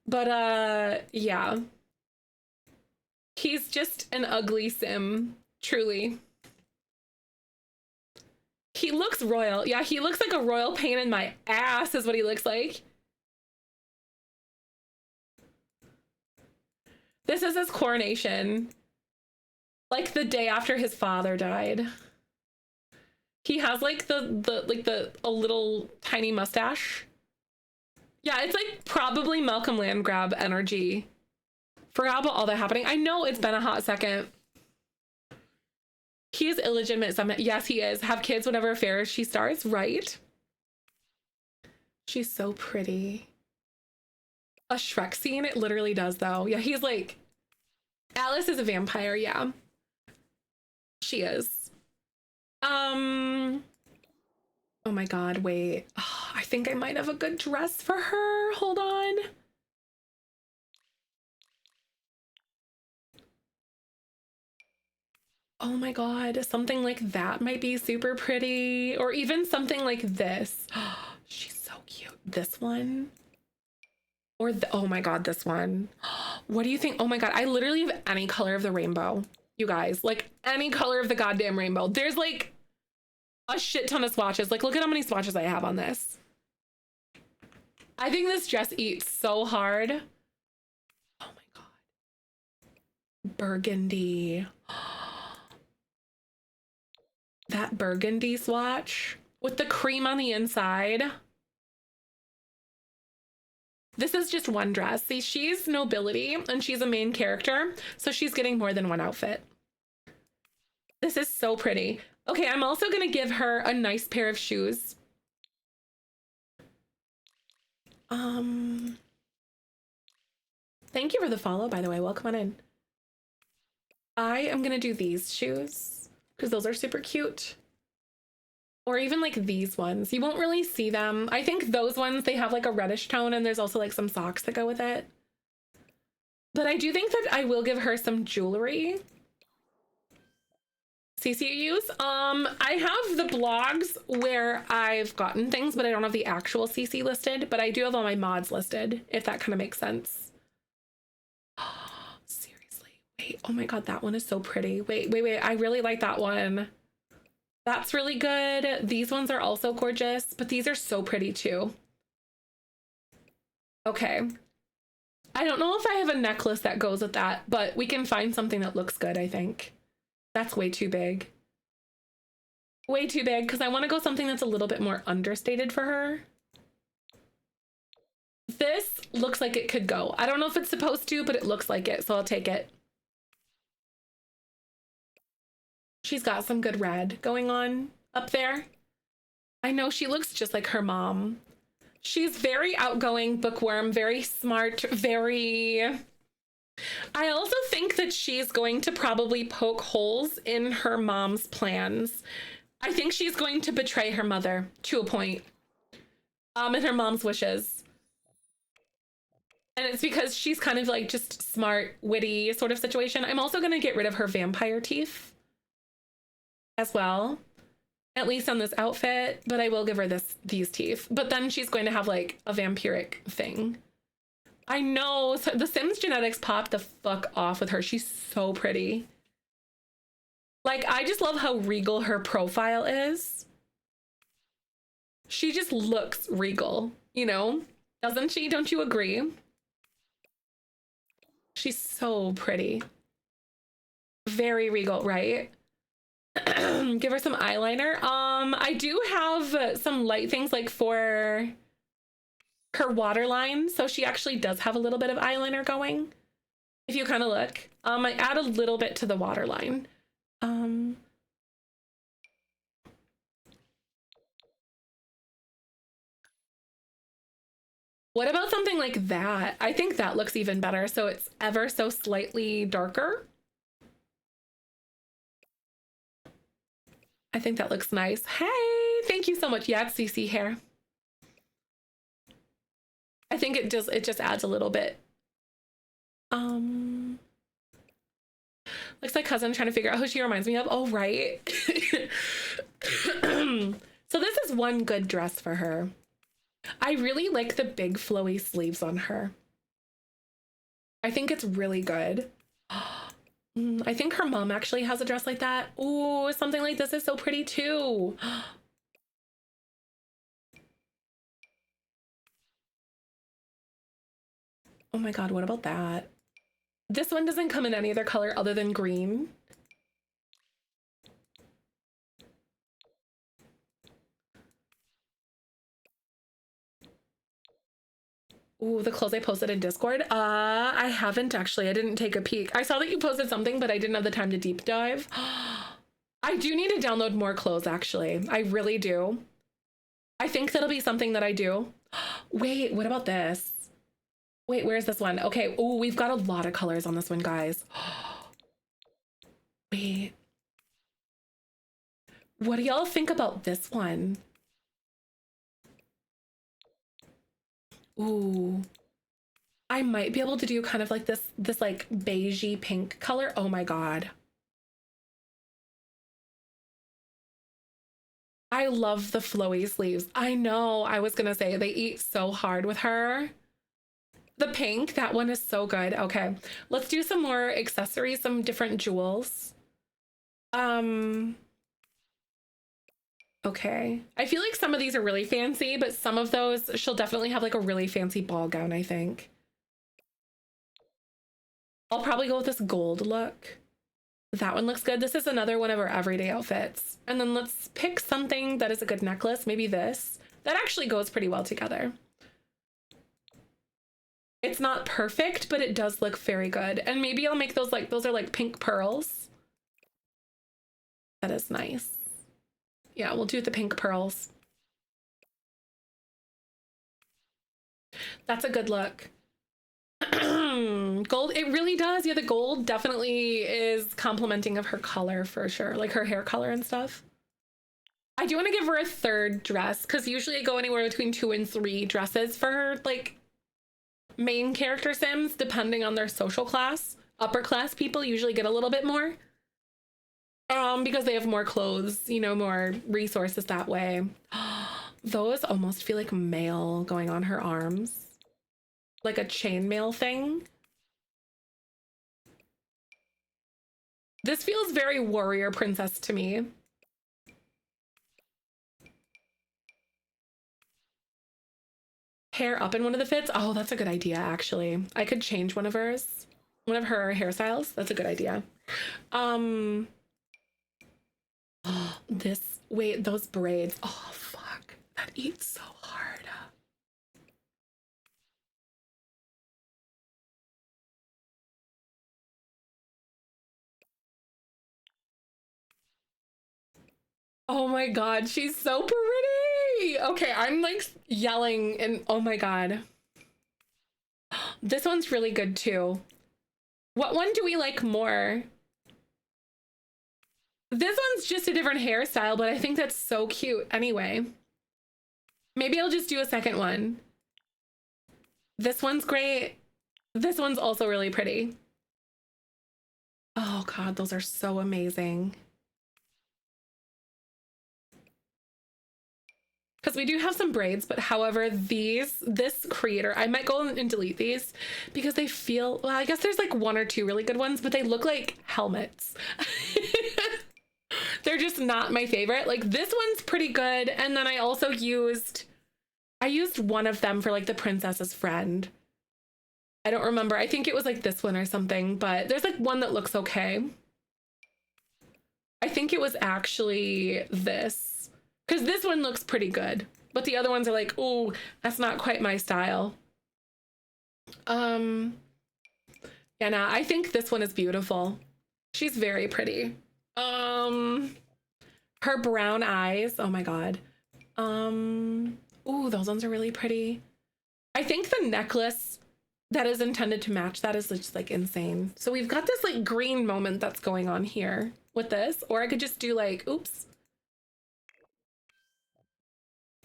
But yeah. He's just an ugly sim, truly. He looks royal. Yeah, he looks like a royal pain in my ass is what he looks like. This is his coronation. Like the day after his father died. He has like a little tiny mustache. Yeah, it's like probably Malcolm Landgrab energy. Forgot about all that happening. I know it's been a hot second. He is illegitimate summit. Yes, he is. Have kids whenever affairs she stars, right? She's so pretty. A Shrek scene? It literally does though. Yeah, he's like Alice is a vampire, yeah. She is. Oh my God, wait. Oh, I think I might have a good dress for her. Hold on. Oh my God, something like that might be super pretty. Or even something like this. She's so cute. This one. Or, oh my God, this one. What do you think? Oh my God, I literally have any color of the rainbow. You guys, like any color of the goddamn rainbow. There's like a shit ton of swatches. Like, look at how many swatches I have on this. I think this dress eats so hard. Oh my God. Burgundy. That burgundy swatch with the cream on the inside. This is just one dress. See, she's nobility and she's a main character, so she's getting more than one outfit. This is so pretty. Okay, I'm also gonna give her a nice pair of shoes. Thank you for the follow, by the way. Welcome on in. I am gonna do these shoes because those are super cute. Or even like these ones. You won't really see them. I think those ones, they have like a reddish tone and there's also like some socks that go with it. But I do think that I will give her some jewelry. CCUs. I have the blogs where I've gotten things, but I don't have the actual CC listed, but I do have all my mods listed, if that kind of makes sense. Seriously. Wait, oh my God, that one is so pretty. Wait. I really like that one. That's really good. These ones are also gorgeous, but these are so pretty too. Okay. I don't know if I have a necklace that goes with that, but we can find something that looks good, I think. That's way too big. Way too big, because I want to go something that's a little bit more understated for her. This looks like it could go. I don't know if it's supposed to, but it looks like it, so I'll take it. She's got some good red going on up there. I know she looks just like her mom. She's very outgoing, bookworm, very smart, very... I also think that she's going to probably poke holes in her mom's plans. I think she's going to betray her mother to a point. And her mom's wishes. And it's because she's kind of like just smart, witty sort of situation. I'm also going to get rid of her vampire teeth as well, at least on this outfit, but I will give her these teeth. But then she's going to have like a vampiric thing. I know, so the Sims genetics popped the fuck off with her. She's so pretty. Like, I just love how regal her profile is. She just looks regal, you know? Doesn't she? Don't you agree? She's so pretty. Very regal, right? Give her some eyeliner. I do have some light things like for her waterline, so she actually does have a little bit of eyeliner going. If you kind of look, I add a little bit to the waterline. What about something like that? I think that looks even better. So it's ever so slightly darker. I think that looks nice. Hey, thank you so much. Yeah, it's CC hair. I think it just adds a little bit. Looks like cousin trying to figure out who she reminds me of. Oh, right. So this is one good dress for her. I really like the big flowy sleeves on her. I think it's really good. I think her mom actually has a dress like that. Ooh, something like this is so pretty too. Oh my God, what about that? This one doesn't come in any other color other than green. Ooh, the clothes I posted in Discord. I haven't actually. I didn't take a peek. I saw that you posted something, but I didn't have the time to deep dive. I do need to download more clothes, actually. I really do. I think that'll be something that I do. Wait, what about this? Wait, where's this one? Okay, ooh, we've got a lot of colors on this one, guys. Wait. What do y'all think about this one? Ooh. I might be able to do kind of like this like beigey pink color. Oh my God. I love the flowy sleeves. I know, I was gonna say they eat so hard with her. The pink, that one is so good. Okay, let's do some more accessories, some different jewels. Okay. I feel like some of these are really fancy, but some of those she'll definitely have like a really fancy ball gown, I think. I'll probably go with this gold look. That one looks good. This is another one of our everyday outfits. And then let's pick something that is a good necklace. Maybe this. That actually goes pretty well together. It's not perfect, but it does look very good. And maybe I'll make those like, those are like pink pearls. That is nice. Yeah, we'll do the pink pearls. That's a good look. Gold, it really does. Yeah, the gold definitely is complimenting of her color for sure, like her hair color and stuff. I do want to give her a third dress because usually I go anywhere between 2 and 3 dresses for her, like main character sims, depending on their social class. Upper class people usually get a little bit more because they have more clothes, you know, more resources that way. Those almost feel like mail going on her arms, like a chainmail thing. This feels very warrior princess to me. Hair up in one of the fits. Oh, that's a good idea, actually. I could change one of her hairstyles. That's a good idea. This, wait, those braids. Oh, fuck. That eats so hard. Oh my God, she's so pretty. Okay, I'm like yelling and oh my God. This one's really good too. What one do we like more? This one's just a different hairstyle, but I think that's so cute anyway. Maybe I'll just do a second one. This one's great. This one's also really pretty. Oh God, those are so amazing. Because we do have some braids, but however, this creator, I might go and delete these because they feel, well, I guess there's like 1 or 2 really good ones, but they look like helmets. They're just not my favorite. Like this one's pretty good. And then I also used one of them for like the princess's friend. I don't remember. I think it was like this one or something, but there's like one that looks okay. I think it was actually this, because this one looks pretty good, but the other ones are like, oh, that's not quite my style. Yeah, nah, I think this one is beautiful. She's very pretty. Her brown eyes, oh my God. Ooh, those ones are really pretty. I think the necklace that is intended to match that is just like insane. So we've got this like green moment that's going on here with this, or I could just do like, oops.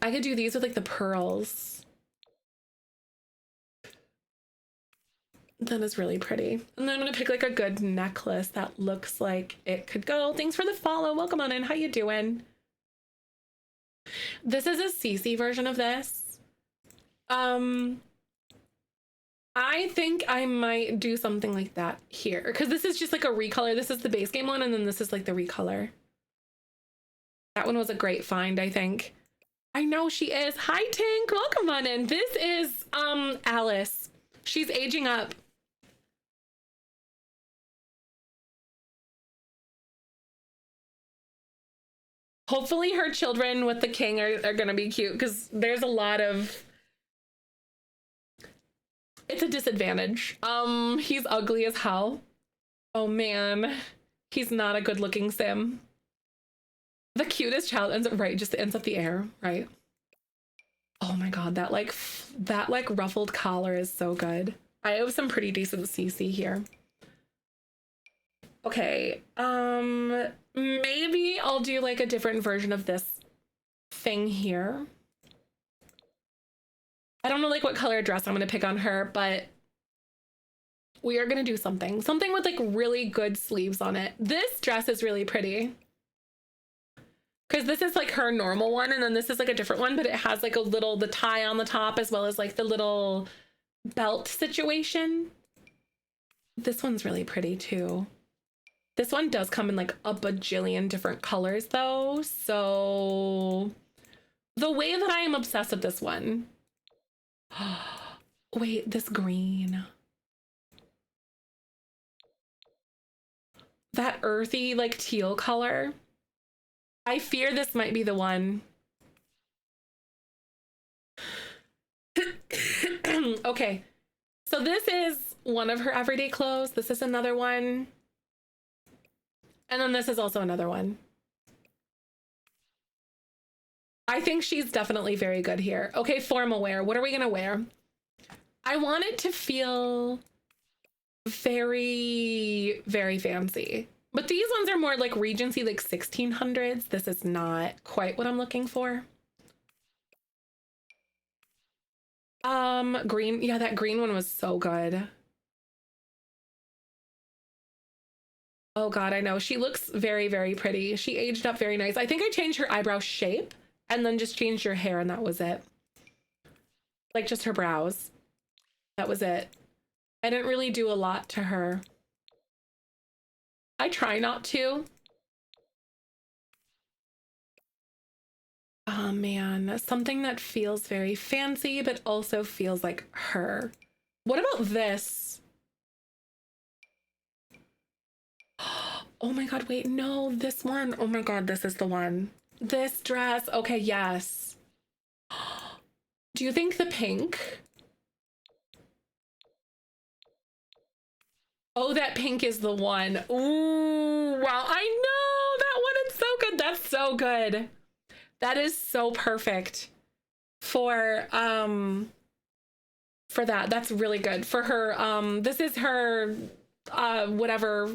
I could do these with like the pearls. That is really pretty. And then I'm gonna pick like a good necklace that looks like it could go. Thanks for the follow. Welcome on in. How you doing? This is a CC version of this. I think I might do something like that here because this is just like a recolor. This is the base game one, and then this is like the recolor. That one was a great find, I think. I know she is. Hi, Tink. Welcome on in. This is Alice. She's aging up. Hopefully her children with the king are gonna be cute because there's a lot of, it's a disadvantage. He's ugly as hell. Oh man, he's not a good looking sim. The cutest child ends up, right, just ends up the air, right? Oh my God, that like ruffled collar is so good. I have some pretty decent CC here. Okay. Maybe I'll do like a different version of this thing here. I don't know like what color dress I'm gonna pick on her, but we are gonna do something with like really good sleeves on it. This dress is really pretty because this is like her normal one, and then this is like a different one, but it has like the tie on the top as well as like the little belt situation. This one's really pretty too. This one does come in like a bajillion different colors though, so the way that I am obsessed with this one. Wait, this green. That earthy, like teal color. I fear this might be the one. Okay, so this is one of her everyday clothes. This is another one. And then this is also another one. I think she's definitely very good here. Okay, formal wear. What are we gonna wear? I want it to feel very, very fancy. But these ones are more like Regency, like 1600s. This is not quite what I'm looking for. Green. Yeah, that green one was so good. Oh God, I know. She looks very, very pretty. She aged up very nice. I think I changed her eyebrow shape and then just changed her hair and that was it. Like just her brows. That was it. I didn't really do a lot to her. I try not to. Oh man, something that feels very fancy, but also feels like her. What about this? Oh my God, wait, no, this one. Oh my God, this is the one. This dress, okay, yes. Do you think the pink? Oh, that pink is the one. Ooh, wow, I know that one is so good. That's so good. That is so perfect for that. That's really good for her. This is her whatever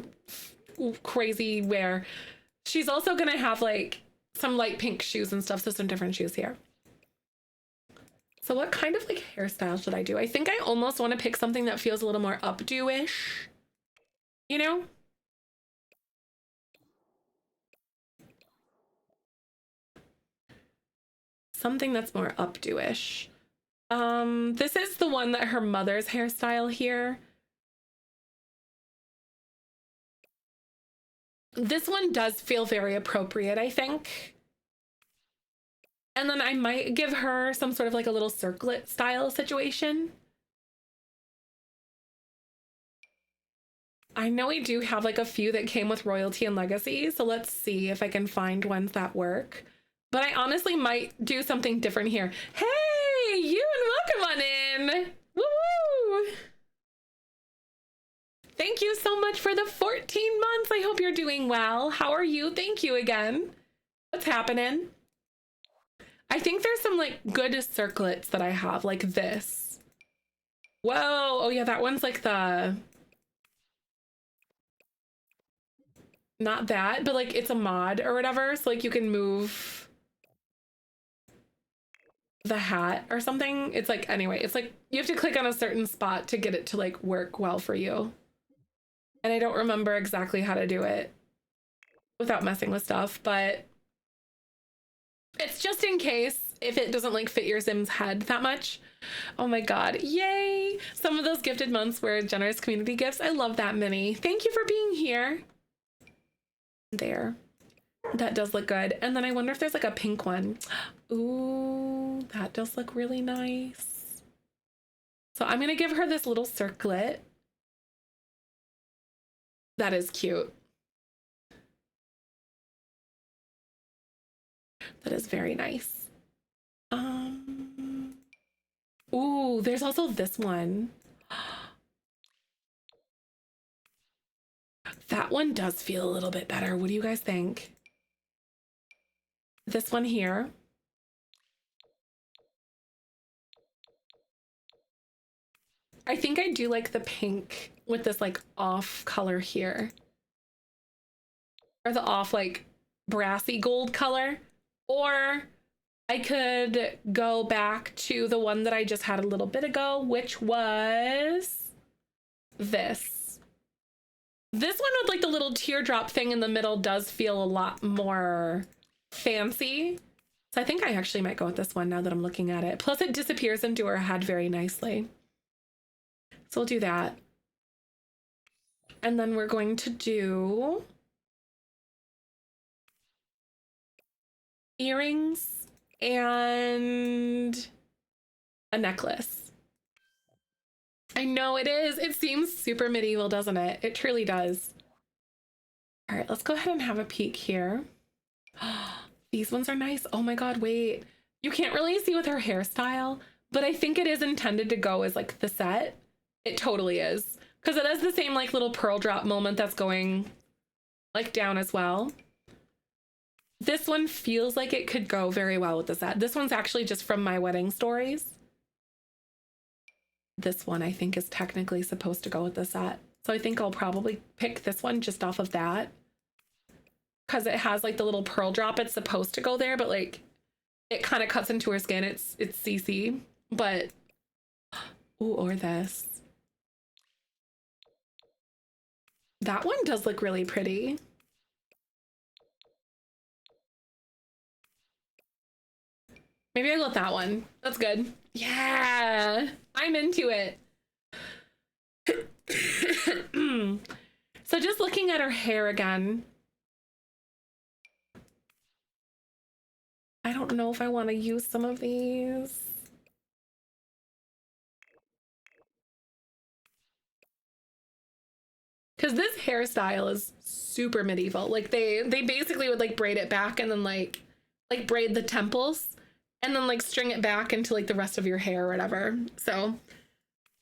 crazy wear. She's also gonna have like some light pink shoes and stuff, so some different shoes here. So what kind of like hairstyle should I do? I think I almost want to pick something that feels a little more updo-ish, you know? Something that's more updo-ish. This is the one that her mother's hairstyle here. This one does feel very appropriate, I think. And then I might give her some sort of like a little circlet style situation. I know we do have like a few that came with royalty and legacy, so let's see if I can find ones that work. But I honestly might do something different here. Hey, you and welcome on in. Woo-woo! Thank you so much for the 14 months. I hope you're doing well. How are you? Thank you again. What's happening? I think there's some like good circlets that I have, like this. Whoa. Oh yeah, that one's like the... Not that, but like it's a mod or whatever. So like you can move the hat or something. It's like, anyway, it's like you have to click on a certain spot to get it to like work well for you. And I don't remember exactly how to do it without messing with stuff, but it's just in case if it doesn't like fit your Sim's head that much. Oh my God, yay. Some of those gifted months were generous community gifts. I love that, Minnie. Thank you for being here. There. That does look good. And then I wonder if there's like a pink one. Ooh, that does look really nice. So I'm gonna give her this little circlet. That is cute. That is very nice. Ooh, there's also this one. That one does feel a little bit better. What do you guys think? This one here. I think I do like the pink with this like off color here. or the off like brassy gold color, or I could go back to the one that I just had a little bit ago, which was this. This one with like the little teardrop thing in the middle does feel a lot more fancy. So I think I actually might go with this one now that I'm looking at it. Plus it disappears into her head very nicely. So we'll do that. And then we're going to do earrings and a necklace. I know it is. It seems super medieval, doesn't it? It truly does. All right, let's go ahead and have a peek here. These ones are nice. Oh my God, wait. You can't really see with her hairstyle, but I think it is intended to go as like the set. It totally is. Because it has the same like little pearl drop moment that's going like down as well. This one feels like it could go very well with the set. This one's actually just from my wedding stories. This one I think is technically supposed to go with the set. So I think I'll probably pick this one just off of that. Because it has like the little pearl drop. It's supposed to go there, but like it kind of cuts into her skin. It's CC, but ooh, or this. That one does look really pretty. Maybe I'll go with that one. That's good. Yeah, I'm into it. So just looking at her hair again. I don't know if I want to use some of these. Because this hairstyle is super medieval. Like they basically would like braid it back and then like braid the temples and then like string it back into like the rest of your hair or whatever. So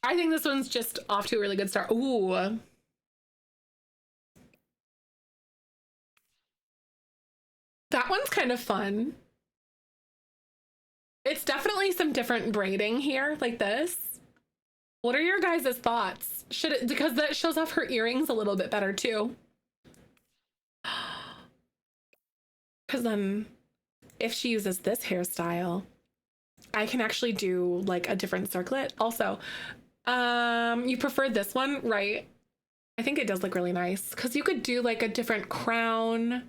I think this one's just off to a really good start. Ooh. That one's kind of fun. It's definitely some different braiding here, like this. What are your guys' thoughts? Should it, because that shows off her earrings a little bit better too. Because then if she uses this hairstyle, I can actually do like a different circlet. Also, you prefer this one, right? I think it does look really nice because you could do like a different crown,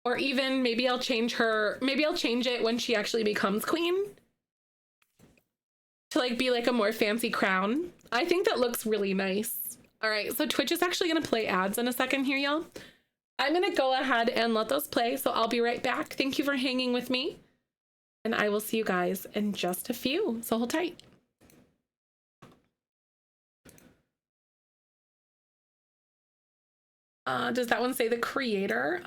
or even maybe I'll change it when she actually becomes queen to like be like a more fancy crown. I think that looks really nice. All right, so Twitch is actually gonna play ads in a second here, y'all. I'm gonna go ahead and let those play, so I'll be right back. Thank you for hanging with me, and I will see you guys in just a few, so hold tight. Does that one say the creator?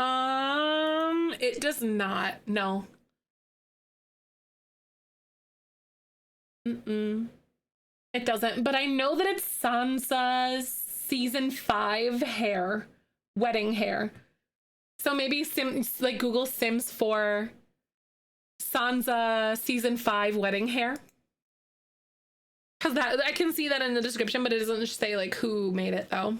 It does not, no. It doesn't, but I know that it's Sansa's season 5 hair, wedding hair. So maybe like Google Sims for Sansa season 5 wedding hair. Because that I can see that in the description, but it doesn't say like who made it though.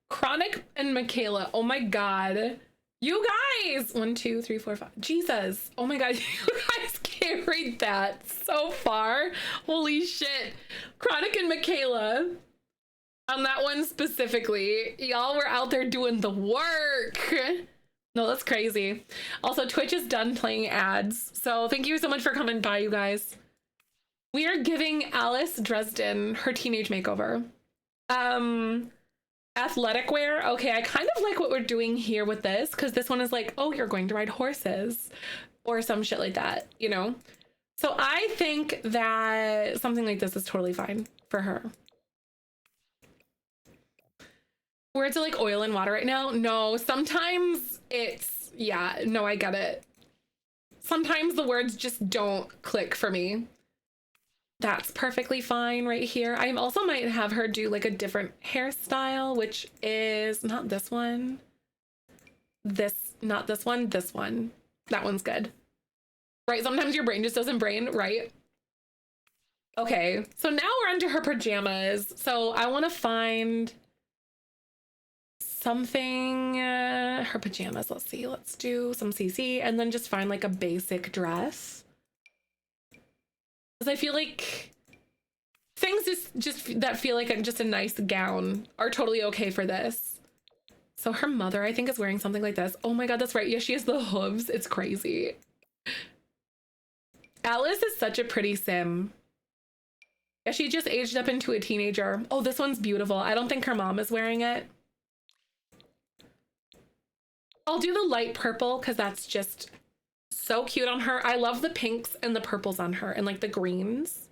Chronic and Michaela. Oh my god. You guys! 1, 2, 3, 4, 5. Jesus. Oh my god, you guys carried that so far. Holy shit. Chronic and Michaela. On that one specifically. Y'all were out there doing the work. No, that's crazy. Also, Twitch is done playing ads. So thank you so much for coming by, you guys. We are giving Alice Dresden her teenage makeover. Athletic wear. Okay, I kind of like what we're doing here with this, because this one is like, oh, you're going to ride horses or some shit like that, you know? So I think that something like this is totally fine for her. Words are like oil and water right now. No, sometimes it's, yeah, no, I get it. Sometimes the words just don't click for me. That's perfectly fine right here. I also might have her do like a different hairstyle, which is not this one. Not this one, this one. That one's good. Right, sometimes your brain just doesn't brain, right? Okay, so now we're onto her pajamas. So I want to find something, her pajamas, let's see. Let's do some CC and then just find like a basic dress. Because I feel like things just that feel like just a nice gown are totally okay for this. So her mother, I think, is wearing something like this. Oh my god, that's right. Yeah, she has the hooves. It's crazy. Alice is such a pretty sim. Yeah, she just aged up into a teenager. Oh, this one's beautiful. I don't think her mom is wearing it. I'll do the light purple because that's just so cute on her. I love the pinks and the purples on her and like the greens,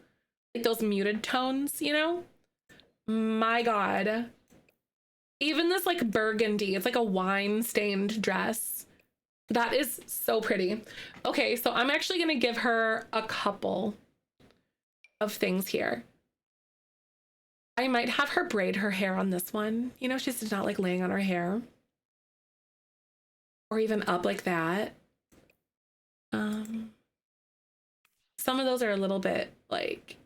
like those muted tones, you know? My god. Even this like burgundy, it's like a wine stained dress. That is so pretty. Okay, so I'm actually gonna give her a couple of things here. I might have her braid her hair on this one. You know, she's just not like laying on her hair. Or even up like that. Some of those are a little bit like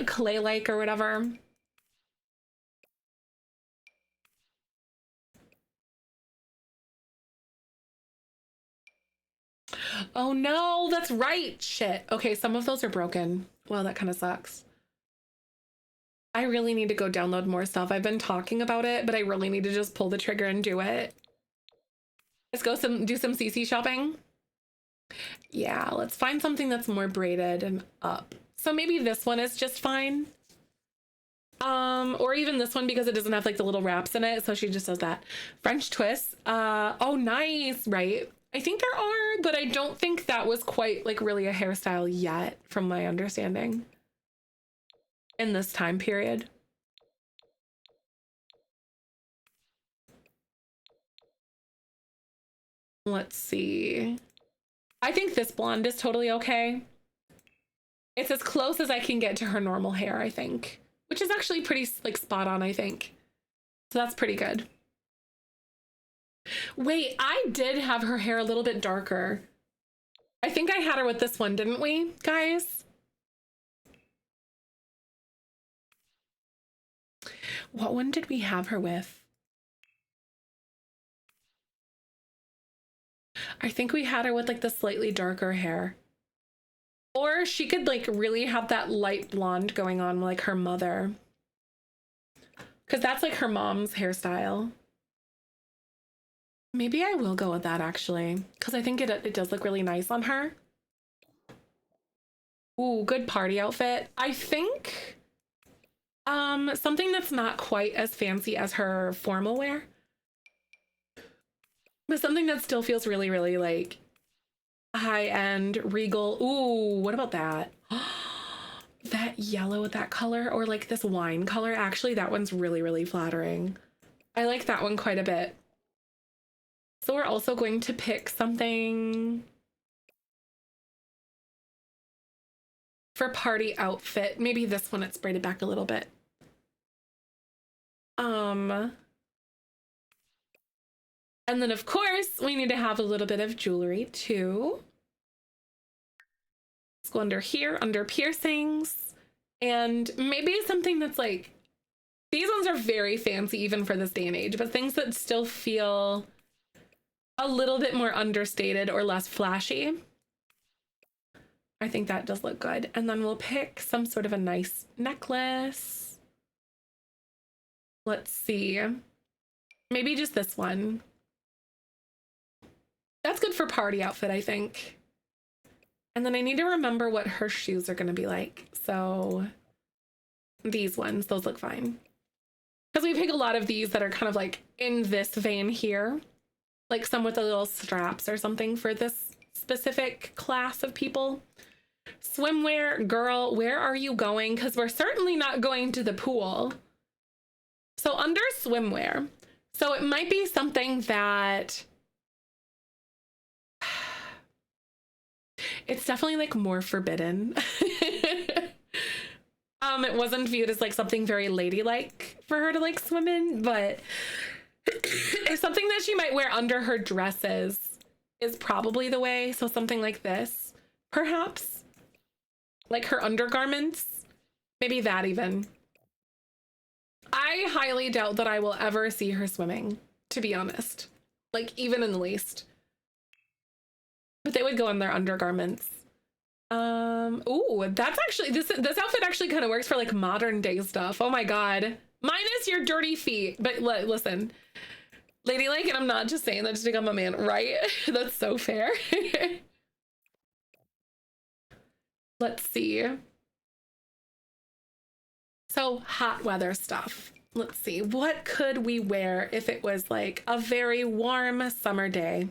clay-like or whatever. Oh no, that's right. Shit. Okay, some of those are broken. Well, that kind of sucks. I really need to go download more stuff. I've been talking about it, but I really need to just pull the trigger and do it. Let's go do some CC shopping. Yeah, let's find something that's more braided and up. So maybe this one is just fine. Or even this one because it doesn't have like the little wraps in it. So she just does that. French twist. Oh, nice. Right. I think there are, but I don't think that was quite like really a hairstyle yet from my understanding in this time period. Let's see. I think this blonde is totally okay. It's as close as I can get to her normal hair, I think, which is actually pretty like spot on, I think. So that's pretty good. Wait, I did have her hair a little bit darker. I think I had her with this one, didn't we, guys? What one did we have her with? I think we had her with like the slightly darker hair. Or she could like really have that light blonde going on like her mother. Because that's like her mom's hairstyle. Maybe I will go with that actually. Because I think it does look really nice on her. Ooh, good party outfit. I think something that's not quite as fancy as her formal wear. But something that still feels really, really like high-end, regal. Ooh, what about that? That yellow with that color, or like this wine color. Actually, that one's really, really flattering. I like that one quite a bit. So we're also going to pick something for party outfit. Maybe this one, it's braided back a little bit. And then of course we need to have a little bit of jewelry too. Let's go under here, under piercings. And maybe something that's like, these ones are very fancy even for this day and age, but things that still feel a little bit more understated or less flashy. I think that does look good. And then we'll pick some sort of a nice necklace. Let's see. Maybe just this one. That's good for party outfit, I think. And then I need to remember what her shoes are going to be like. So these ones, those look fine. Because we pick a lot of these that are kind of like in this vein here. Like some with the little straps or something for this specific class of people. Swimwear, girl, where are you going? Because we're certainly not going to the pool. So under swimwear, so it might be something that it's definitely like more forbidden. It wasn't viewed as like something very ladylike for her to like swim in, but it's something that she might wear under her dresses is probably the way. So something like this, perhaps like her undergarments, maybe that even. I highly doubt that I will ever see her swimming, to be honest, like even in the least. But they would go in their undergarments. Ooh, that's actually, this outfit actually kind of works for like modern day stuff. Oh my God. Minus your dirty feet. But listen, ladylike, and I'm not just saying that just to become a man, right? That's so fair. Let's see. So hot weather stuff. Let's see. What could we wear if it was like a very warm summer day?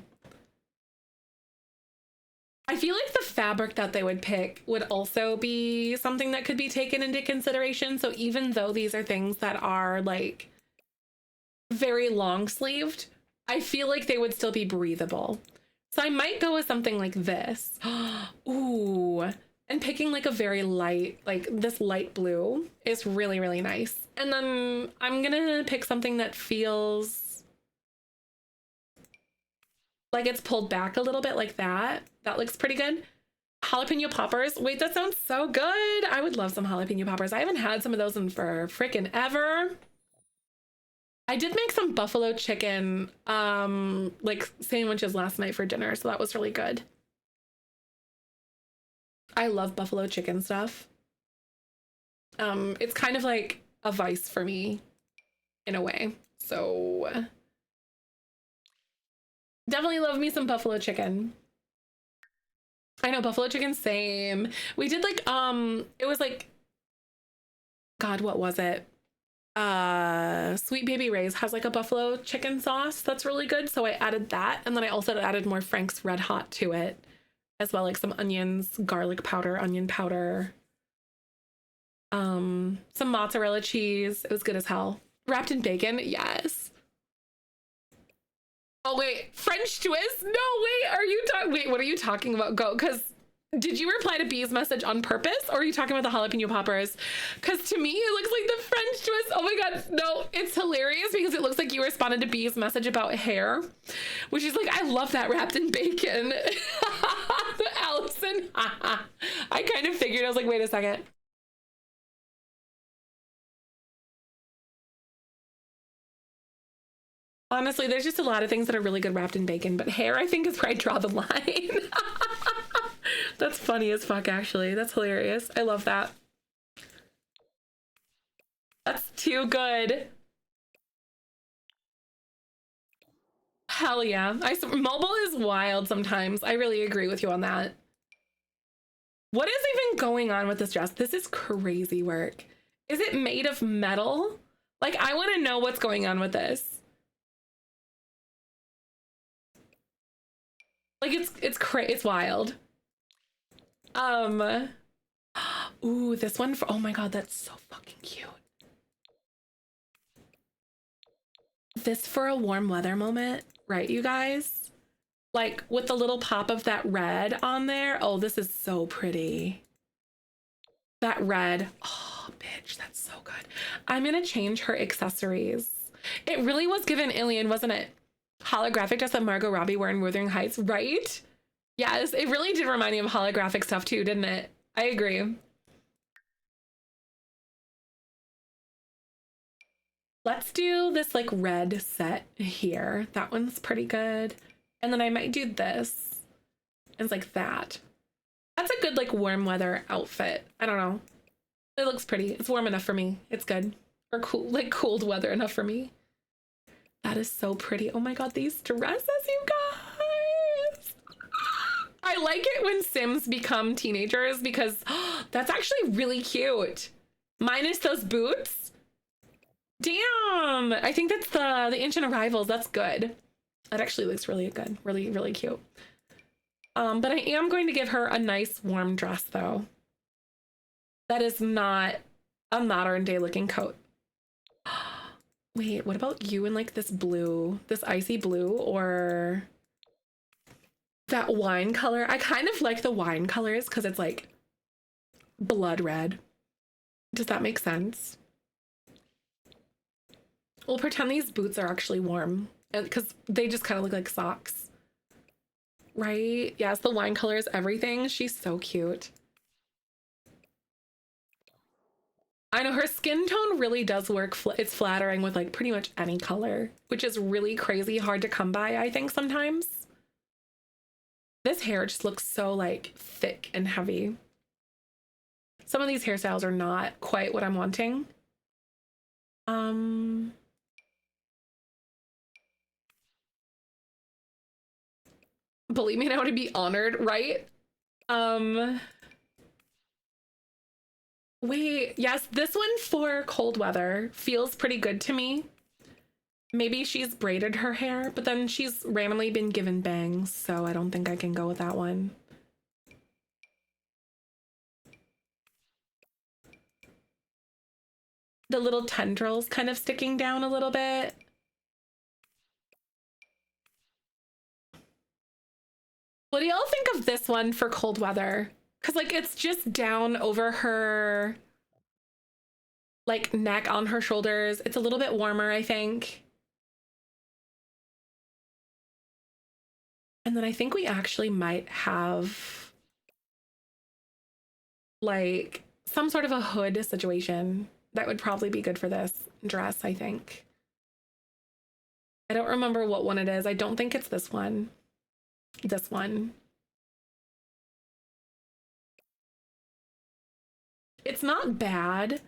I feel like the fabric that they would pick would also be something that could be taken into consideration. So even though these are things that are like very long sleeved, I feel like they would still be breathable. So I might go with something like this. Ooh, and picking like a very light, like this light blue is really, really nice. And then I'm gonna pick something that feels like it's pulled back a little bit like that. That looks pretty good. Jalapeno poppers. Wait, that sounds so good. I would love some jalapeno poppers. I haven't had some of those in for freaking ever. I did make some buffalo chicken like sandwiches last night for dinner, so that was really good. I love buffalo chicken stuff. It's kind of like a vice for me in a way. So definitely love me some buffalo chicken. I know, buffalo chicken, same. We did like, it was like, God, what was it? Sweet Baby Ray's has like a buffalo chicken sauce that's really good. So I added that. And then I also added more Frank's Red Hot to it as well, like some onions, garlic powder, onion powder, some mozzarella cheese. It was good as hell. Wrapped in bacon. Yes. Oh, wait, French twist? No, wait, wait, what are you talking about? Go, because did you reply to B's message on purpose, or are you talking about the jalapeno poppers? Because to me, it looks like the French twist. Oh my God, no, it's hilarious because it looks like you responded to B's message about hair, which is like, I love that wrapped in bacon. The Allison, I kind of figured, I was like, wait a second. Honestly, there's just a lot of things that are really good wrapped in bacon, but hair, I think, is where I draw the line. That's funny as fuck, actually. That's hilarious. I love that. That's too good. Hell yeah. Mobile is wild sometimes. I really agree with you on that. What is even going on with this dress? This is crazy work. Is it made of metal? Like, I want to know what's going on with this. Like it's wild. Ooh, this one for, oh my God, that's so fucking cute. This for a warm weather moment, right, you guys? Like with the little pop of that red on there. Oh, this is so pretty. That red, oh bitch, that's so good. I'm gonna change her accessories. It really was given Alien, wasn't it? Holographic dress that Margot Robbie wore in Wuthering Heights, right? Yes, it really did remind me of holographic stuff too, didn't it? I agree. Let's do this like red set here. That one's pretty good. And then I might do this. It's like that. That's a good like warm weather outfit. I don't know. It looks pretty. It's warm enough for me. It's good. Or cool, like cold weather enough for me. That is so pretty. Oh my God, these dresses, you guys. I like it when Sims become teenagers because that's actually really cute. Minus those boots. Damn. I think that's the ancient arrivals. That's good. That actually looks really good. Really, really cute. But I am going to give her a nice warm dress though. That is not a modern day looking coat. Wait, what about you in like this blue, this icy blue or that wine color? I kind of like the wine colors because it's like blood red. Does that make sense? We'll pretend these boots are actually warm because they just kind of look like socks. Right? Yes, the wine color is everything. She's so cute. I know her skin tone really does work. It's flattering with like pretty much any color, which is really crazy hard to come by, I think, sometimes. This hair just looks so like thick and heavy. Some of these hairstyles are not quite what I'm wanting. Believe me, I want to be honored, right? Wait, yes, this one for cold weather feels pretty good to me. Maybe she's braided her hair, but then she's randomly been given bangs, so I don't think I can go with that one. The little tendrils kind of sticking down a little bit. What do y'all think of this one for cold weather? Because like it's just down over her like neck on her shoulders. It's a little bit warmer, I think. And then I think we actually might have like some sort of a hood situation that would probably be good for this dress, I think. I don't remember what one it is. I don't think it's this one. This one. It's not bad,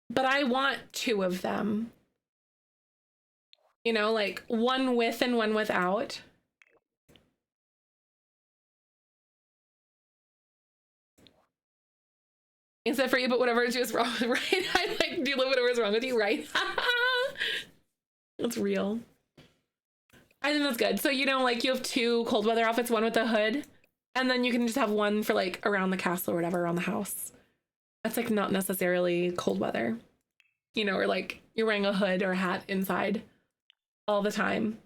but I want two of them. You know, like one with and one without. Except for you, but whatever is wrong with, right? I like deal with whatever is wrong with you, right? That's real. I think that's good. So, you know, like you have two cold weather outfits, one with the hood, and then you can just have one for like around the castle or whatever, around the house. That's like not necessarily cold weather, you know, or like you're wearing a hood or a hat inside all the time.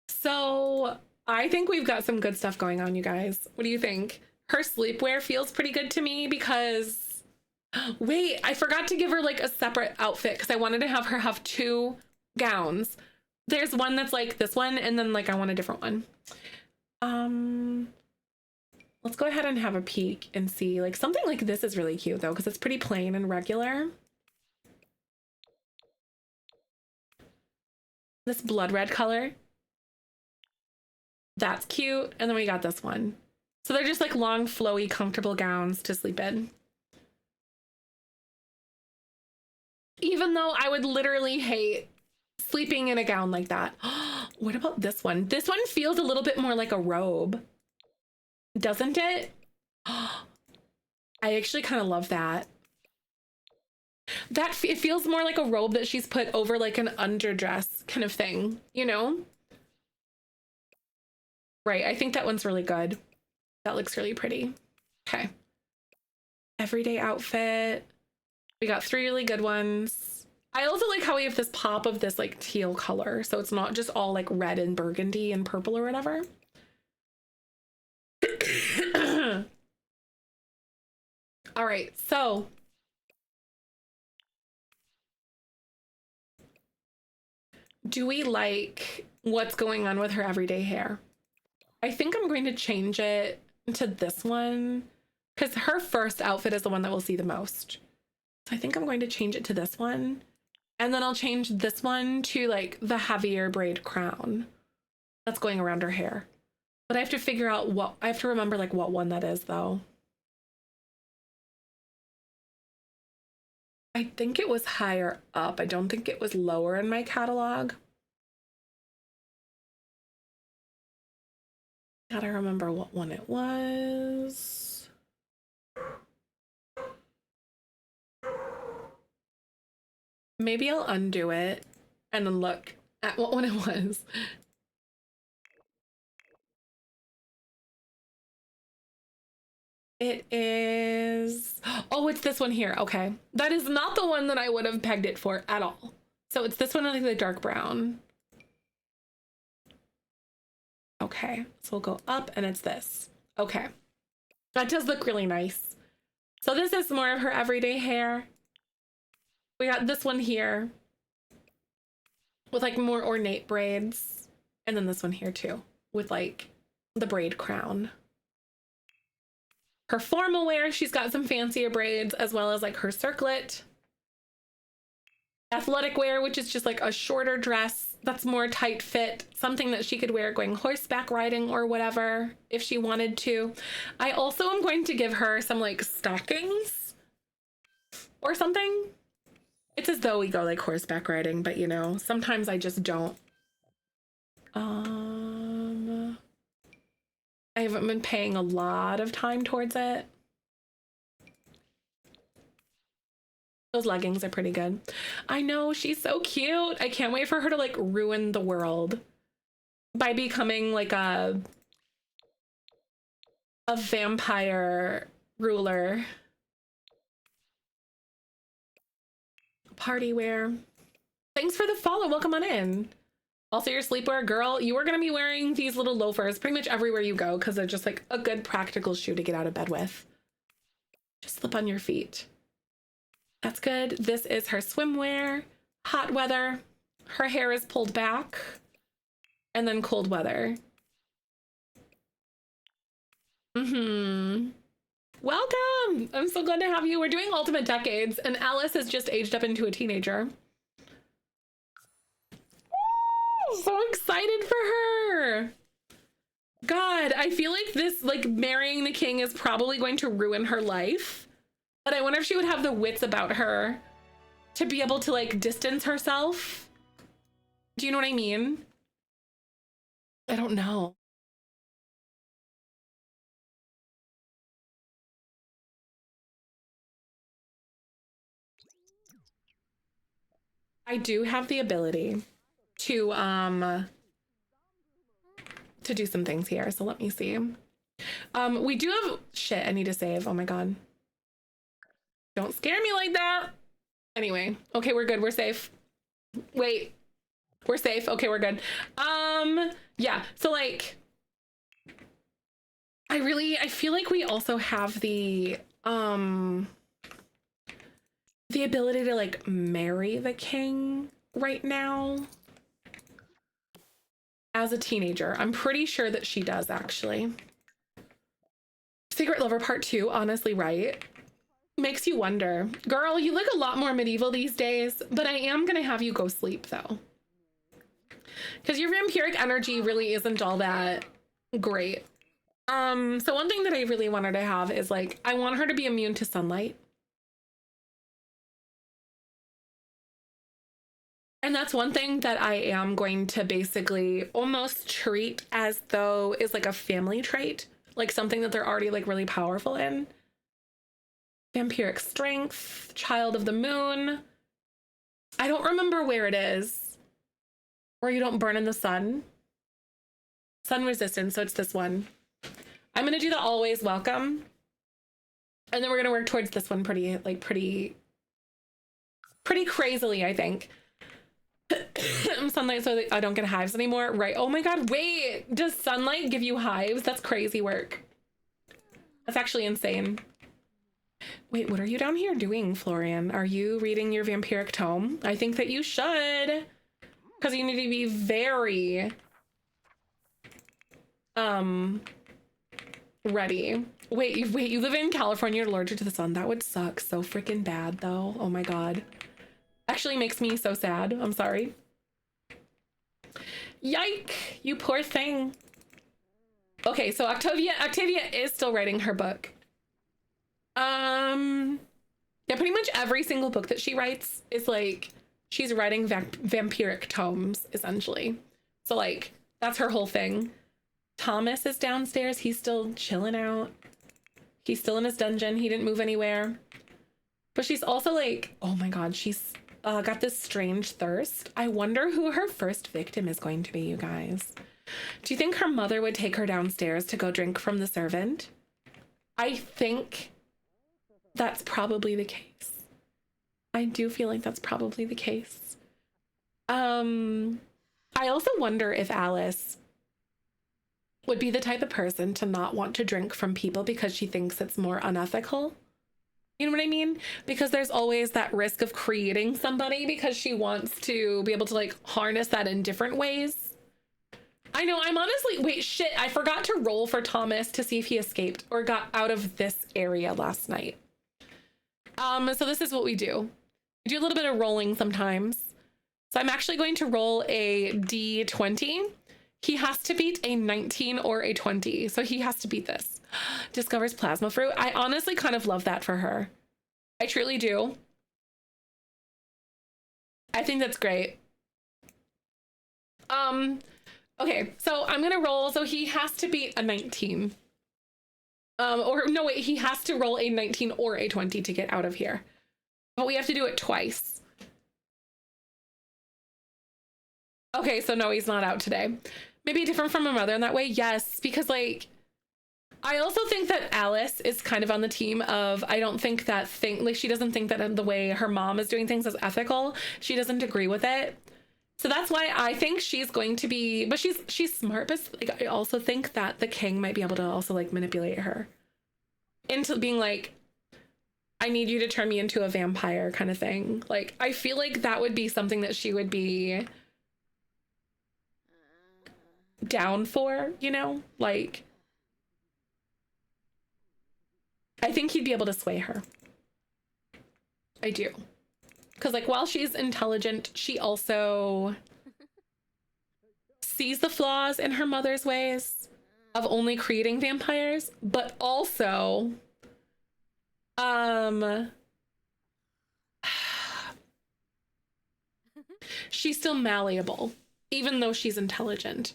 So I think we've got some good stuff going on, you guys. What do you think? Her sleepwear feels pretty good to me because, wait, I forgot to give her like a separate outfit because I wanted to have her have two gowns. There's one that's like this one, and then like I want a different one. Let's go ahead and have a peek and see. Like something like this is really cute though, because it's pretty plain and regular. This blood red color. That's cute. And then we got this one. So they're just like long, flowy, comfortable gowns to sleep in. Even though I would literally hate sleeping in a gown like that. What about this one? This one feels a little bit more like a robe. Doesn't it? I actually kind of love that. It feels more like a robe that she's put over like an underdress kind of thing, you know? Right, I think that one's really good. That looks really pretty. Okay. Everyday outfit. We got 3 really good ones. I also like how we have this pop of this like teal color. So it's not just all like red and burgundy and purple or whatever. All right, so do we like what's going on with her everyday hair? I think I'm going to change it to this one because her first outfit is the one that we'll see the most. So I think I'm going to change it to this one. And then I'll change this one to like the heavier braid crown that's going around her hair. But I have to figure out what, I have to remember like what one that is though. I think it was higher up. I don't think it was lower in my catalog. Gotta remember what one it was. Maybe I'll undo it and then look at what one it was. It is, oh, it's this one here. Okay. That is not the one that I would have pegged it for at all. So it's this one, I think the dark brown. Okay, so we'll go up and it's this. Okay. That does look really nice. So this is more of her everyday hair. We got this one here with like more ornate braids. And then this one here too with like the braid crown. Her formal wear, she's got some fancier braids as well as like her circlet. Athletic wear, which is just like a shorter dress that's more tight fit, something that she could wear going horseback riding or whatever if she wanted to. I also am going to give her some like stockings or something. It's as though we go like horseback riding, but you know, sometimes I just don't. I haven't been paying a lot of time towards it. Those leggings are pretty good. I know, she's so cute. I can't wait for her to like ruin the world by becoming like a vampire ruler. Party wear. Thanks for the follow. Welcome on in. Also, your sleepwear, girl, you are going to be wearing these little loafers pretty much everywhere you go because they're just like a good practical shoe to get out of bed with. Just slip on your feet. That's good. This is her swimwear. Hot weather. Her hair is pulled back. And then cold weather. Welcome. I'm so glad to have you. We're doing Ultimate Decades, and Alice has just aged up into a teenager. So excited for her. God, I feel like this, like marrying the king is probably going to ruin her life. But I wonder if she would have the wits about her to be able to like distance herself. Do you know what I mean? I don't know. I do have the ability to do some things here. So let me see. We do have shit I need to save. Oh my God. Don't scare me like that. Anyway, okay, we're good. We're safe. Wait, we're safe. Okay, we're good. Yeah, so like, I feel like we also have the ability to like marry the king right now as a teenager. I'm pretty sure that she does actually. Secret Lover Part 2, honestly, right? Makes you wonder. Girl, you look a lot more medieval these days, but I am gonna have you go sleep though. Because your vampiric energy really isn't all that great. So one thing that I really want her to have is like, I want her to be immune to sunlight. And that's one thing that I am going to basically almost treat as though is like a family trait, like something that they're already like really powerful in. Vampiric strength, child of the moon. I don't remember where it is. Where you don't burn in the sun. Sun resistance, so it's this one. I'm gonna do the always welcome. And then we're gonna work towards this one pretty crazily, I think. Sunlight so that I don't get hives anymore. Right. Oh my God, wait. Does sunlight give you hives? That's crazy work. That's actually insane. Wait, what are you down here doing, Florian? Are you reading your vampiric tome? I think that you should. Because you need to be very Ready. Wait, you live in California, you're allergic to the sun. That would suck so freaking bad though. Oh my God. Actually makes me so sad. I'm sorry. Yike, you poor thing. Okay, so Octavia is still writing her book. Yeah, pretty much every single book that she writes is like, she's writing vampiric tomes, essentially. So like, that's her whole thing. Thomas is downstairs. He's still chilling out. He's still in his dungeon. He didn't move anywhere. But she's also like, oh my God, she's got this strange thirst. I wonder who her first victim is going to be, you guys. Do you think her mother would take her downstairs to go drink from the servant? I think that's probably the case. I do feel like that's probably the case. I also wonder if Alice would be the type of person to not want to drink from people because she thinks it's more unethical. You know what I mean? Because there's always that risk of creating somebody because she wants to be able to like harness that in different ways. I know, I'm honestly, wait, shit, I forgot to roll for Thomas to see if he escaped or got out of this area last night. So this is what we do. We do a little bit of rolling sometimes. So I'm actually going to roll a D20. He has to beat a 19 or a 20. So he has to beat this. Discovers plasma fruit. I honestly kind of love that for her. I truly do. I think that's great. Okay, so I'm gonna roll. So he has to beat a 19. Or no, wait, he has to roll a 19 or a 20 to get out of here. But we have to do it twice. Okay, so no, he's not out today. Maybe different from her mother in that way. Yes, because like, I also think that Alice is kind of on the team of, I don't think that like she doesn't think that the way her mom is doing things is ethical. She doesn't agree with it. So that's why I think she's going to be, but she's smart, but like, I also think that the king might be able to also like manipulate her into being like, I need you to turn me into a vampire kind of thing. Like, I feel like that would be something that she would be down for, you know? Like, I think he'd be able to sway her. I do. Because like, while she's intelligent, she also sees the flaws in her mother's ways of only creating vampires, but also she's still malleable, even though she's intelligent,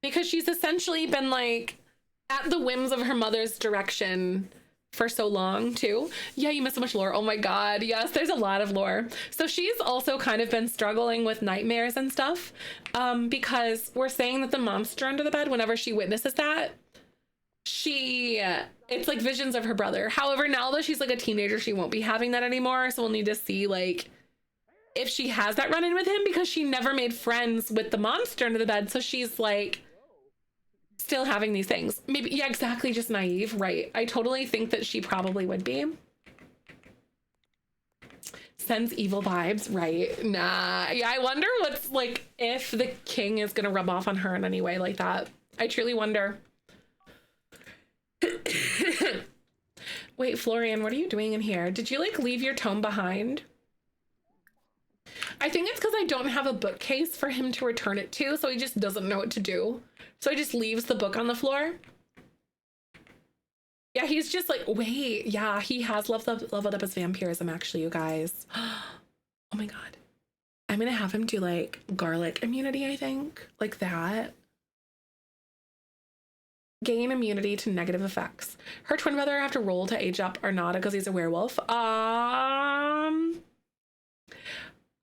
because she's essentially been like at the whims of her mother's direction for so long too. Yeah, you missed so much lore. Oh my God. Yes, there's a lot of lore. So she's also kind of been struggling with nightmares and stuff, because we're saying that the monster under the bed, whenever she witnesses that, it's like visions of her brother. However, now that she's like a teenager, she won't be having that anymore. So we'll need to see like if she has that run-in with him, because she never made friends with the monster under the bed. So she's like still having these things. Maybe, yeah, exactly, just naive, right? I totally think that she probably would be. Sends evil vibes, right? Nah, yeah, I wonder what's like, if the king is gonna rub off on her in any way like that. I truly wonder. Wait, Florian, what are you doing in here? Did you like leave your tome behind? I think it's because I don't have a bookcase for him to return it to, so he just doesn't know what to do. So he just leaves the book on the floor. Yeah, he's just like, wait, yeah, he has leveled up his vampirism, actually, you guys. Oh my God. I'm gonna have him do like garlic immunity, I think, like that. Gain immunity to negative effects. Her twin brother have to roll to age up or not because he's a werewolf.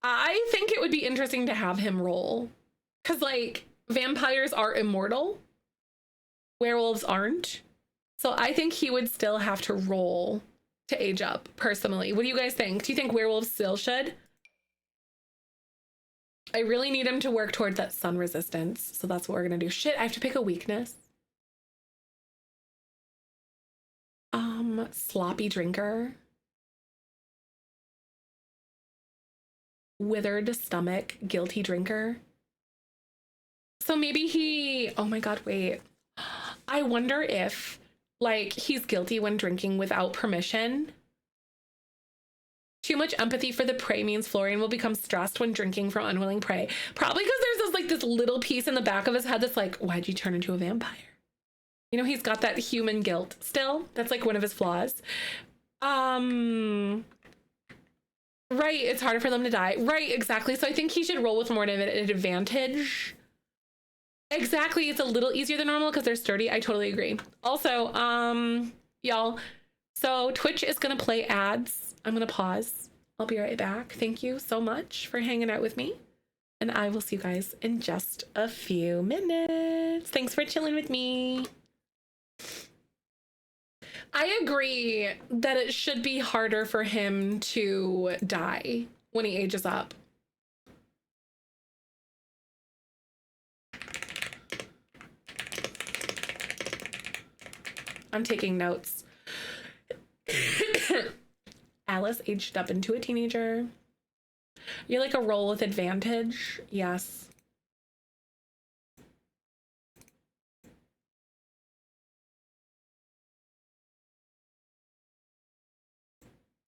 I think it would be interesting to have him roll, because like vampires are immortal, werewolves aren't. So I think he would still have to roll to age up, personally. What do you guys think? Do you think werewolves still should? I really need him to work towards that sun resistance, so that's what we're gonna do. Shit, I have to pick a weakness. Sloppy drinker. Withered stomach, guilty drinker. So maybe he, oh my God, wait. I wonder if like he's guilty when drinking without permission. Too much empathy for the prey means Florian will become stressed when drinking from unwilling prey. Probably because there's this like this little piece in the back of his head that's like, why'd you turn into a vampire? You know, he's got that human guilt still. That's like one of his flaws. Right, it's harder for them to die. Right, exactly. So I think he should roll with more of an advantage. Exactly, it's a little easier than normal because they're sturdy. I totally agree. Also, y'all, so Twitch is gonna play ads. I'm gonna pause. I'll be right back. Thank you so much for hanging out with me. And I will see you guys in just a few minutes. Thanks for chilling with me. I agree that it should be harder for him to die when he ages up. I'm taking notes. Alice aged up into a teenager. You're like a roll with advantage. Yes.